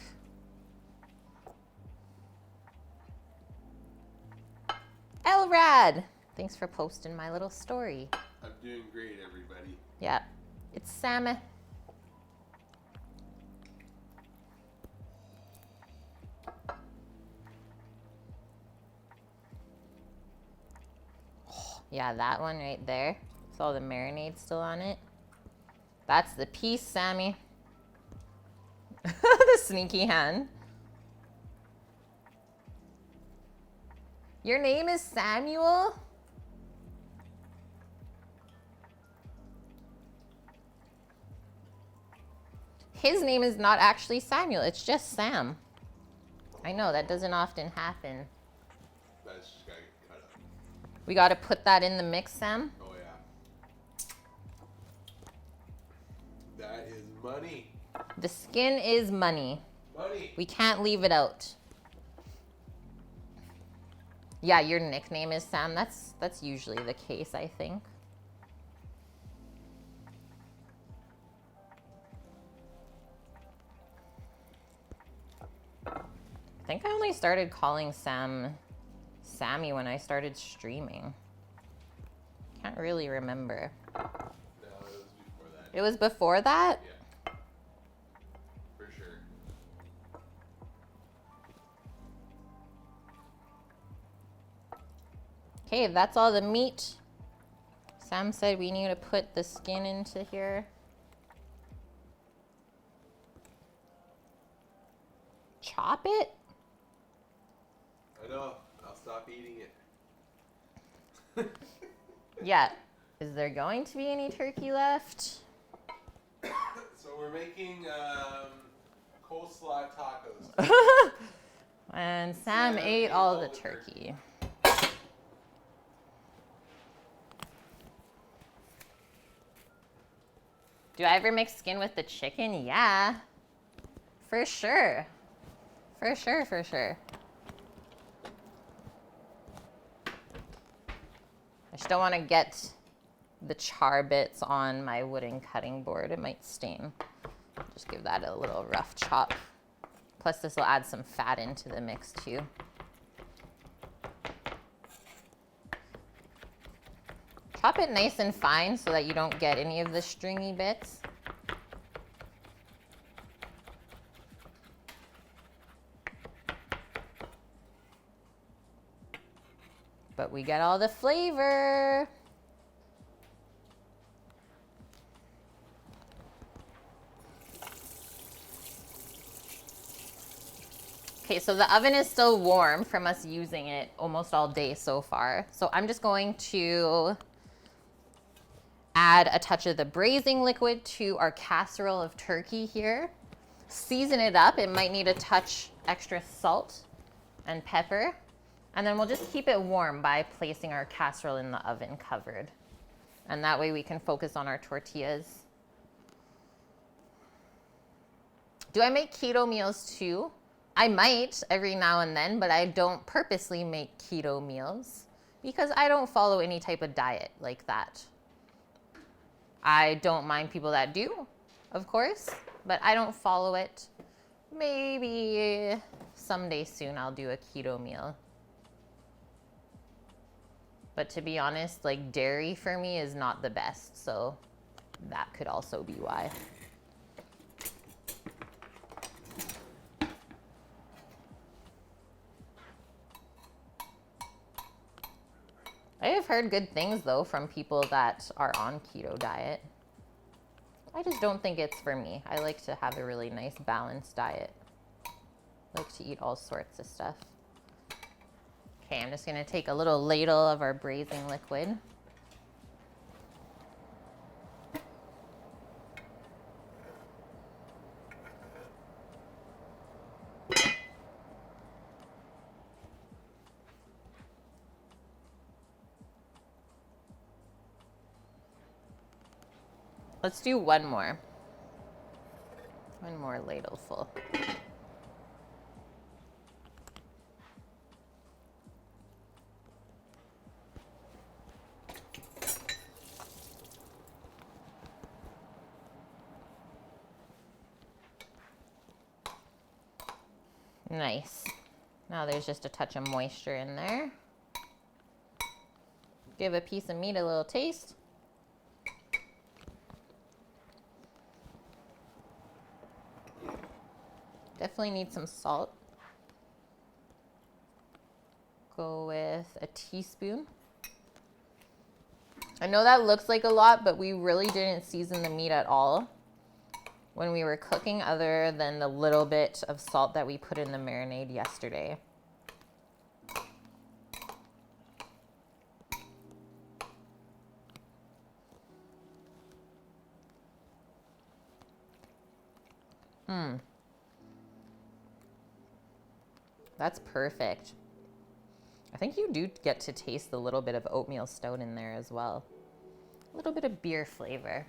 Elrad! Thanks for posting my little story. I'm doing great, everybody. Yeah. It's Sam. Oh, yeah, that one right there. With all the marinade still on it. That's the piece, Sammy. The sneaky hand. Your name is Samuel? His name is not actually Samuel, it's just Sam. I know, that doesn't often happen. That's just gotta get cut up. We gotta put that in the mix, Sam. Oh yeah. That is money. The skin is money. Money. We can't leave it out. Yeah, your nickname is Sam. That's usually the case, I think. I started calling Sam Sammy when I started streaming? Can't really remember. No, it was before that. It was before that? Yeah. For sure. Okay, that's all the meat. Sam said we need to put the skin into here. Chop it? I know. I'll stop eating it. Yeah. Is there going to be any turkey left? So we're making coleslaw tacos. And Sam ate all the turkey. Do I ever mix skin with the chicken? Yeah. For sure. For sure, for sure. I just don't want to get the char bits on my wooden cutting board. It might stain. Just give that a little rough chop. Plus this will add some fat into the mix too. Chop it nice and fine so that you don't get any of the stringy bits. But we get all the flavor. Okay, so the oven is still warm from us using it almost all day so far. So I'm just going to add a touch of the braising liquid to our casserole of turkey here. Season it up. It might need a touch extra salt and pepper. And then we'll just keep it warm by placing our casserole in the oven covered. And that way we can focus on our tortillas. Do I make keto meals too? I might every now and then, but I don't purposely make keto meals because I don't follow any type of diet like that. I don't mind people that do, of course, but I don't follow it. Maybe someday soon I'll do a keto meal. But to be honest, like dairy for me is not the best, so that could also be why. I have heard good things though from people that are on keto diet. I just don't think it's for me. I like to have a really nice balanced diet. I like to eat all sorts of stuff. Okay, I'm just gonna take a little ladle of our braising liquid. Let's do one more. One more ladleful. Nice. Now there's just a touch of moisture in there. Give a piece of meat a little taste. Definitely need some salt. Go with a teaspoon. I know that looks like a lot, but we really didn't season the meat at all when we were cooking, other than the little bit of salt that we put in the marinade yesterday. That's perfect. I think you do get to taste the little bit of oatmeal stout in there as well. A little bit of beer flavor.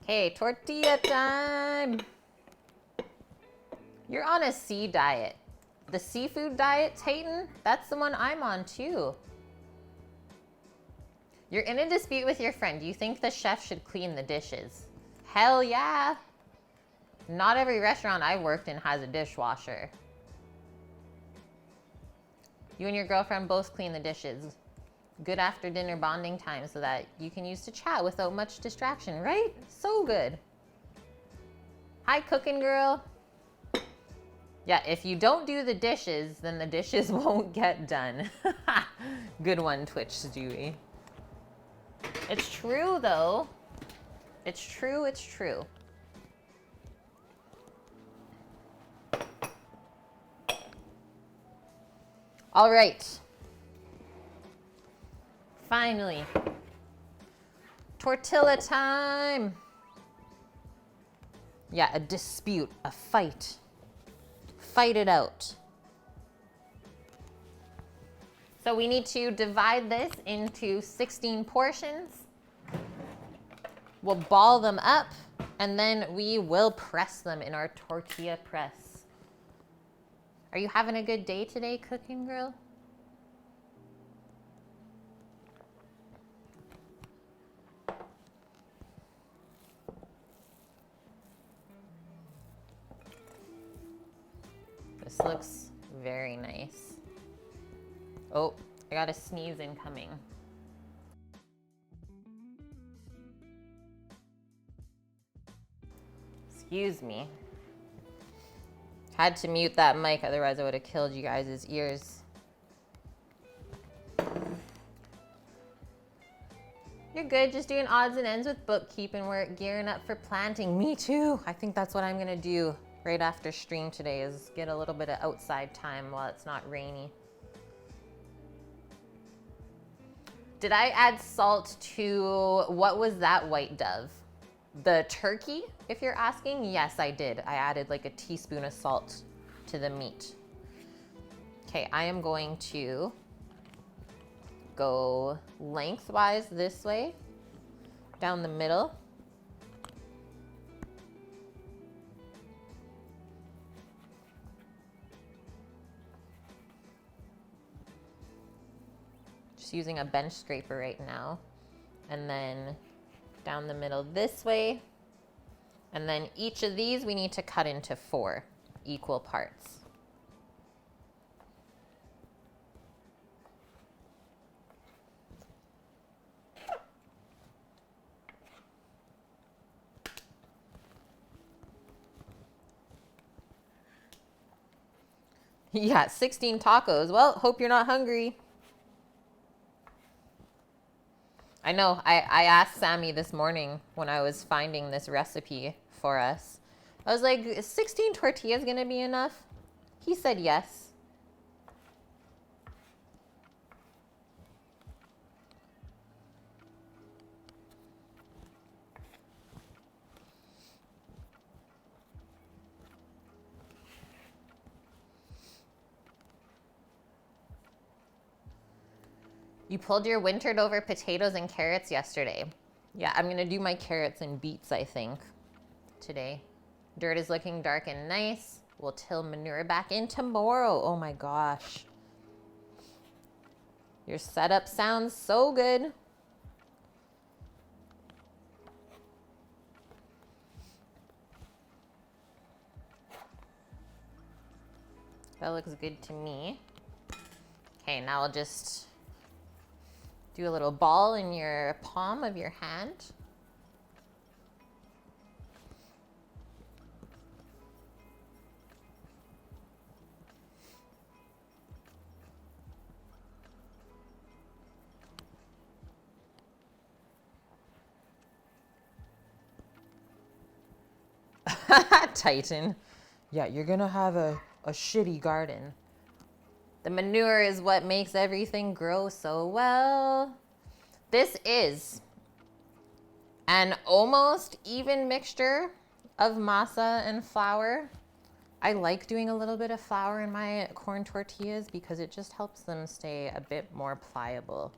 Okay, tortilla time. You're on a sea diet. The seafood diet, Tayton, that's the one I'm on too. You're in a dispute with your friend. You think the chef should clean the dishes. Hell yeah. Not every restaurant I've worked in has a dishwasher. You and your girlfriend both clean the dishes. Good after dinner bonding time so that you can use to chat without much distraction, right? So good. Hi, cooking girl. Yeah, if you don't do the dishes, then the dishes won't get done. Good one, Twitch Stewie. It's true, though. It's true, it's true. All right. Finally. Tortilla time. Yeah, a dispute, a fight. Fight it out. So we need to divide this into 16 portions. We'll ball them up and then we will press them in our tortilla press. Are you having a good day today, cooking girl? This looks very nice. Oh, I got a sneeze incoming. Excuse me. Had to mute that mic, otherwise I would have killed you guys' ears. You're good, just doing odds and ends with bookkeeping work, gearing up for planting. Me too. I think that's what I'm gonna do right after stream today, is get a little bit of outside time while it's not rainy. Did I add salt to, what was that white dove? The turkey, if you're asking? Yes, I did. I added like a teaspoon of salt to the meat. Okay, I am going to go lengthwise this way, down the middle. Just using a bench scraper right now. And then down the middle this way. And then each of these we need to cut into 4 equal parts. Yeah, 16 tacos. Well, hope you're not hungry. I know, I asked Sammy this morning when I was finding this recipe for us. I was like, is 16 tortillas gonna be enough? He said yes. You pulled your wintered over potatoes and carrots yesterday. Yeah, I'm gonna do my carrots and beets, I think, today. Dirt is looking dark and nice. We'll till manure back in tomorrow. Oh my gosh. Your setup sounds so good. That looks good to me. Okay, now I'll just do a little ball in your palm of your hand. Titan. Yeah, you're gonna have a shitty garden. The manure is what makes everything grow so well. This is an almost even mixture of masa and flour. I like doing a little bit of flour in my corn tortillas because it just helps them stay a bit more pliable.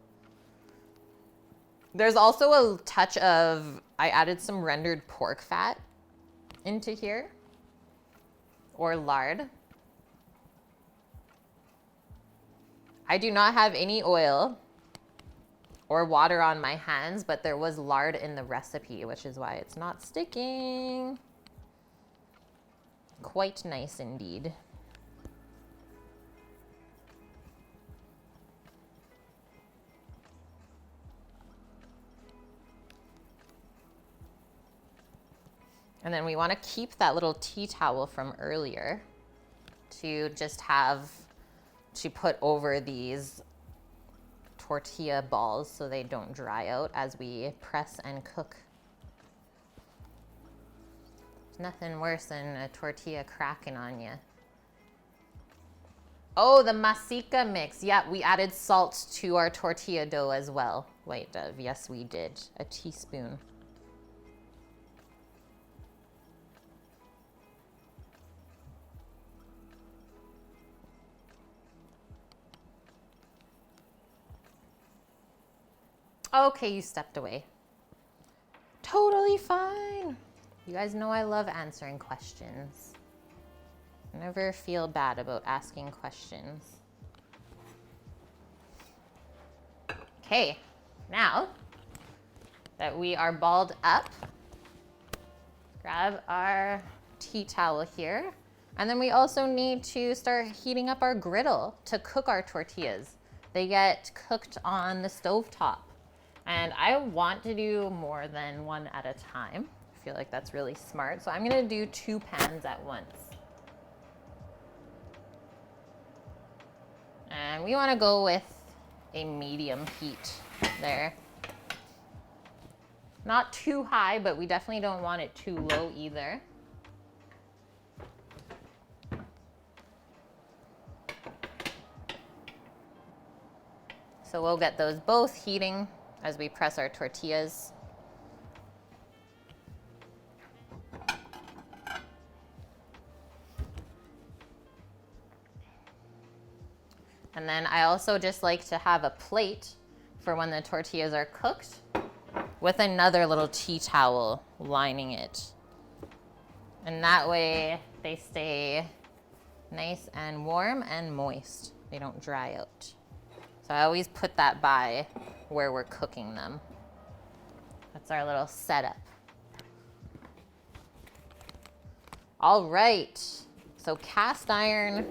There's also a touch of, I added some rendered pork fat into here, or lard. I do not have any oil or water on my hands, but there was lard in the recipe, which is why it's not sticking. Quite nice indeed. And then we want to keep that little tea towel from earlier to just have to put over these tortilla balls so they don't dry out as we press and cook. There's nothing worse than a tortilla cracking on you. Oh, the masica mix. Yeah, we added salt to our tortilla dough as well. Wait, Dove, yes we did. A teaspoon. Okay, you stepped away. Totally fine. You guys know I love answering questions. Never feel bad about asking questions. Okay, now that we are balled up, grab our tea towel here. And then we also need to start heating up our griddle to cook our tortillas. They get cooked on the stovetop. And I want to do more than one at a time. I feel like that's really smart. So I'm gonna do 2 pans at once. And we wanna go with a medium heat there. Not too high, but we definitely don't want it too low either. So we'll get those both heating as we press our tortillas. And then I also just like to have a plate for when the tortillas are cooked with another little tea towel lining it. And that way they stay nice and warm and moist. They don't dry out. So I always put that by where we're cooking them. That's our little setup. All right, so cast iron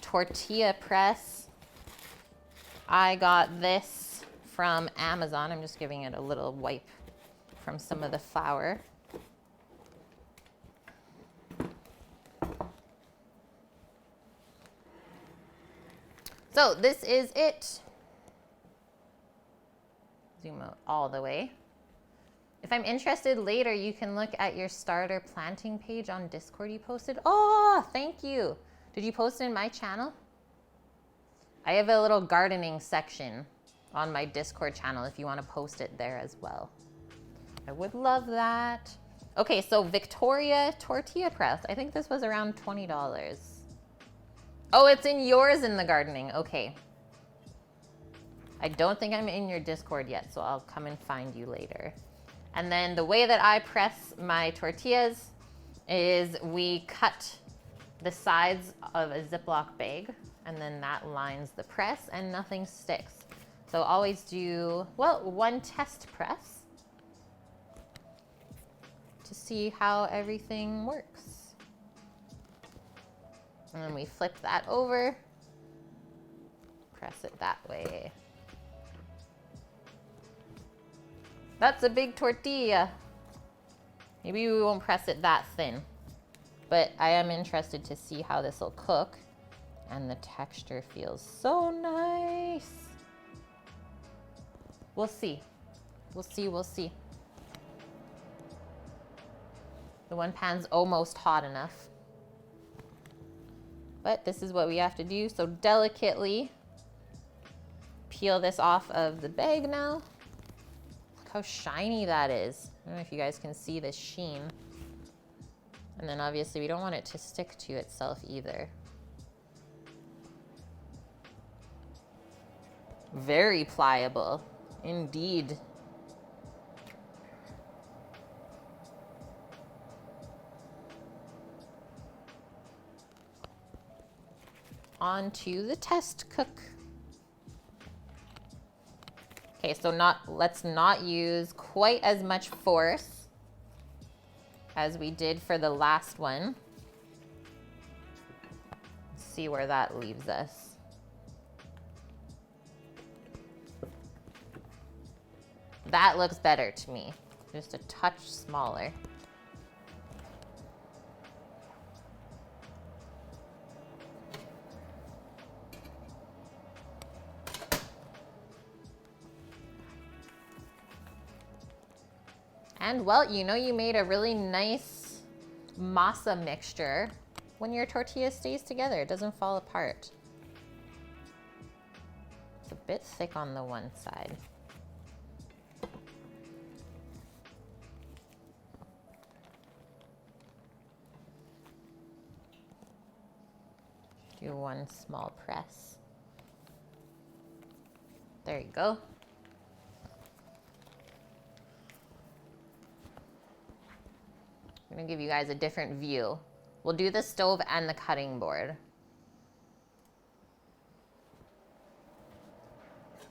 tortilla press. I got this from Amazon. I'm just giving it a little wipe from some of the flour. So this is it. Zoom out all the way. If I'm interested later, you can look at your starter planting page on Discord you posted. Oh, thank you. Did you post it in my channel? I have a little gardening section on my Discord channel if you want to post it there as well. I would love that. Okay, so Victoria tortilla press. I think this was around $20. Oh, it's in yours in the gardening. Okay. I don't think I'm in your Discord yet, so I'll come and find you later. And then the way that I press my tortillas is we cut the sides of a Ziploc bag, and then that lines the press and nothing sticks. So always do, well, one test press to see how everything works. And then we flip that over, press it that way. That's a big tortilla. Maybe we won't press it that thin, but I am interested to see how this will cook. And the texture feels so nice. We'll see. We'll see, we'll see. The one pan's almost hot enough. But this is what we have to do. So delicately peel this off of the bag now. Look how shiny that is. I don't know if you guys can see this sheen. And then obviously we don't want it to stick to itself either. Very pliable, indeed. On to the test cook. Okay, so let's not use quite as much force as we did for the last one. Let's see where that leaves us. That looks better to me. Just a touch smaller. And well, you know you made a really nice masa mixture when your tortilla stays together. It doesn't fall apart. It's a bit thick on the one side. Do one small press. There you go. I'm gonna give you guys a different view. We'll do the stove and the cutting board.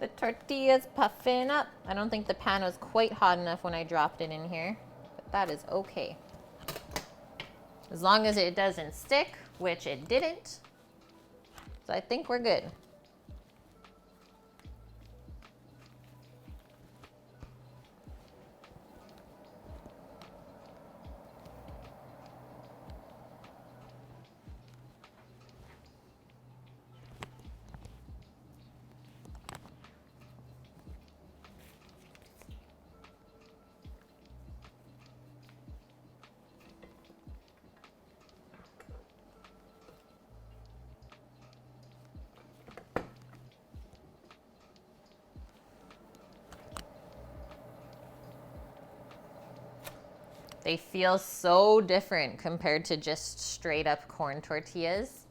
The tortilla's puffing up. I don't think the pan was quite hot enough when I dropped it in here, but that is okay. As long as it doesn't stick, which it didn't. So I think we're good. They feel so different compared to just straight up corn tortillas.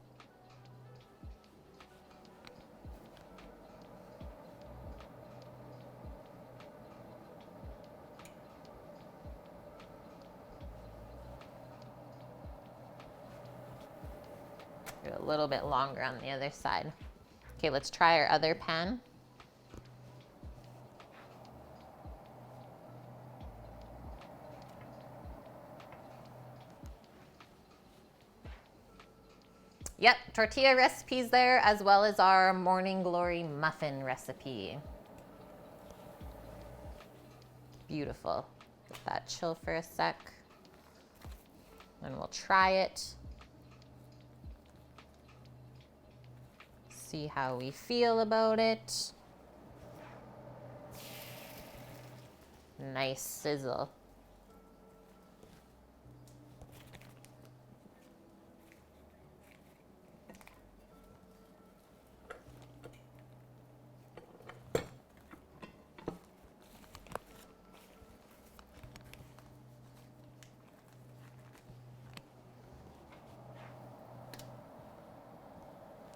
Do a little bit longer on the other side. Okay, let's try our other pan. Yep, tortilla recipes there, as well as our Morning Glory muffin recipe. Beautiful. Let that chill for a sec. And we'll try it. See how we feel about it. Nice sizzle.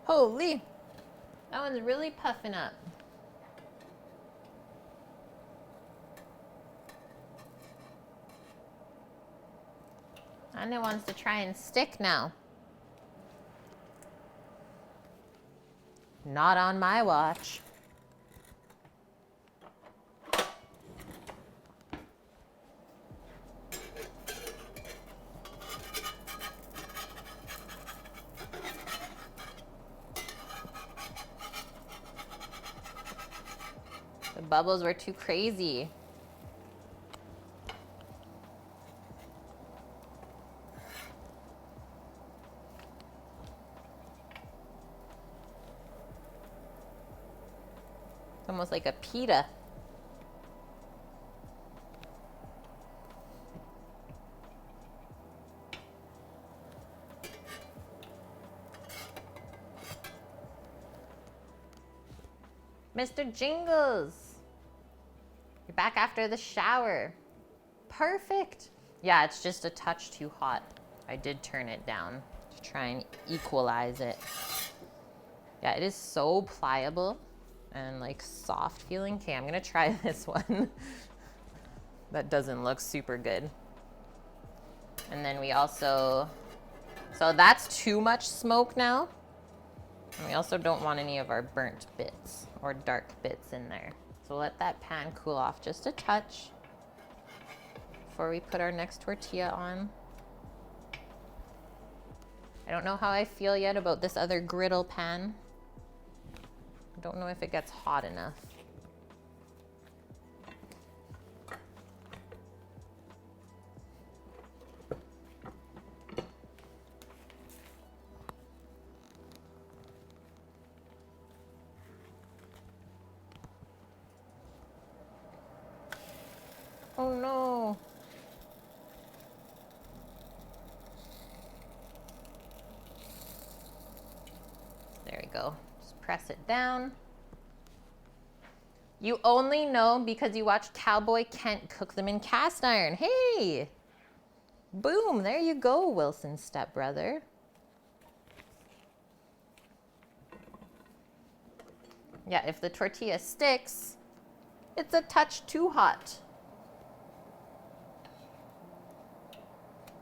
Holy, that one's really puffing up. And it wants to try and stick now. Not on my watch. The bubbles were too crazy. It's almost like a pita. Mr. Jingles, you're back after the shower. Perfect. Yeah, it's just a touch too hot. I did turn it down to try and equalize it. Yeah, it is so pliable and like soft feeling. Okay, I'm gonna try this one. That doesn't look super good. And then we also, so that's too much smoke now. And we also don't want any of our burnt bits or dark bits in there. So let that pan cool off just a touch before we put our next tortilla on. I don't know how I feel yet about this other griddle pan. I don't know if it gets hot enough. Oh no. There we go. Just press it down. You only know because you watched Cowboy Kent cook them in cast iron. Hey! Boom, there you go, Wilson's stepbrother. Yeah, if the tortilla sticks, it's a touch too hot.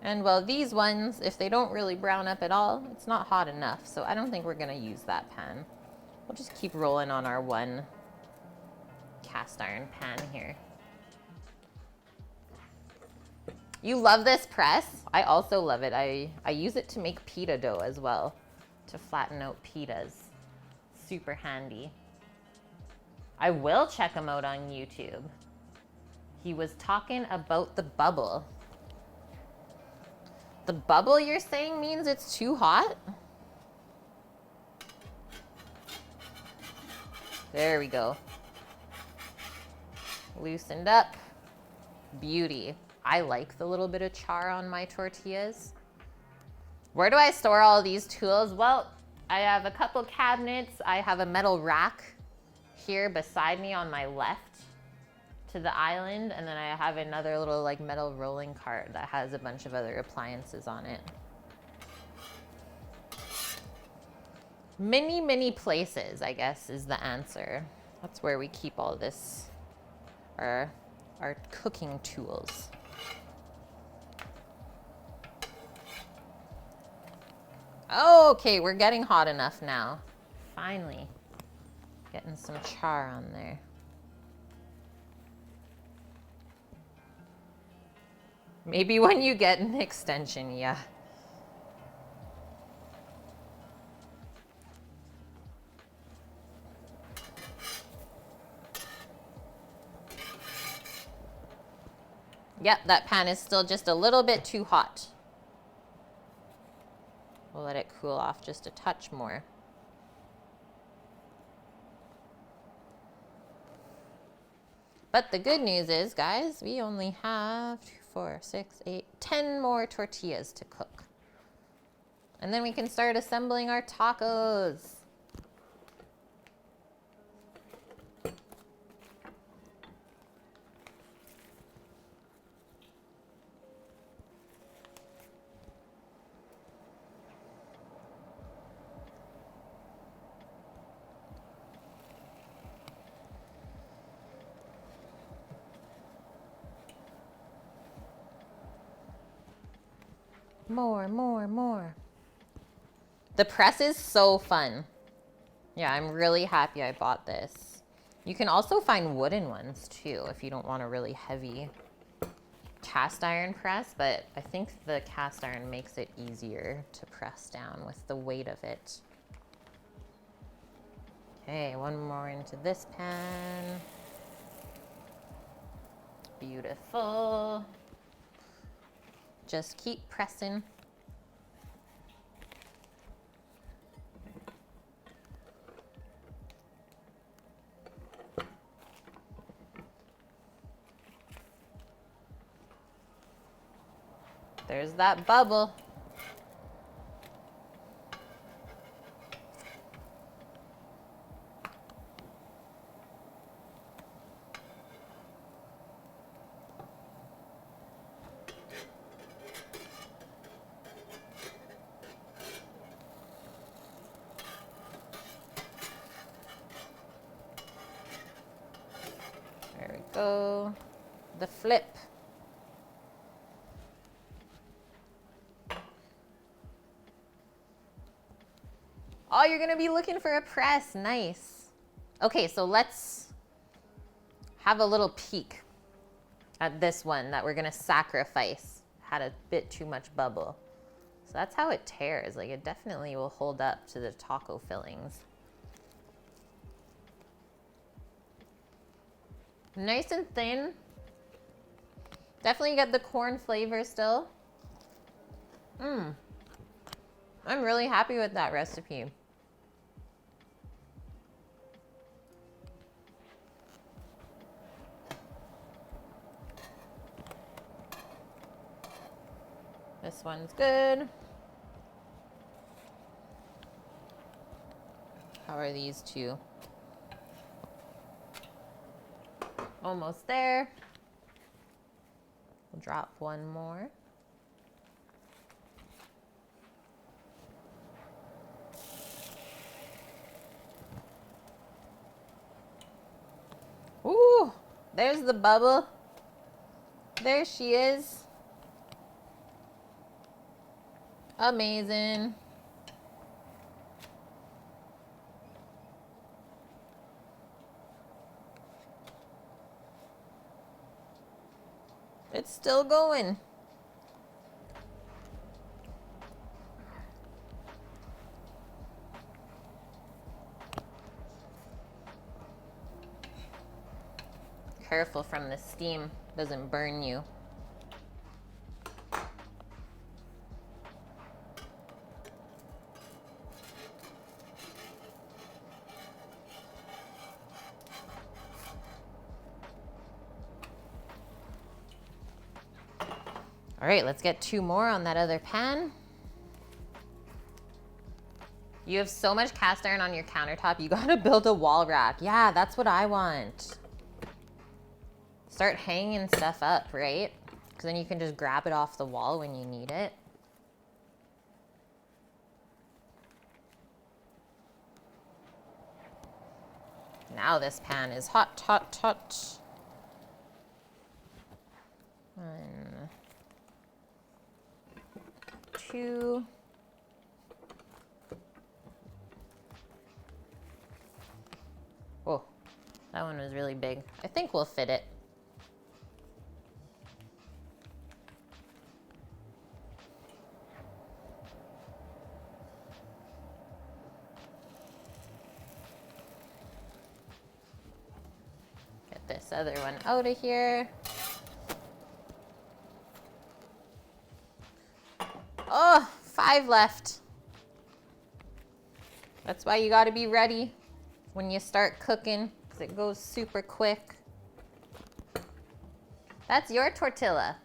And well, these ones, if they don't really brown up at all, it's not hot enough. So I don't think we're gonna use that pan. We'll just keep rolling on our one cast iron pan here. You love this press? I also love it. I use it to make pita dough as well, to flatten out pitas. Super handy. I will check him out on YouTube. He was talking about the bubble. The bubble you're saying means it's too hot? There we go. Loosened up. Beauty. I like the little bit of char on my tortillas. Where do I store all these tools? Well, I have a couple cabinets. I have a metal rack here beside me on my left to the island, and then I have another little like metal rolling cart that has a bunch of other appliances on it. Many places, I guess, is the answer. That's where we keep all this, our cooking tools. Oh, okay, we're getting hot enough now. Finally, getting some char on there. Maybe when you get an extension, yeah. Yep, that pan is still just a little bit too hot. We'll let it cool off just a touch more. But the good news is, guys, we only have 2, 4, 6, 8, 10 more tortillas to cook. And then we can start assembling our tacos. More. The press is so fun. Yeah, I'm really happy I bought this. You can also find wooden ones too if you don't want a really heavy cast iron press, but I think the cast iron makes it easier to press down with the weight of it. Okay, one more into this pan. Beautiful. Just keep pressing. There's that bubble. There we go. The flip. Oh, you're gonna be looking for a press. Nice. Okay, so let's have a little peek at this one that we're gonna sacrifice. Had a bit too much bubble. So that's how it tears. Like, it definitely will hold up to the taco fillings. Nice and thin. Definitely get the corn flavor still. I'm really happy with that recipe. This one's good. How are these two? Almost there. We'll drop one more. Ooh, there's the bubble. There she is. Amazing. It's still going. Careful from the steam, doesn't burn you. All right, let's get two more on that other pan. You have so much cast iron on your countertop, you gotta build a wall rack. Yeah, that's what I want. Start hanging stuff up, right? Because then you can just grab it off the wall when you need it. Now this pan is hot, hot, hot. 1, 2. Oh, that one was really big. I think we'll fit it. Get this other one out of here. Oh, 5 left. That's why you gotta be ready when you start cooking, because it goes super quick. That's your tortilla.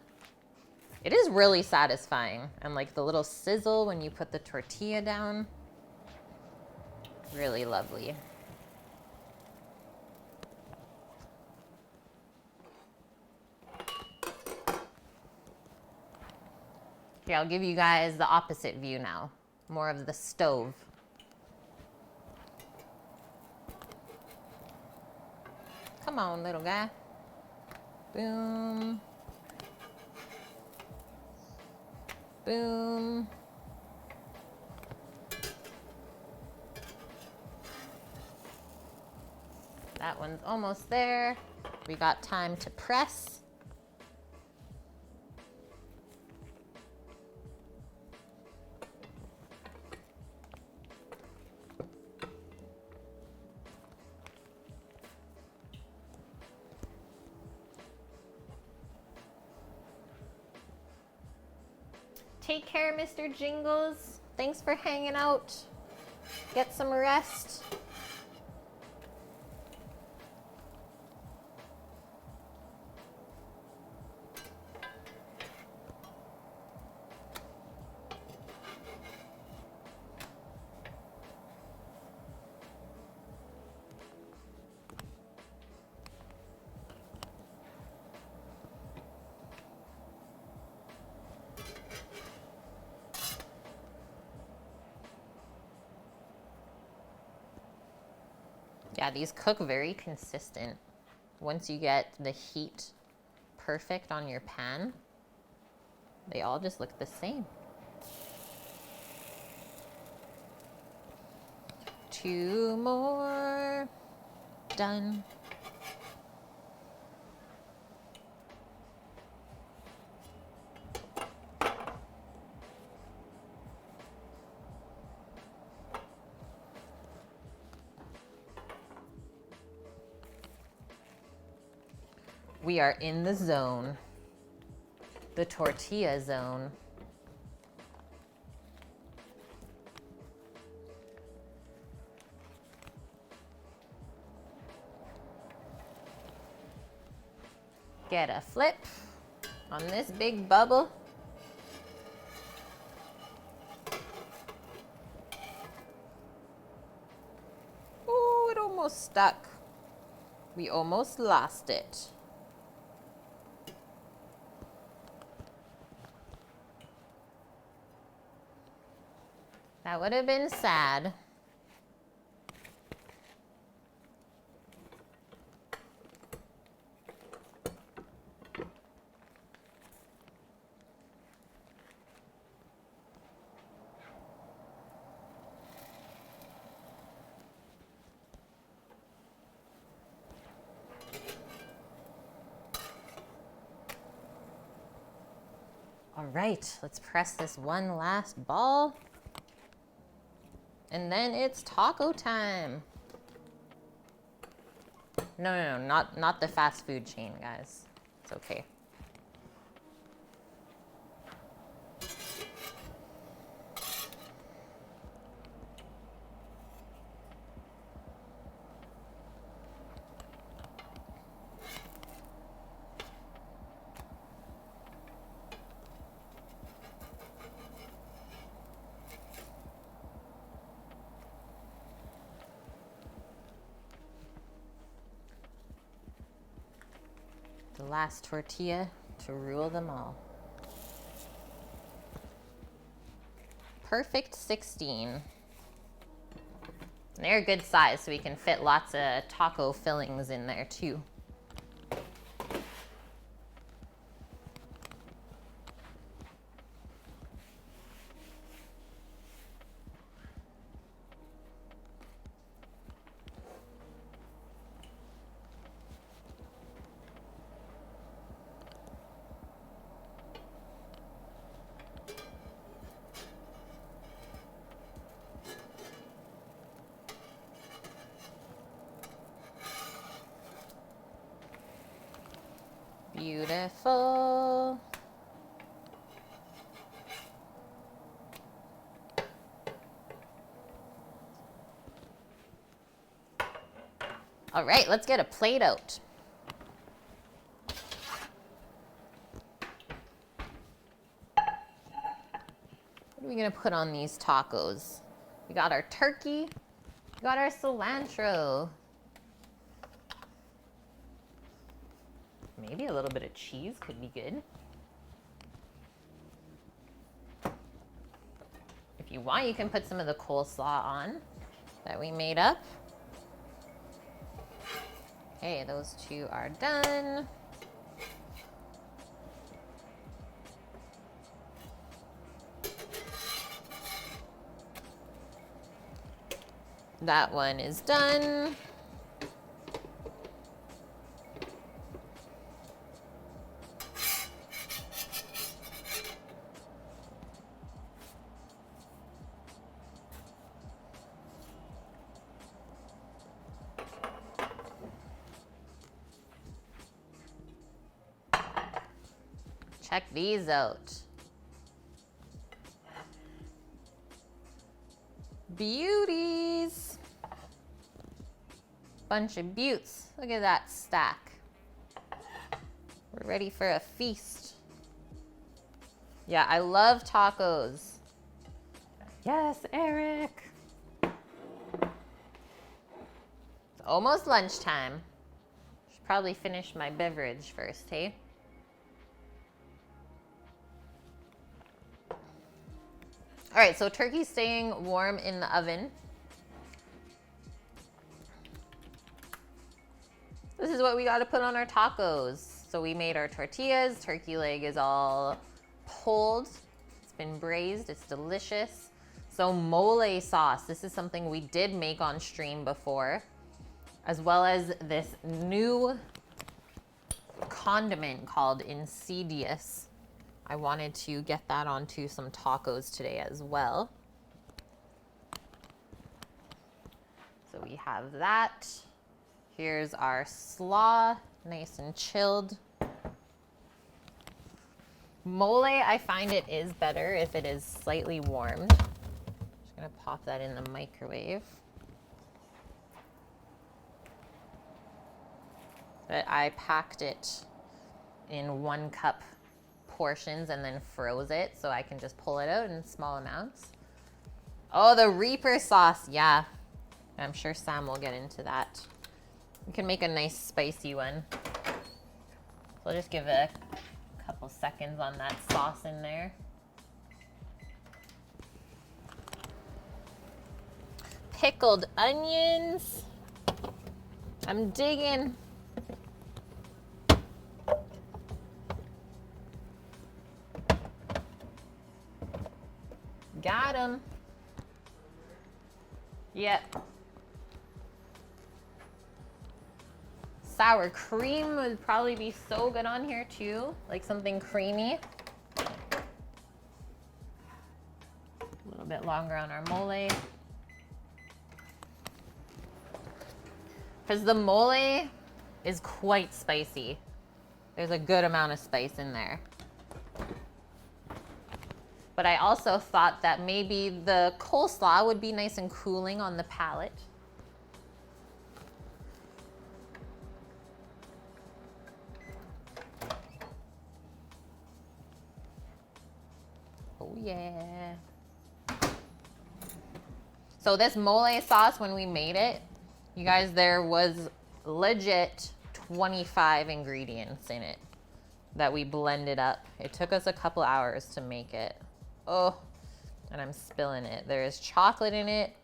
It is really satisfying. And like the little sizzle when you put the tortilla down. Really lovely. Okay, I'll give you guys the opposite view now. More of the stove. Come on, little guy. Boom. Boom. That one's almost there. We got time to press. Take care, Mr. Jingles. Thanks for hanging out. Get some rest. Yeah, these cook very consistent. Once you get the heat perfect on your pan, they all just look the same. 2 more. Done. We are in the zone. The tortilla zone. Get a flip on this big bubble. Oh, it almost stuck. We almost lost it. That would have been sad. All right, let's press this one last ball. And then it's taco time. No, not the fast food chain, guys. It's okay. The last tortilla to rule them all. Perfect 16. And they're a good size, so we can fit lots of taco fillings in there too. Beautiful. All right, let's get a plate out. What are we gonna put on these tacos? We got our turkey, we got our cilantro. Maybe a little bit of cheese could be good. If you want, you can put some of the coleslaw on that we made up. Okay, those two are done. That one is done. Check these out. Beauties. Bunch of beauts. Look at that stack. We're ready for a feast. Yeah, I love tacos. Yes, Eric. It's almost lunchtime. Should probably finish my beverage first, hey? All right, so turkey's staying warm in the oven. This is what we got to put on our tacos. So we made our tortillas. Turkey leg is all pulled. It's been braised. It's delicious. So mole sauce. This is something we did make on stream before, as well as this new condiment called Insidious. I wanted to get that onto some tacos today as well. So we have that. Here's our slaw nice and chilled. Mole, I find it is better if it is slightly warmed. Just gonna pop that in the microwave. But I packed it in 1 cup portions and then froze it so I can just pull it out in small amounts. Oh, the Reaper sauce, yeah. I'm sure Sam will get into that. You can make a nice spicy one. So I'll just give it a couple seconds on that sauce in there. Pickled onions. I'm digging. Got him. Yep. Sour cream would probably be so good on here too, like something creamy. A little bit longer on our mole. Because the mole is quite spicy. There's a good amount of spice in there. But I also thought that maybe the coleslaw would be nice and cooling on the palate. Oh yeah. So this mole sauce, when we made it, you guys, there was legit 25 ingredients in it that we blended up. It took us a couple hours to make it. Oh, and I'm spilling it. There is chocolate in it,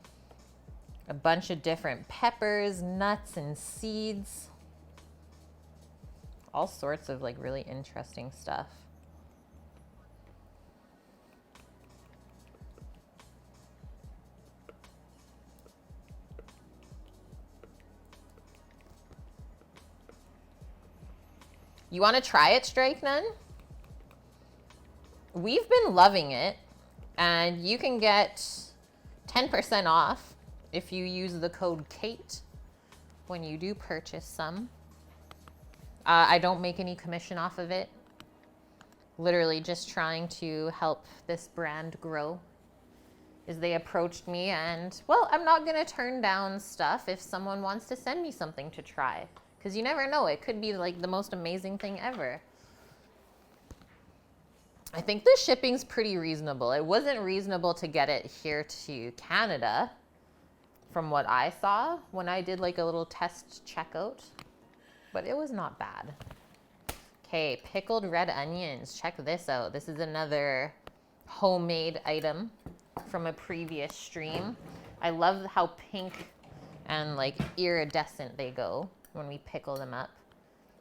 a bunch of different peppers, nuts, and seeds. All sorts of like really interesting stuff. You want to try it, Strike Nun? We've been loving it, and you can get 10% off if you use the code KATE when you do purchase some. I don't make any commission off of it. Literally just trying to help this brand grow. Is they approached me and, well, I'm not going to turn down stuff if someone wants to send me something to try. Because you never know, it could be like the most amazing thing ever. I think the shipping's pretty reasonable. It wasn't reasonable to get it here to Canada from what I saw when I did like a little test checkout, but it was not bad. Okay, pickled red onions. Check this out. This is another homemade item from a previous stream. I love how pink and like iridescent they go when we pickle them up.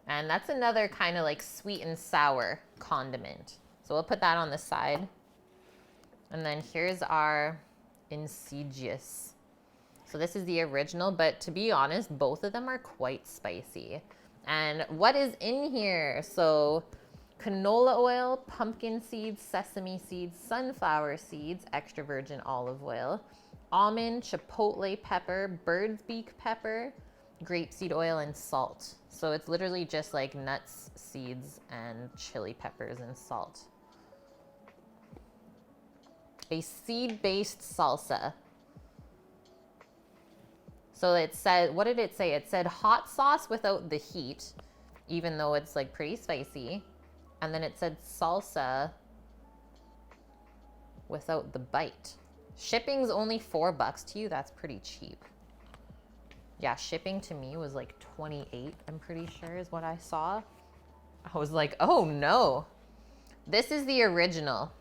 And that's another kind of like sweet and sour condiment. So we'll put that on the side. And then here's our insidious. So this is the original, but to be honest, both of them are quite spicy. And what is in here? So canola oil, pumpkin seeds, sesame seeds, sunflower seeds, extra virgin olive oil, almond, chipotle pepper, bird's beak pepper, grapeseed oil, and salt. So it's literally just like nuts, seeds, and chili peppers and salt. A seed-based salsa. So it said, what did it say? It said hot sauce without the heat, even though it's like pretty spicy. And then it said salsa without the bite. Shipping's only $4 to you. That's pretty cheap. Yeah, shipping to me was like 28, I'm pretty sure is what I saw. I was like, oh no. This is the original.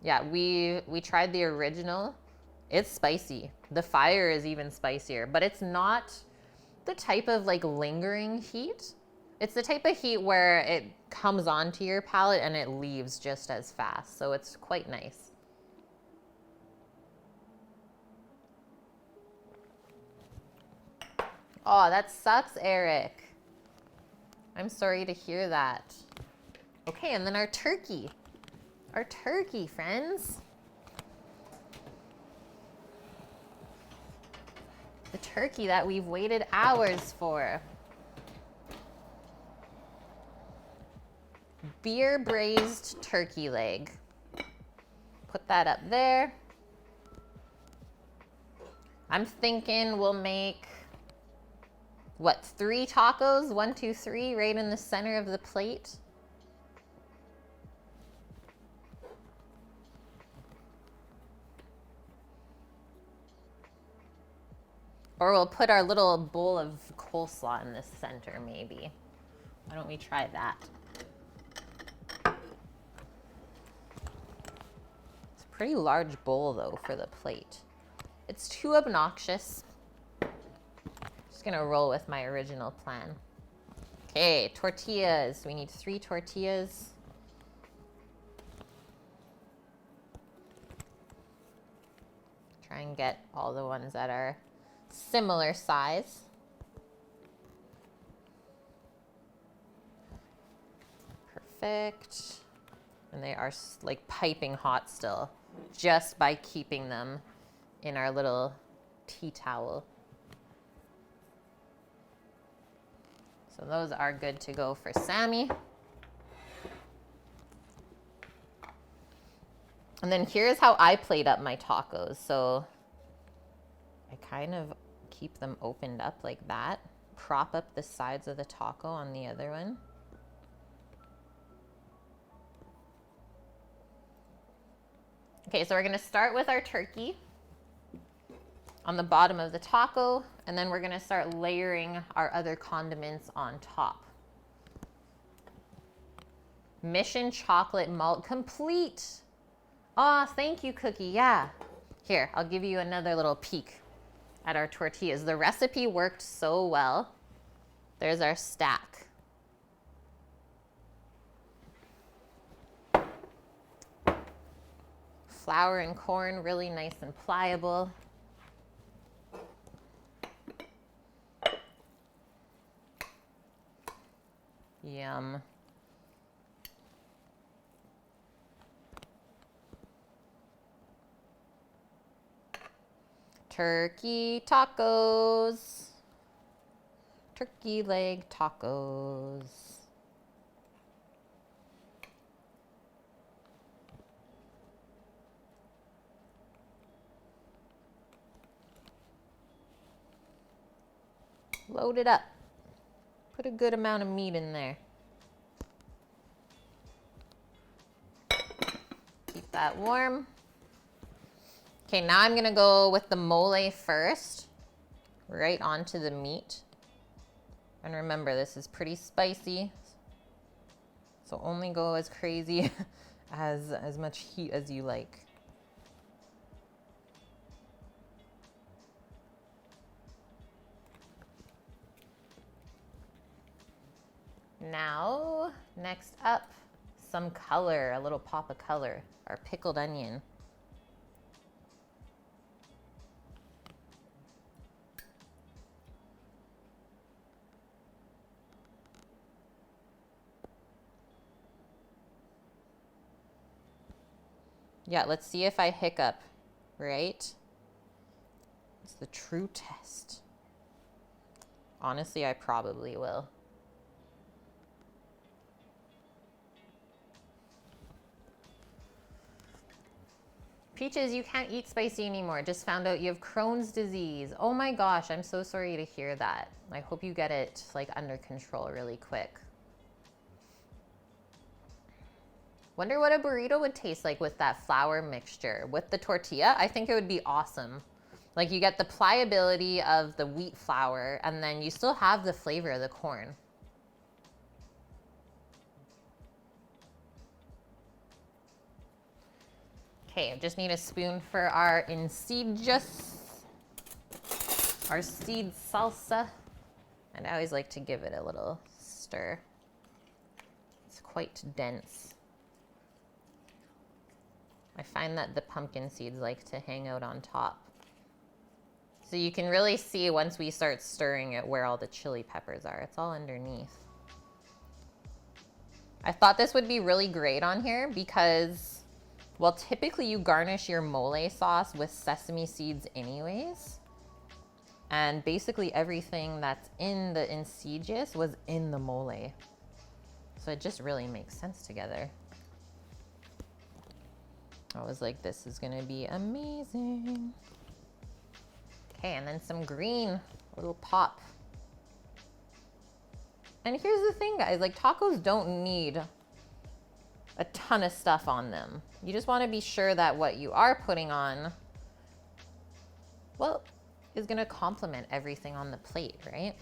Yeah, we tried the original. It's spicy. The fire is even spicier, but it's not the type of like lingering heat. It's the type of heat where it comes onto your palate and it leaves just as fast. So it's quite nice. Oh, that sucks, Eric. I'm sorry to hear that. Okay, and then our turkey. Our turkey, friends. The turkey that we've waited hours for. beer braised turkey leg. Put that up there. I'm thinking we'll make, what, 3 tacos? 1, 2, 3, right in the center of the plate. Or we'll put our little bowl of coleslaw in the center, maybe. Why don't we try that? It's a pretty large bowl, though, for the plate. It's too obnoxious. Just gonna roll with my original plan. Okay, tortillas. We need 3 tortillas. Try and get all the ones that are similar size. Perfect. And they are like piping hot still, just by keeping them in our little tea towel. So those are good to go for Sammy. And then here's how I plate up my tacos. So I kind of keep them opened up like that. Prop up the sides of the taco on the other one. Okay, so we're gonna start with our turkey on the bottom of the taco, and then we're gonna start layering our other condiments on top. Mission chocolate malt complete. Aw, thank you, Cookie. Yeah. Here, I'll give you another little peek at our tortillas. The recipe worked so well. There's our stack. Flour and corn, really nice and pliable. Yum. Turkey tacos. Turkey leg tacos. Load it up. Put a good amount of meat in there. Keep that warm. Okay, now I'm gonna go with the mole first, right onto the meat. And remember, this is pretty spicy, so only go as crazy as much heat as you like. Now, next up, some color, a little pop of color, our pickled onion. Yeah, let's see if I hiccup, right? It's the true test. Honestly, I probably will. Peaches, you can't eat spicy anymore. Just found out you have Crohn's disease. Oh my gosh, I'm so sorry to hear that. I hope you get it like under control really quick. Wonder what a burrito would taste like with that flour mixture. With the tortilla, I think it would be awesome. Like you get the pliability of the wheat flour and then you still have the flavor of the corn. Okay, just need a spoon for our insidious, our seed salsa. And I always like to give it a little stir. It's quite dense. I find that the pumpkin seeds like to hang out on top. So you can really see once we start stirring it where all the chili peppers are. It's all underneath. I thought this would be really great on here because, well, typically you garnish your mole sauce with sesame seeds anyways. And basically everything that's in the insidious was in the mole. So it just really makes sense together. I was like, this is gonna be amazing. Okay, and then some green, a little pop. And here's the thing, guys, like tacos don't need a ton of stuff on them. You just wanna be sure that what you are putting on, well, is gonna complement everything on the plate, right?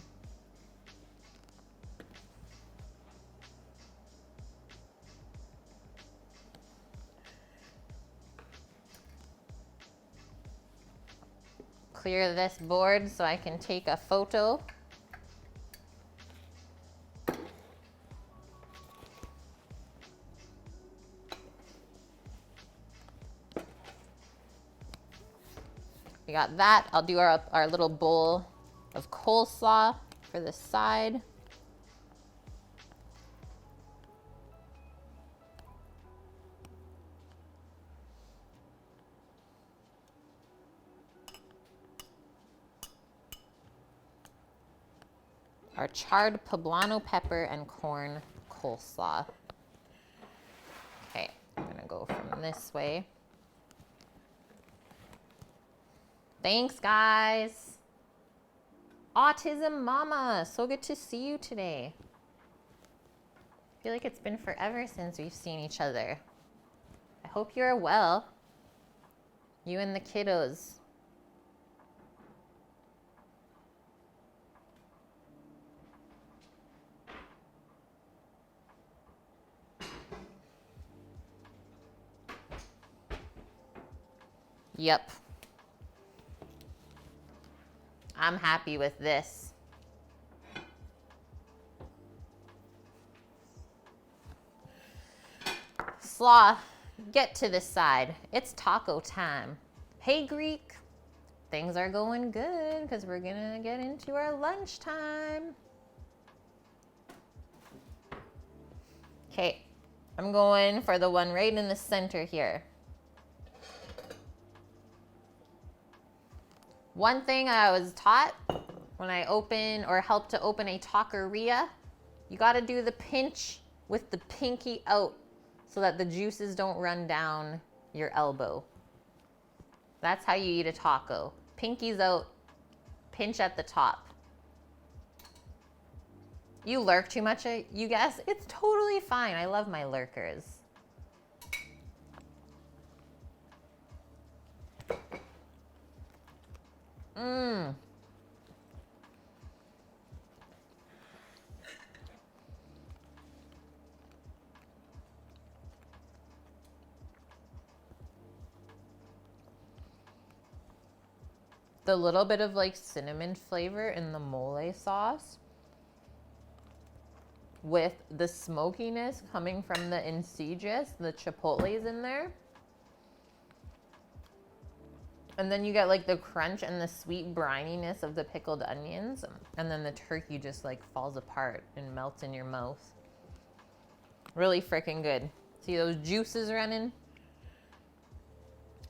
Clear this board so I can take a photo. We got that. I'll do our little bowl of coleslaw for the side. Our charred poblano pepper and corn coleslaw. Okay, I'm gonna go from this way. Thanks, guys. Autism Mama, so good to see you today. I feel like it's been forever since we've seen each other. I hope you're well. You and the kiddos. Yep. I'm happy with this. Slaw, get to the side. It's taco time. Hey, Greek. Things are going good because we're gonna get into our lunchtime. Okay, I'm going for the one right in the center here. One thing I was taught when I open or help to open a taqueria, you gotta do the pinch with the pinky out so that the juices don't run down your elbow. That's how you eat a taco. Pinky's out, pinch at the top. You lurk too much, you guess? It's totally fine. I love my lurkers. Mmm. The little bit of like cinnamon flavor in the mole sauce with the smokiness coming from the encijas, the chipotles in there. And then you get like the crunch and the sweet brininess of the pickled onions. And then the turkey just like falls apart and melts in your mouth. Really freaking good. See those juices running?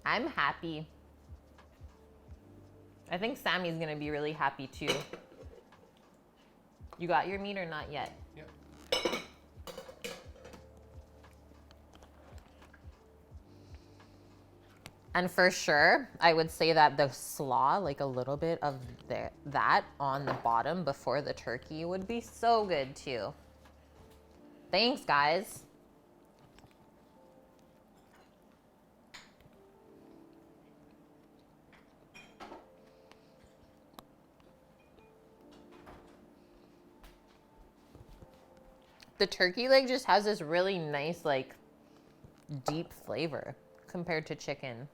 I'm happy. I think Sammy's gonna be really happy too. You got your meat or not yet? Yep. And for sure, I would say that the slaw, like a little bit of that on the bottom before the turkey would be so good too. Thanks, guys. The turkey leg just has this really nice, like, deep flavor compared to chicken.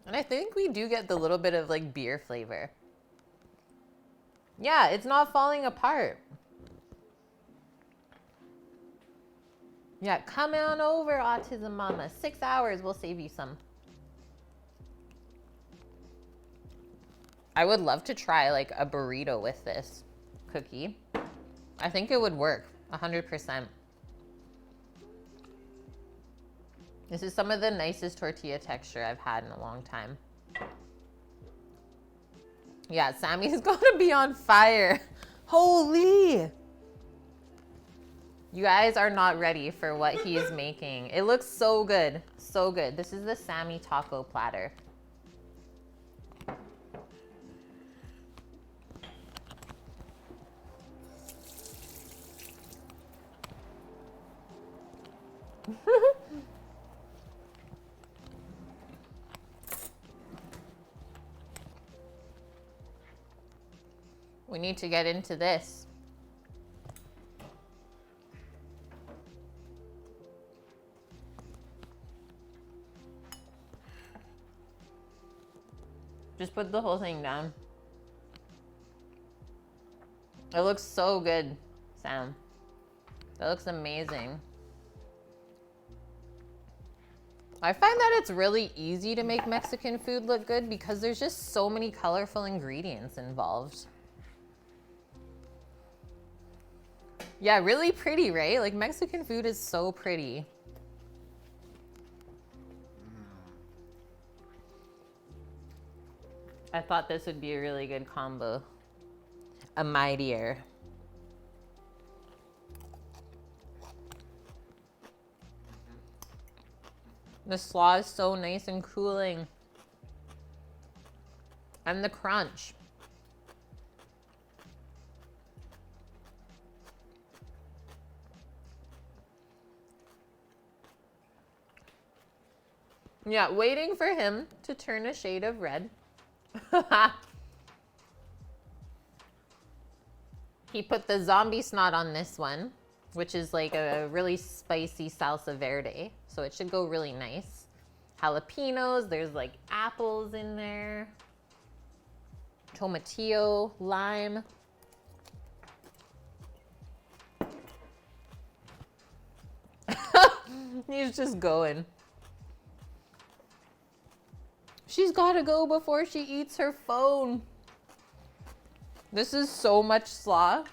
And I think we do get the little bit of like beer flavor. Yeah, it's not falling apart. Yeah, come on over, Autism Mama. 6 hours, we'll save you some. I would love to try like a burrito with this cookie. I think it would work 100%. This is some of the nicest tortilla texture I've had in a long time. Yeah, Sammy's gonna be on fire. Holy! You guys are not ready for what he's making. It looks so good. So good. This is the Sammy taco platter. We need to get into this. Just put the whole thing down. It looks so good, Sam. That looks amazing. I find that it's really easy to make Mexican food look good because there's just so many colorful ingredients involved. Yeah, really pretty, right? Like Mexican food is so pretty. I thought this would be a really good combo. A mightier. The slaw is so nice and cooling. And the crunch. Yeah, waiting for him to turn a shade of red. He put the zombie snot on this one, which is like a really spicy salsa verde. So it should go really nice. Jalapenos, there's like apples in there. Tomatillo, lime. He's just going. She's gotta go before she eats her phone. This is so much slaw.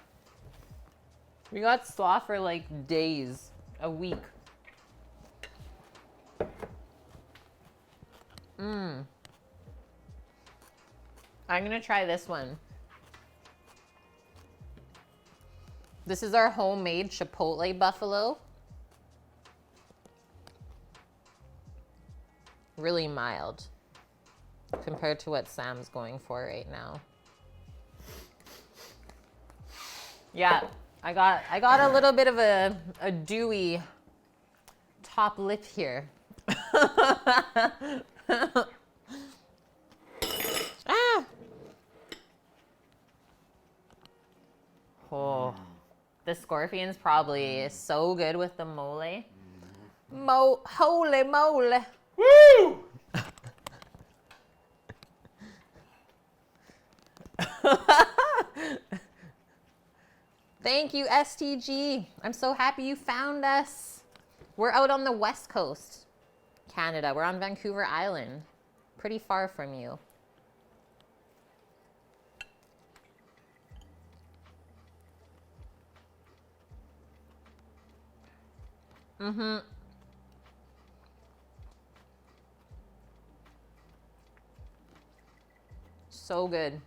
We got slaw for like days, a week. I'm gonna try this one. This is our homemade chipotle buffalo. Really mild compared to what Sam's going for right now. Yeah, I got a little bit of a dewy top lip here. Ah! Oh, the scorpion's probably so good with the mole. Holy mole. Woo! Thank you, STG. I'm so happy you found us. We're out on the West Coast, Canada. We're on Vancouver Island. Pretty far from you. So good.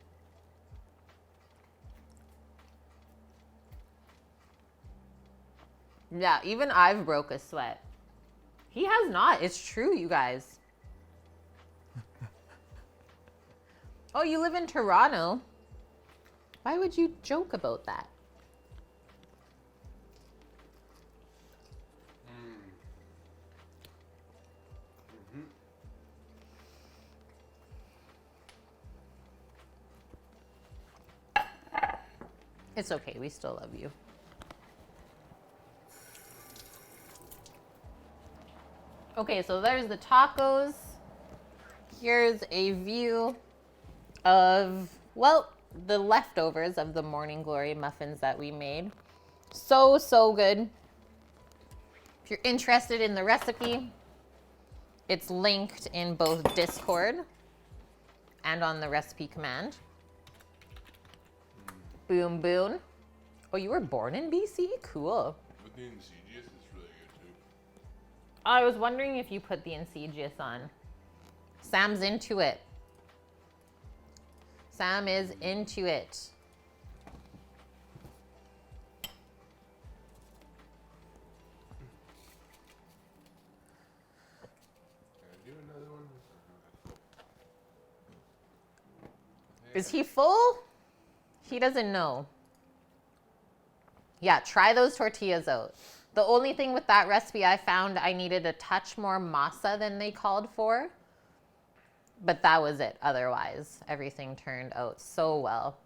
Yeah, even I've broke a sweat. He has not. It's true, you guys. Oh, you live in Toronto. Why would you joke about that? It's okay. We still love you. Okay, so there's the tacos. Here's a view of, well, the leftovers of the Morning Glory muffins that we made. So, so good. If you're interested in the recipe, it's linked in both Discord and on the recipe command. Boom, boom. Oh, you were born in BC? Cool. With the insidious, it's really good too. I was wondering if you put the insidious on. Sam's into it. Sam is into it. Is he full? He doesn't know. Yeah, try those tortillas out. The only thing with that recipe, I found I needed a touch more masa than they called for. But that was it. Otherwise, everything turned out so well.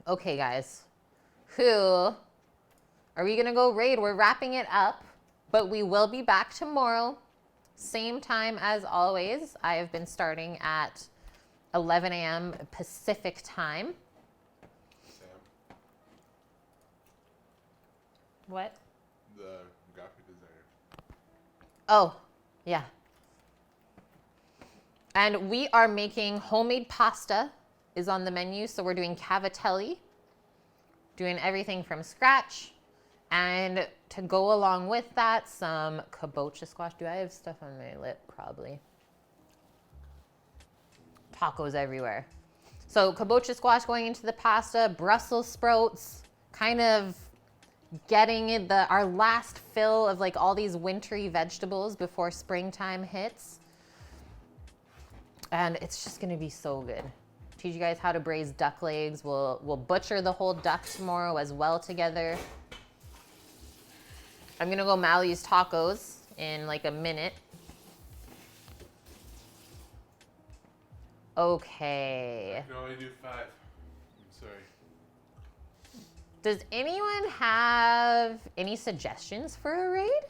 Okay, guys. Who are we going to go raid? We're wrapping it up, but we will be back tomorrow. Same time as always. I have been starting at 11 a.m. Pacific time. Sam, What? the graphic designer. Oh, yeah. And we are making homemade pasta is on the menu. So we're doing cavatelli, doing everything from scratch. And to go along with that, some kabocha squash. Do I have stuff on my lip? Probably. Tacos everywhere. So kabocha squash going into the pasta, Brussels sprouts, kind of getting it our last fill of like all these wintry vegetables before springtime hits. And it's just gonna be so good. Teach you guys how to braise duck legs. We'll butcher the whole duck tomorrow as well together. I'm gonna go Mally's Tacos in like a minute. Okay. I can only do 5. I'm sorry. Does anyone have any suggestions for a raid?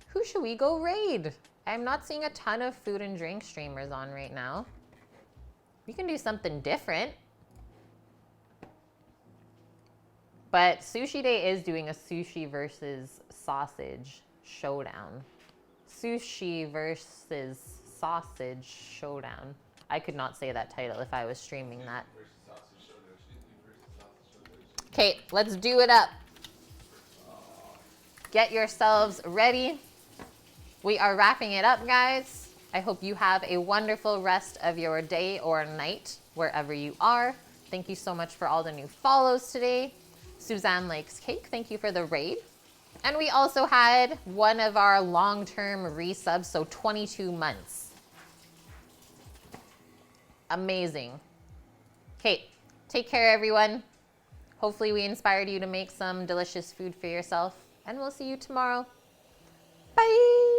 Who should we go raid? I'm not seeing a ton of food and drink streamers on right now. We can do something different. But Sushi Day is doing a sushi versus sausage showdown. Sushi versus sausage showdown. I could not say that title if I was streaming that. Okay, let's do it up. Get yourselves ready. We are wrapping it up, guys. I hope you have a wonderful rest of your day or night, wherever you are. Thank you so much for all the new follows today. Suzanne Likes Cake, thank you for the raid. And we also had one of our long-term resubs, so 22 months. Amazing. Okay, take care, everyone. Hopefully we inspired you to make some delicious food for yourself, and we'll see you tomorrow. Bye.